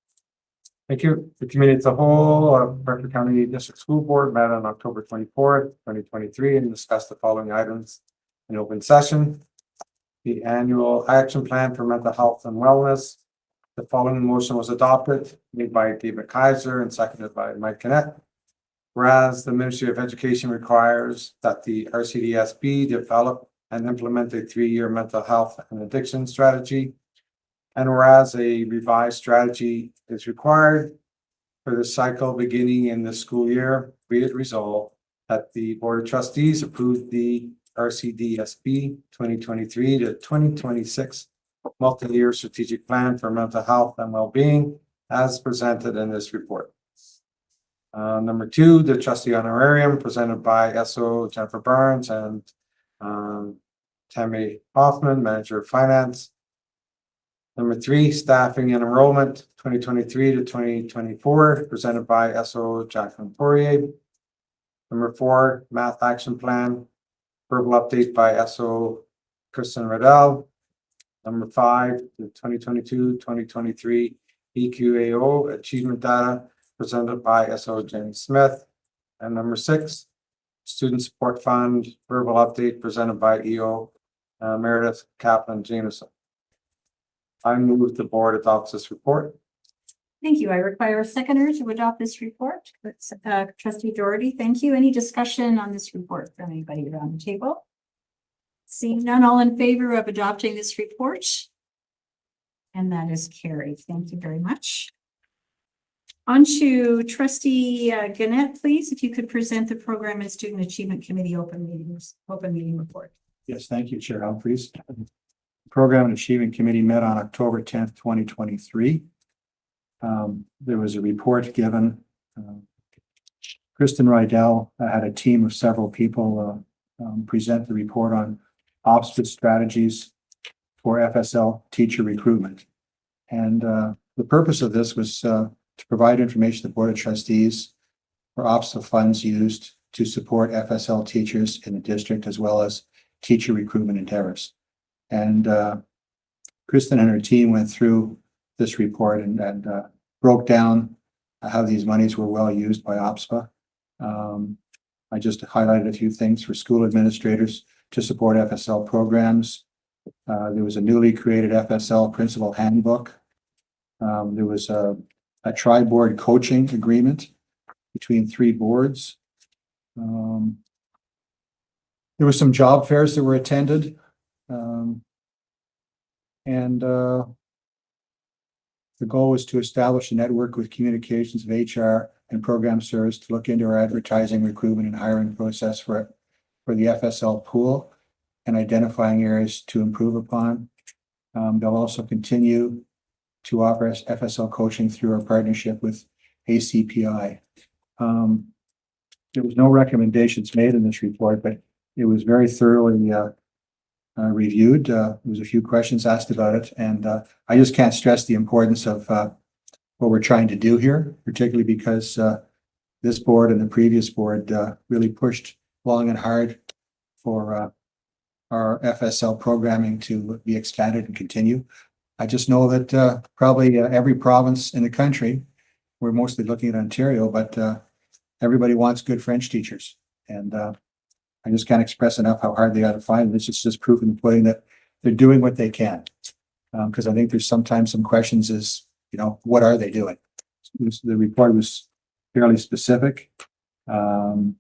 Thank you. The committee as a whole of Renfrew County District School Board met on October 24th, 2023, and discussed the following items in open session. The annual action plan for mental health and wellness. The following motion was adopted, made by David Kaiser and seconded by Mike Kennett. Whereas the Ministry of Education requires that the RCDSB develop and implement a 3-year mental health and addiction strategy. And whereas a revised strategy is required for the cycle beginning in the school year, be it resolved that the Board of Trustees approved the RCDSB 2023 to 2026 multi-year strategic plan for mental health and well-being as presented in this report. Number 2, the trustee honorarium presented by SO Jennifer Burns and Tammy Hoffman, Manager of Finance. Number 3, staffing and enrollment 2023 to 2024, presented by SO Jacqueline Poirier. Number 4, math action plan, verbal update by SO Kristen Riddell. Number 5, the 2022-2023 EQAO Achievement Data presented by SO Jenny Smith. And number 6, Student Support Fund Verbal Update presented by EO Meredith Kaplan Jameson. I move the board adopts this report. Thank you. I require a seconder to adopt this report. That's trustee Doherty. Thank you. Any discussion on this report from anybody around the table? Seeing none, all in favor of adopting this report? And that is carried. Thank you very much. On to trustee Gannett, please, if you could present the Program and Student Achievement Committee open meeting report. Yes, thank you, Chair Humphries. Program and Achievement Committee met on October 10th, 2023. There was a report given. Kristen Rydell had a team of several people present the report on OPSPA strategies for FSL teacher recruitment. And the purpose of this was to provide information to the Board of Trustees for OPSPA funds used to support FSL teachers in the district, as well as teacher recruitment endeavors. And Kristen and her team went through this report and broke down how these monies were well used by OPSPA. I just highlighted a few things for school administrators to support FSL programs. There was a newly created FSL principal handbook. There was a tri-board coaching agreement between 3 boards. There were some job fairs that were attended. The goal was to establish a network with communications of HR and program service to look into our advertising, recruitment, and hiring process for the FSL pool and identifying areas to improve upon. They'll also continue to offer us FSL coaching through our partnership with ACPI. There was no recommendations made in this report, but it was very thoroughly reviewed. There was a few questions asked about it, and I just can't stress the importance of what we're trying to do here, particularly because this board and the previous board really pushed long and hard for our FSL programming to be expanded and continue. I just know that probably every province in the country, we're mostly looking at Ontario, but everybody wants good French teachers. And I just can't express enough how hard they got to find. This is just proof in the pudding that they're doing what they can. Because I think there's sometimes some questions is, what are they doing? The report was fairly specific. And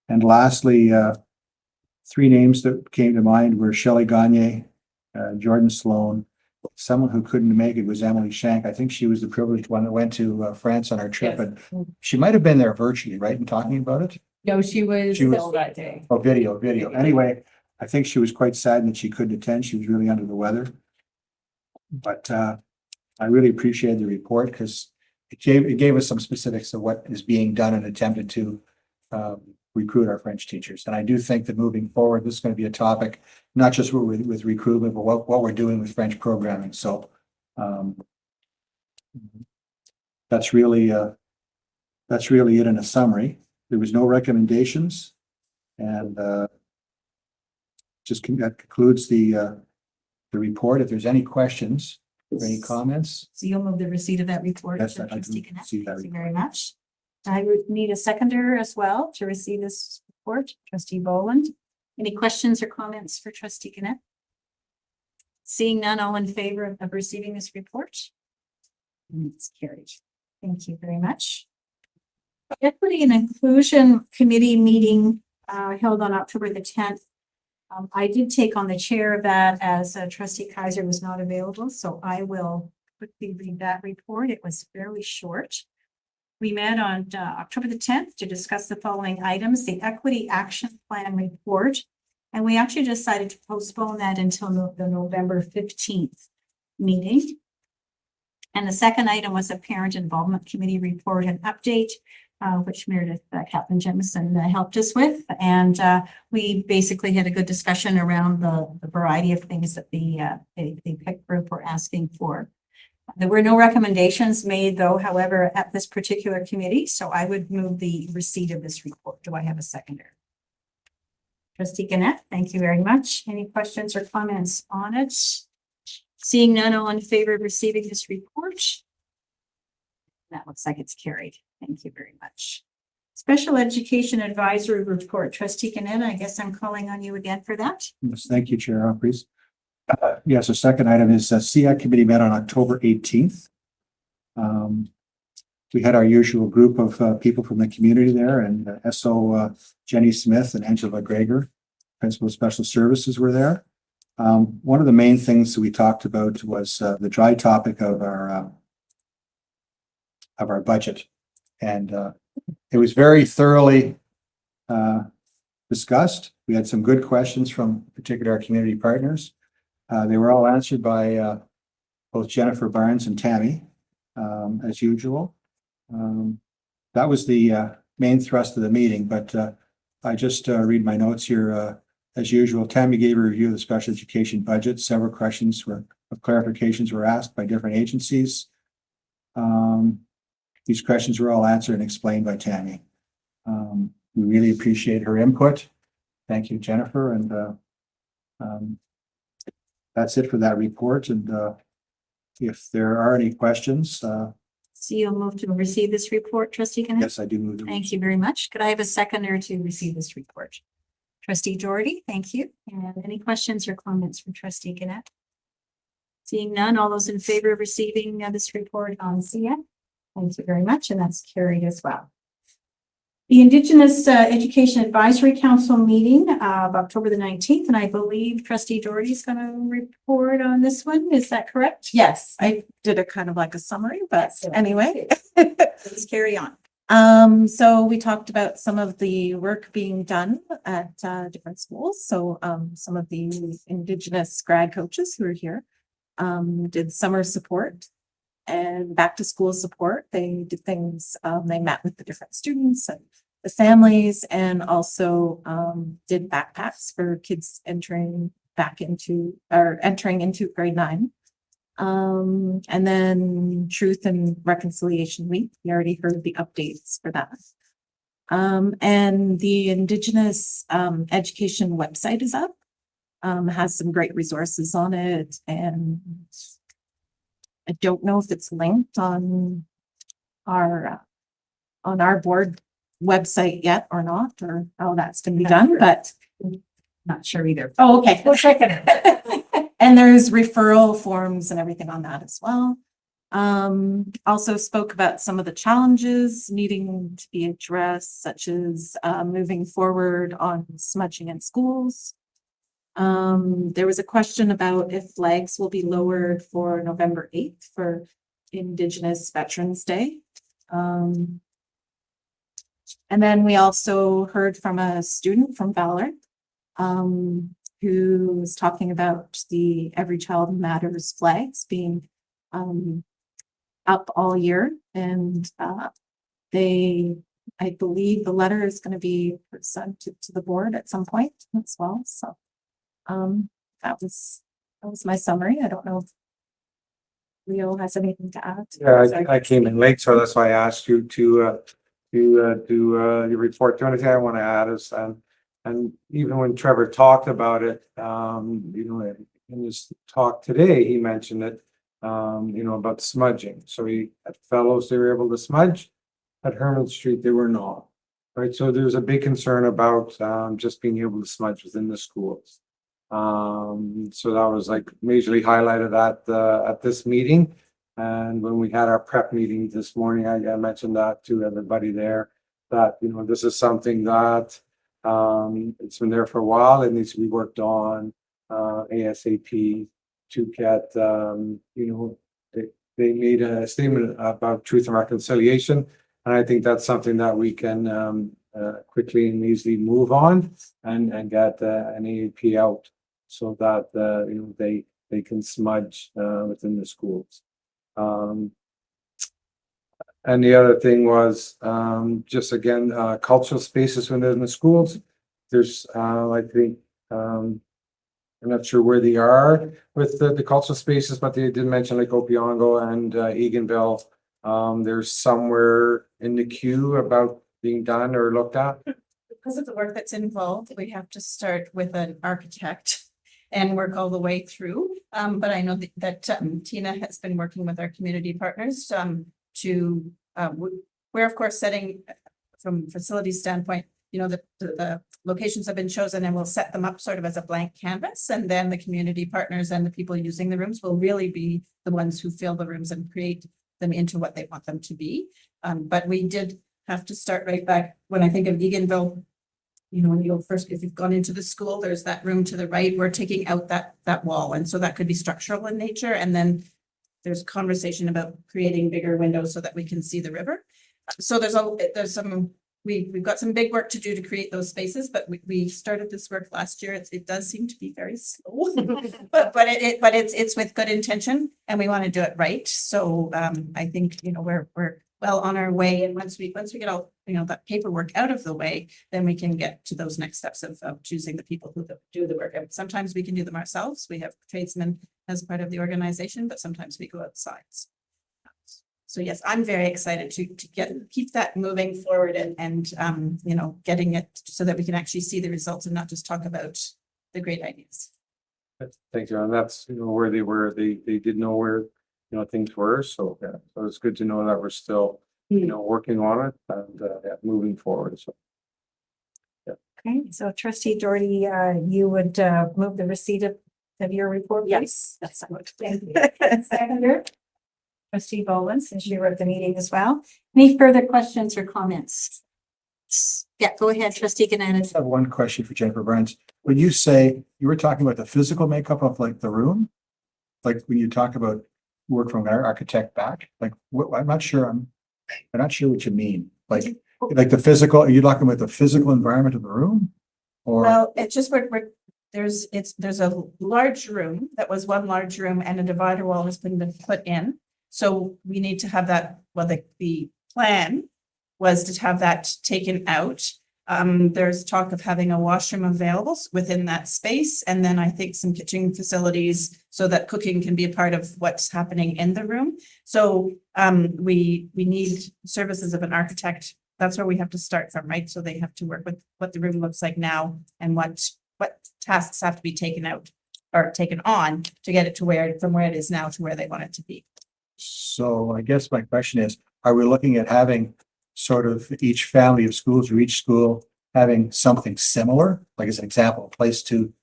lastly, 3 names that came to mind were Shelley Gagne, Jordan Sloan. Someone who couldn't make it was Emily Shank. I think she was the privileged one that went to France on our trip, Yes. and she might have been there virtually, right, and talking about it. No, she was ill that day. Oh, video. Anyway, I think she was quite sad that she couldn't attend. She was really under the weather. But I really appreciate the report because it gave us some specifics of what is being done and attempted to recruit our French teachers. And I do think that moving forward, this is going to be a topic, not just with recruitment, but what we're doing with French programming. So that's really it in a summary. There was no recommendations, and that concludes the report. If there's any questions or any comments. So you'll move the receipt of that report. Yes, to I do trustee Gannett. see that Thank you very much. I would need a seconder as well to receive this report, trustee Boland. Any questions or comments for trustee Gannett? Seeing none, all in favor of receiving this report? And it's carried. Thank you very much. Equity and Inclusion Committee meeting held on October the 10th. I did take on the chair of that as trustee Kaiser was not available, so I will quickly read that report. It was fairly short. We met on October the 10th to discuss the following items: the Equity Action Plan report, and we actually decided to postpone that until the November 15th meeting. And the second item was a Parent Involvement Committee report and update, which Meredith Kaplan Jemison helped us with. And we basically had a good discussion around the variety of things that the PIC group were asking for. There were no recommendations made, though, however, at this particular committee. So I would move the receipt of this report. Do I have a seconder? Trustee Gannett, thank you very much. Any questions or comments on it? Seeing none, all in favor of receiving this report? That looks like it's carried. Thank you very much. Special Education Advisory Report, Trustee Ganetta, I guess I'm calling on you again for that. Yes, thank you, Chair Humphries. Yes, the second item is SEAC committee met on October 18th. We had our usual group of people from the community there, and SO Jenny Smith and Angela Greger, Principal of Special Services, were there. One of the main things that we talked about was the dry topic of our budget, and it was very thoroughly discussed. We had some good questions from particular community partners. They were all answered by both Jennifer Barnes and Tammy, as usual. That was the main thrust of the meeting, but I just read my notes here. As usual, Tammy gave a review of the special education budget. Several questions of clarifications were asked by different agencies. These questions were all answered and explained by Tammy. We really appreciate her input. Thank you, Jennifer. And that's it for that report. And if there are any questions, So you'll move to receive this report, Trustee Ganetta? yes, I do move to. Thank you very much. Could I have a seconder to receive this report? Trustee Doherty, thank you. And any questions or comments from Trustee Ganetta? Seeing none, all those in favor of receiving this report on SEAC? Thank you very much, and that's carried as well. The Indigenous Education Advisory Council meeting of October the 19th, and I believe Trustee Doherty is going to report on this one. Is that correct? Yes, I did a kind of like a summary, but anyway, Let's carry on. so we talked about some of the work being done at different schools. So some of the Indigenous grad coaches who are here did summer support and back to school support. They did things, they met with the different students and the families, and also did backpacks for kids entering into grade 9. And then Truth and Reconciliation Week, we already heard the updates for that. And the Indigenous Education website is up, has some great resources on it, and I don't know if it's linked on our board website yet or not, or how that's going to be done, but Not sure either. oh, okay. We'll check it. And there's referral forms and everything on that as well. Also spoke about some of the challenges needing to be addressed, such as moving forward on smudging in schools. There was a question about if flags will be lowered for November 8th for Indigenous Veterans Day. And then we also heard from a student from Valor, who was talking about the Every Child Matters flags being up all year. And I believe the letter is going to be sent to the board at some point as well. So that was my summary. I don't know if Leo has anything to add. Yeah, I came in late, so that's why I asked you to do your report. The only thing I want to add is, and even when Trevor talked about it, in his talk today, he mentioned it, about smudging. So at Fellows, they were able to smudge. At Herman Street, they were not. Right, so there's a big concern about just being able to smudge within the schools. So that was like majorly highlighted at this meeting. And when we had our prep meeting this morning, I mentioned that to everybody there, that, this is something that it's been there for a while. It needs to be worked on ASAP to get, they made a statement about truth and reconciliation. And I think that's something that we can quickly and easily move on and get an AAP out so that, they can smudge within the schools. And the other thing was just again, cultural spaces within the schools. There's, I think, I'm not sure where they are with the cultural spaces, but they did mention like Opiongo and Eganville. There's somewhere in the queue about being done or looked at. Because of the work that's involved, we have to start with an architect and work all the way through. But I know that Tina has been working with our community partners to, we're of course setting from facility standpoint, you know, the locations have been chosen and we'll set them up sort of as a blank canvas. And then the community partners and the people using the rooms will really be the ones who fill the rooms and create them into what they want them to be. But we did have to start right back when I think of Eganville. You know, when you go first, if you've gone into the school, there's that room to the right. We're taking out that wall. And so that could be structural in nature. And then there's conversation about creating bigger windows so that we can see the river. So there's some, we've got some big work to do to create those spaces, but we started this work last year. It does seem to be very slow, but it's with good intention and we want to do it right. So I think, you know, we're well on our way. And once we get all, you know, that paperwork out of the way, then we can get to those next steps of choosing the people who do the work. And sometimes we can do them ourselves. We have tradesmen as part of the organization, but sometimes we go outside. So yes, I'm very excited to keep that moving forward and you know, getting it so that we can actually see the results and not just talk about the great ideas. Thank you. And that's, you know, where they were, they did know where, you know, things were. So yeah, so it's good to know that we're still, you know, working on it and yeah, moving forward. So yeah. Okay, so Trustee Doherty, you would move the receipt of your report, please? Yes, that's what. Thank you. Seconder. Trustee Boland, since you were at the meeting as well. Any further questions or comments? Yeah, go ahead, Trustee I Gananis. just have one question for Jennifer Burns. When you say, you were talking about the physical makeup of like the room? Like when you talk about work from our architect back, like what, I'm not sure what you mean. Like the physical, are you talking about the physical environment of the room? Or Well, it's just there's a large room that was one large room and a divider wall has been put in. So we need to have that, well, the plan was to have that taken out. There's talk of having a washroom available within that space. And then I think some kitchen facilities so that cooking can be a part of what's happening in the room. So we need services of an architect. That's where we have to start from, right? So they have to work with what the room looks like now and what tasks have to be taken out or taken on to get it to from where it is now to where they want it to be. so I guess my question is, are we looking at having sort of each family of schools or each school having something similar? Like as an example, a place to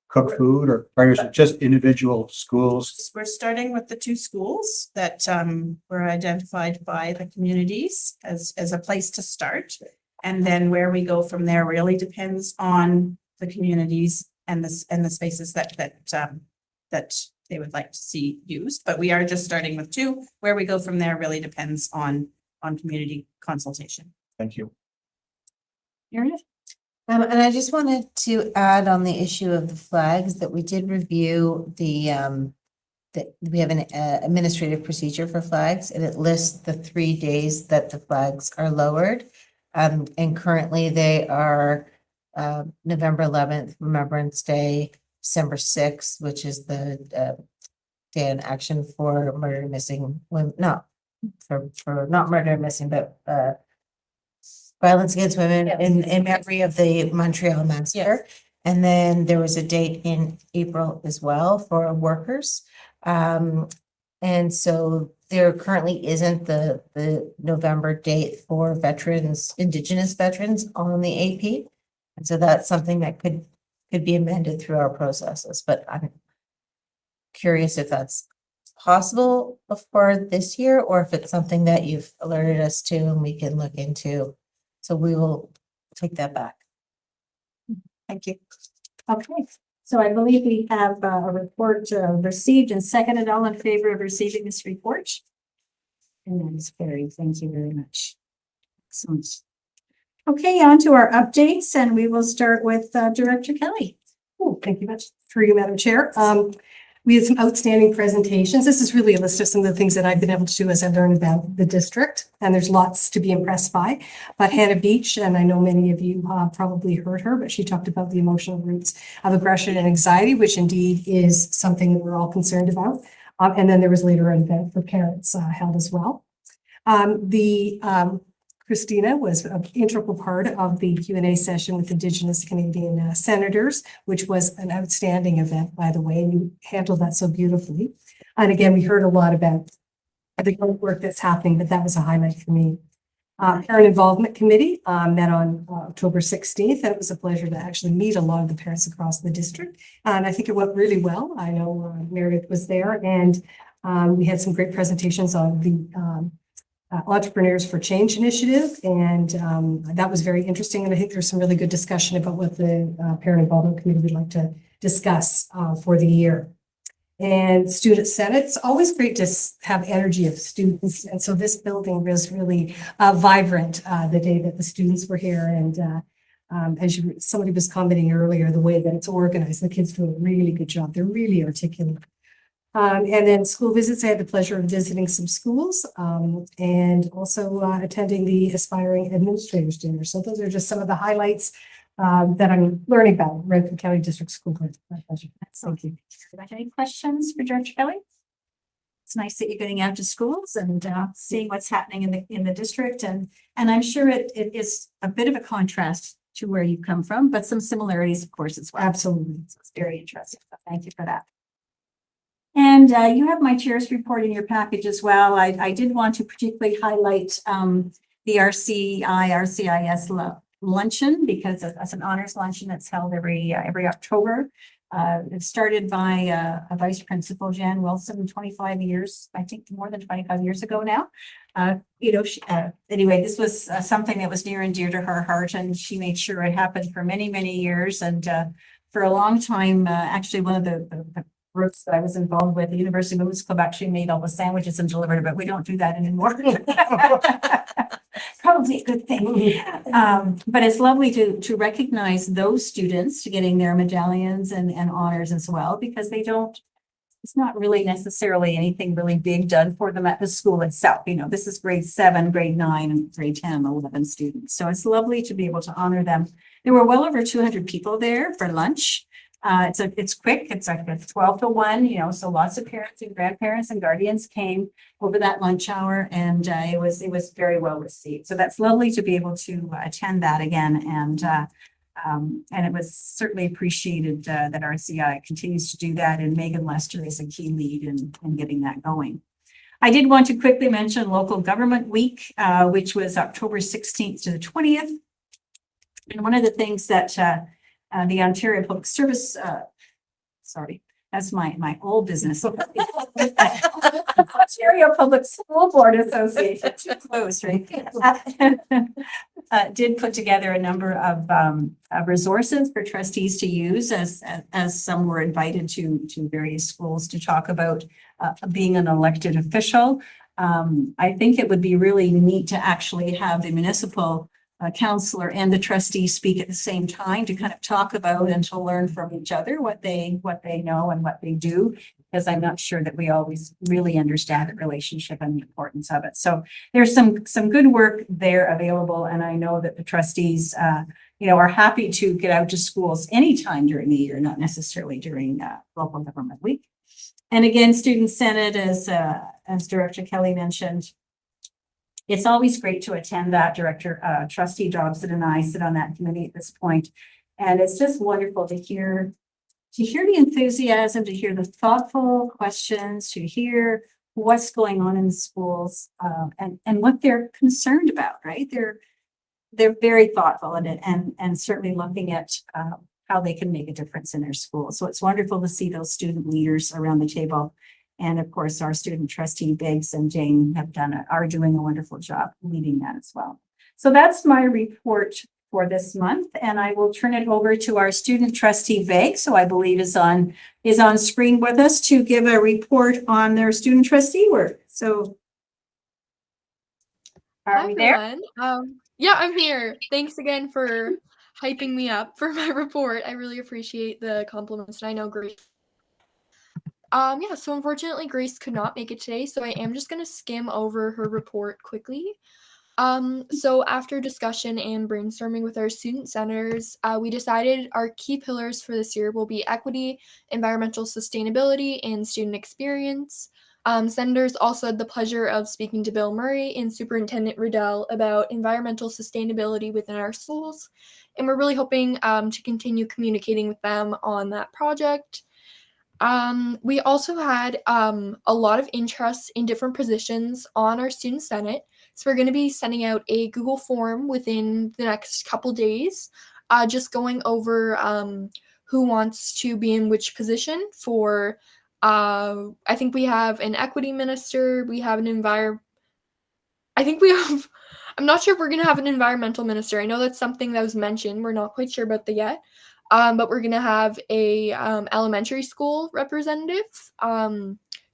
cook food or is it just individual schools? We're starting with the two schools that were identified by the communities as a place to start. And then where we go from there really depends on the communities and the spaces that they would like to see used. But we are just starting with two. Where we go from there really depends on community consultation. Thank you. Meredith? And I just wanted to add on the issue of the flags that we did review that we have an administrative procedure for flags and it lists the 3 days that the flags are lowered. And currently they are November 11th, Remembrance Day, December 6th, which is the day in action for murder and missing women, for not murder and missing, but violence against women in memory of the Montreal massacre. And then there was a date in April as well for workers. And so there currently isn't the November date for veterans, Indigenous veterans on the AP. And so that's something that could be amended through our processes, but I'm curious if that's possible for this year or if it's something that you've alerted us to and we can look into. So we will take that back. Thank you. Okay, so I believe we have a report received and seconded. All in favor of receiving this report? And that is carried. Thank you very much. Excellent. Okay, on to our updates, and we will start with Director Kelly. Oh, thank you much for you, Madam Chair. We had some outstanding presentations. This is really a list of some of the things that I've been able to do as I learned about the district, and there's lots to be impressed by. But Hannah Beach, and I know many of you probably heard her, but she talked about the emotional roots of aggression and anxiety, which indeed is something that we're all concerned about. And then there was later an event for parents held as well. The Christina was an integral part of the Q&A session with Indigenous Canadian senators, which was an outstanding event, by the way, and you handled that so beautifully. And again, we heard a lot about the work that's happening, but that was a highlight for me. Parent Involvement Committee met on October 16th, and it was a pleasure to actually meet a lot of the parents across the district. And I think it went really well. I know Meredith was there, and we had some great presentations on the Entrepreneurs for Change initiative, and that was very interesting. And I think there's some really good discussion about what the Parent Involvement Committee would like to discuss for the year. And Student Senate, it's always great to have energy of students. And so this building was really vibrant the day that the students were here. And as somebody was commenting earlier, the way that it's organized, the kids do a really good job. They're really articulate. And then school visits, I had the pleasure of visiting some schools and also attending the Aspiring Administrators Dinner. So those are just some of the highlights that I'm learning about Renfrew County District School Board. My pleasure. Thank you. Any questions for Director Kelly? It's nice that you're getting out to schools and seeing what's happening in the district, and I'm sure it is a bit of a contrast to where you come from, but some similarities, of course, as well. Absolutely. So it's very interesting. So thank you for that. And you have my chair's report in your package as well. I did want to particularly highlight the RCIS luncheon, because that's an honors luncheon that's held every October. It's started by a vice principal, Jan Wilson, 25 years, I think more than 25 years ago now. Anyway, this was something that was near and dear to her heart, and she made sure it happened for many, many years. And for a long time, actually, one of the groups that I was involved with, the University Women's Club, actually made all the sandwiches and delivered it, but we don't do that anymore. Probably a good thing. But it's lovely to recognize those students getting their medallions and honors as well, because it's not really necessarily anything really big done for them at the school itself. This is grade 7, grade 9, and grade 10, 11 students. So it's lovely to be able to honor them. There were well over 200 people there for lunch. It's quick. It's like 12 to 1, so lots of parents and grandparents and guardians came over that lunch hour, and it was very well received. So that's lovely to be able to attend that again, and it was certainly appreciated that RCI continues to do that, and Megan Lester is a key lead in getting that going. I did want to quickly mention Local Government Week, which was October 16th to the 20th. And one of the things that the Ontario Public Service, that's my old business. Ontario Public School Board Association, too close, right? Did put together a number of resources for trustees to use as some were invited to various schools to talk about being an elected official. I think it would be really neat to actually have the municipal counselor and the trustee speak at the same time to kind of talk about and to learn from each other what they know and what they do, because I'm not sure that we always really understand the relationship and the importance of it. So there's some good work there available, and I know that the trustees are happy to get out to schools anytime during the year, not necessarily during Local Government Week. And again, Student Senate, as Director Kelly mentioned, it's always great to attend that. Trustee Dobson and I sit on that committee at this point. And it's just wonderful to hear the enthusiasm, to hear the thoughtful questions, to hear what's going on in the schools and what they're concerned about, right? They're very thoughtful and certainly looking at how they can make a difference in their school. So it's wonderful to see those student leaders around the table. And of course, our student trustee Biggs and Jane are doing a wonderful job leading that as well. So that's my report for this month, and I will turn it over to our student trustee Biggs, who I believe is on screen with us, to give a report on their student trustee work. So, are we there? Yeah, I'm here. Thanks again for hyping me up for my report. I really appreciate the compliments, and I know Grace. So unfortunately Grace could not make it today, so I am just going to skim over her report quickly. So after discussion and brainstorming with our student senators, we decided our key pillars for this year will be equity, environmental sustainability, and student experience. Senators also had the pleasure of speaking to Bill Murray and Superintendent Riddell about environmental sustainability within our schools, and we're really hoping to continue communicating with them on that project. We also had a lot of interest in different positions on our student senate. So we're going to be sending out a Google form within the next couple days, just going over who wants to be in which position for, I think we have an equity minister, we have an I think we have, I'm not sure if we're going to have an environmental minister. I know that's something that was mentioned. We're not quite sure about that yet. But we're going to have a elementary school representative.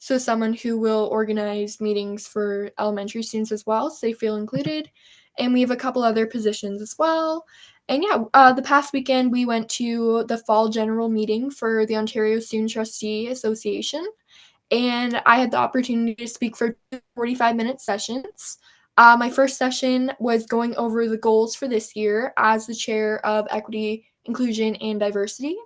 So someone who will organize meetings for elementary students as well, so they feel included. And we have a couple other positions as well. And yeah, the past weekend we went to the fall general meeting for the Ontario Student Trustee Association. And I had the opportunity to speak for 45-minute sessions. My first session was going over the goals for this year as the chair of Equity, Inclusion, and Diversity.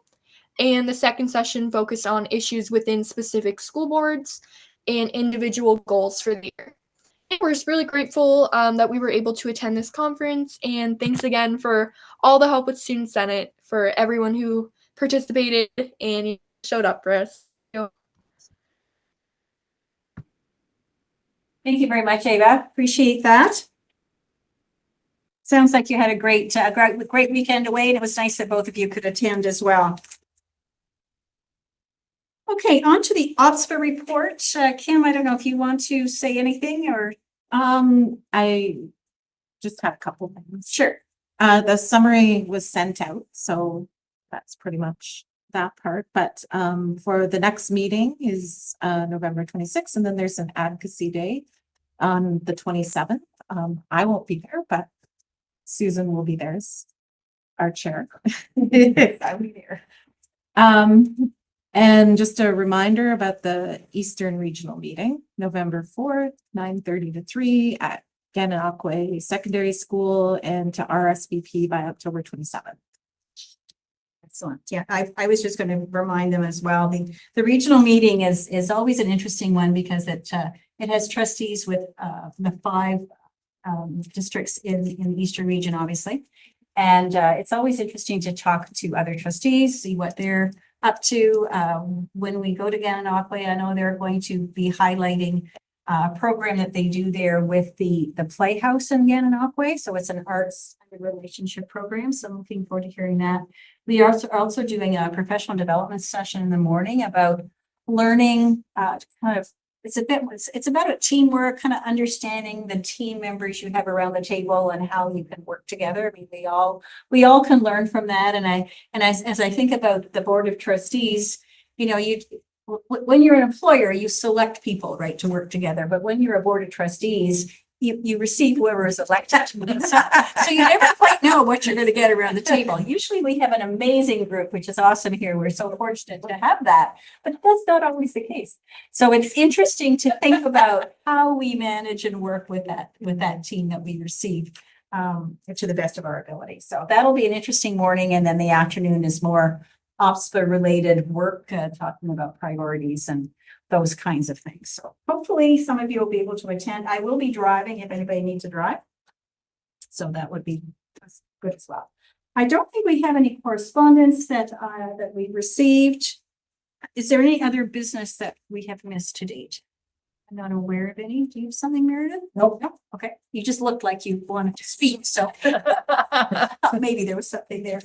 And the second session focused on issues within specific school boards and individual goals for the year. And we're just really grateful that we were able to attend this conference. And thanks again for all the help with Student Senate, for everyone who participated and showed up for us. Thank you very much, Ava. Appreciate that. Sounds like you had a great weekend away, and it was nice that both of you could attend as well. Okay, on to the OPSPA report. Kim, I don't know if you want to say anything or. I just had a couple things. Sure. The summary was sent out, so that's pretty much that part. But for the next meeting is November 26th, and then there's an advocacy day on the 27th. I won't be there, but Susan will be there as our chair. I'll be there. And just a reminder about the Eastern Regional Meeting, November 4th, 9:30 to 3 at Gananoque Secondary School, and to RSVP by October 27th. Excellent. Yeah, I was just going to remind them as well. The regional meeting is always an interesting one because it has trustees with the 5 districts in the Eastern region, obviously. And it's always interesting to talk to other trustees, see what they're up to. When we go to Gananoque, I know they're going to be highlighting a program that they do there with the Playhouse in Gananoque. So it's an arts and relationship program. So I'm looking forward to hearing that. We are also doing a professional development session in the morning about learning it's about a teamwork, kind of understanding the team members you have around the table and how you can work together. I mean, we all can learn from that. And as I think about the board of trustees, you know, when you're an employer, you select people, right, to work together. But when you're a board of trustees, you receive whoever is elected. So you never quite know what you're going to get around the table. Usually we have an amazing group, which is awesome here. We're so fortunate to have that, but that's not always the case. So it's interesting to think about how we manage and work with that team that we receive to the best of our ability. So that'll be an interesting morning. And then the afternoon is more OPSPA related work, talking about priorities and those kinds of things. So hopefully some of you will be able to attend. I will be driving if anybody needs to drive. So that would be good as well. I don't think we have any correspondence that we received. Is there any other business that we have missed to date? I'm not aware of any. Do you have something, Meredith? Nope. No? Okay. You just looked like you wanted to speak, so maybe there was something there.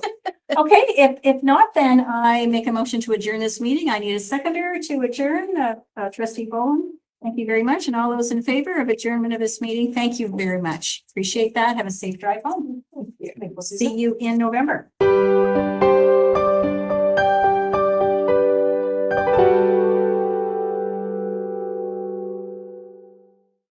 Okay, if not, then I make a motion to adjourn this meeting. I need a seconder to adjourn. Trustee Bowen, thank you very much. And all those in favor of adjournment of this meeting, thank you very much. Appreciate that. Have a safe drive home. See you in November.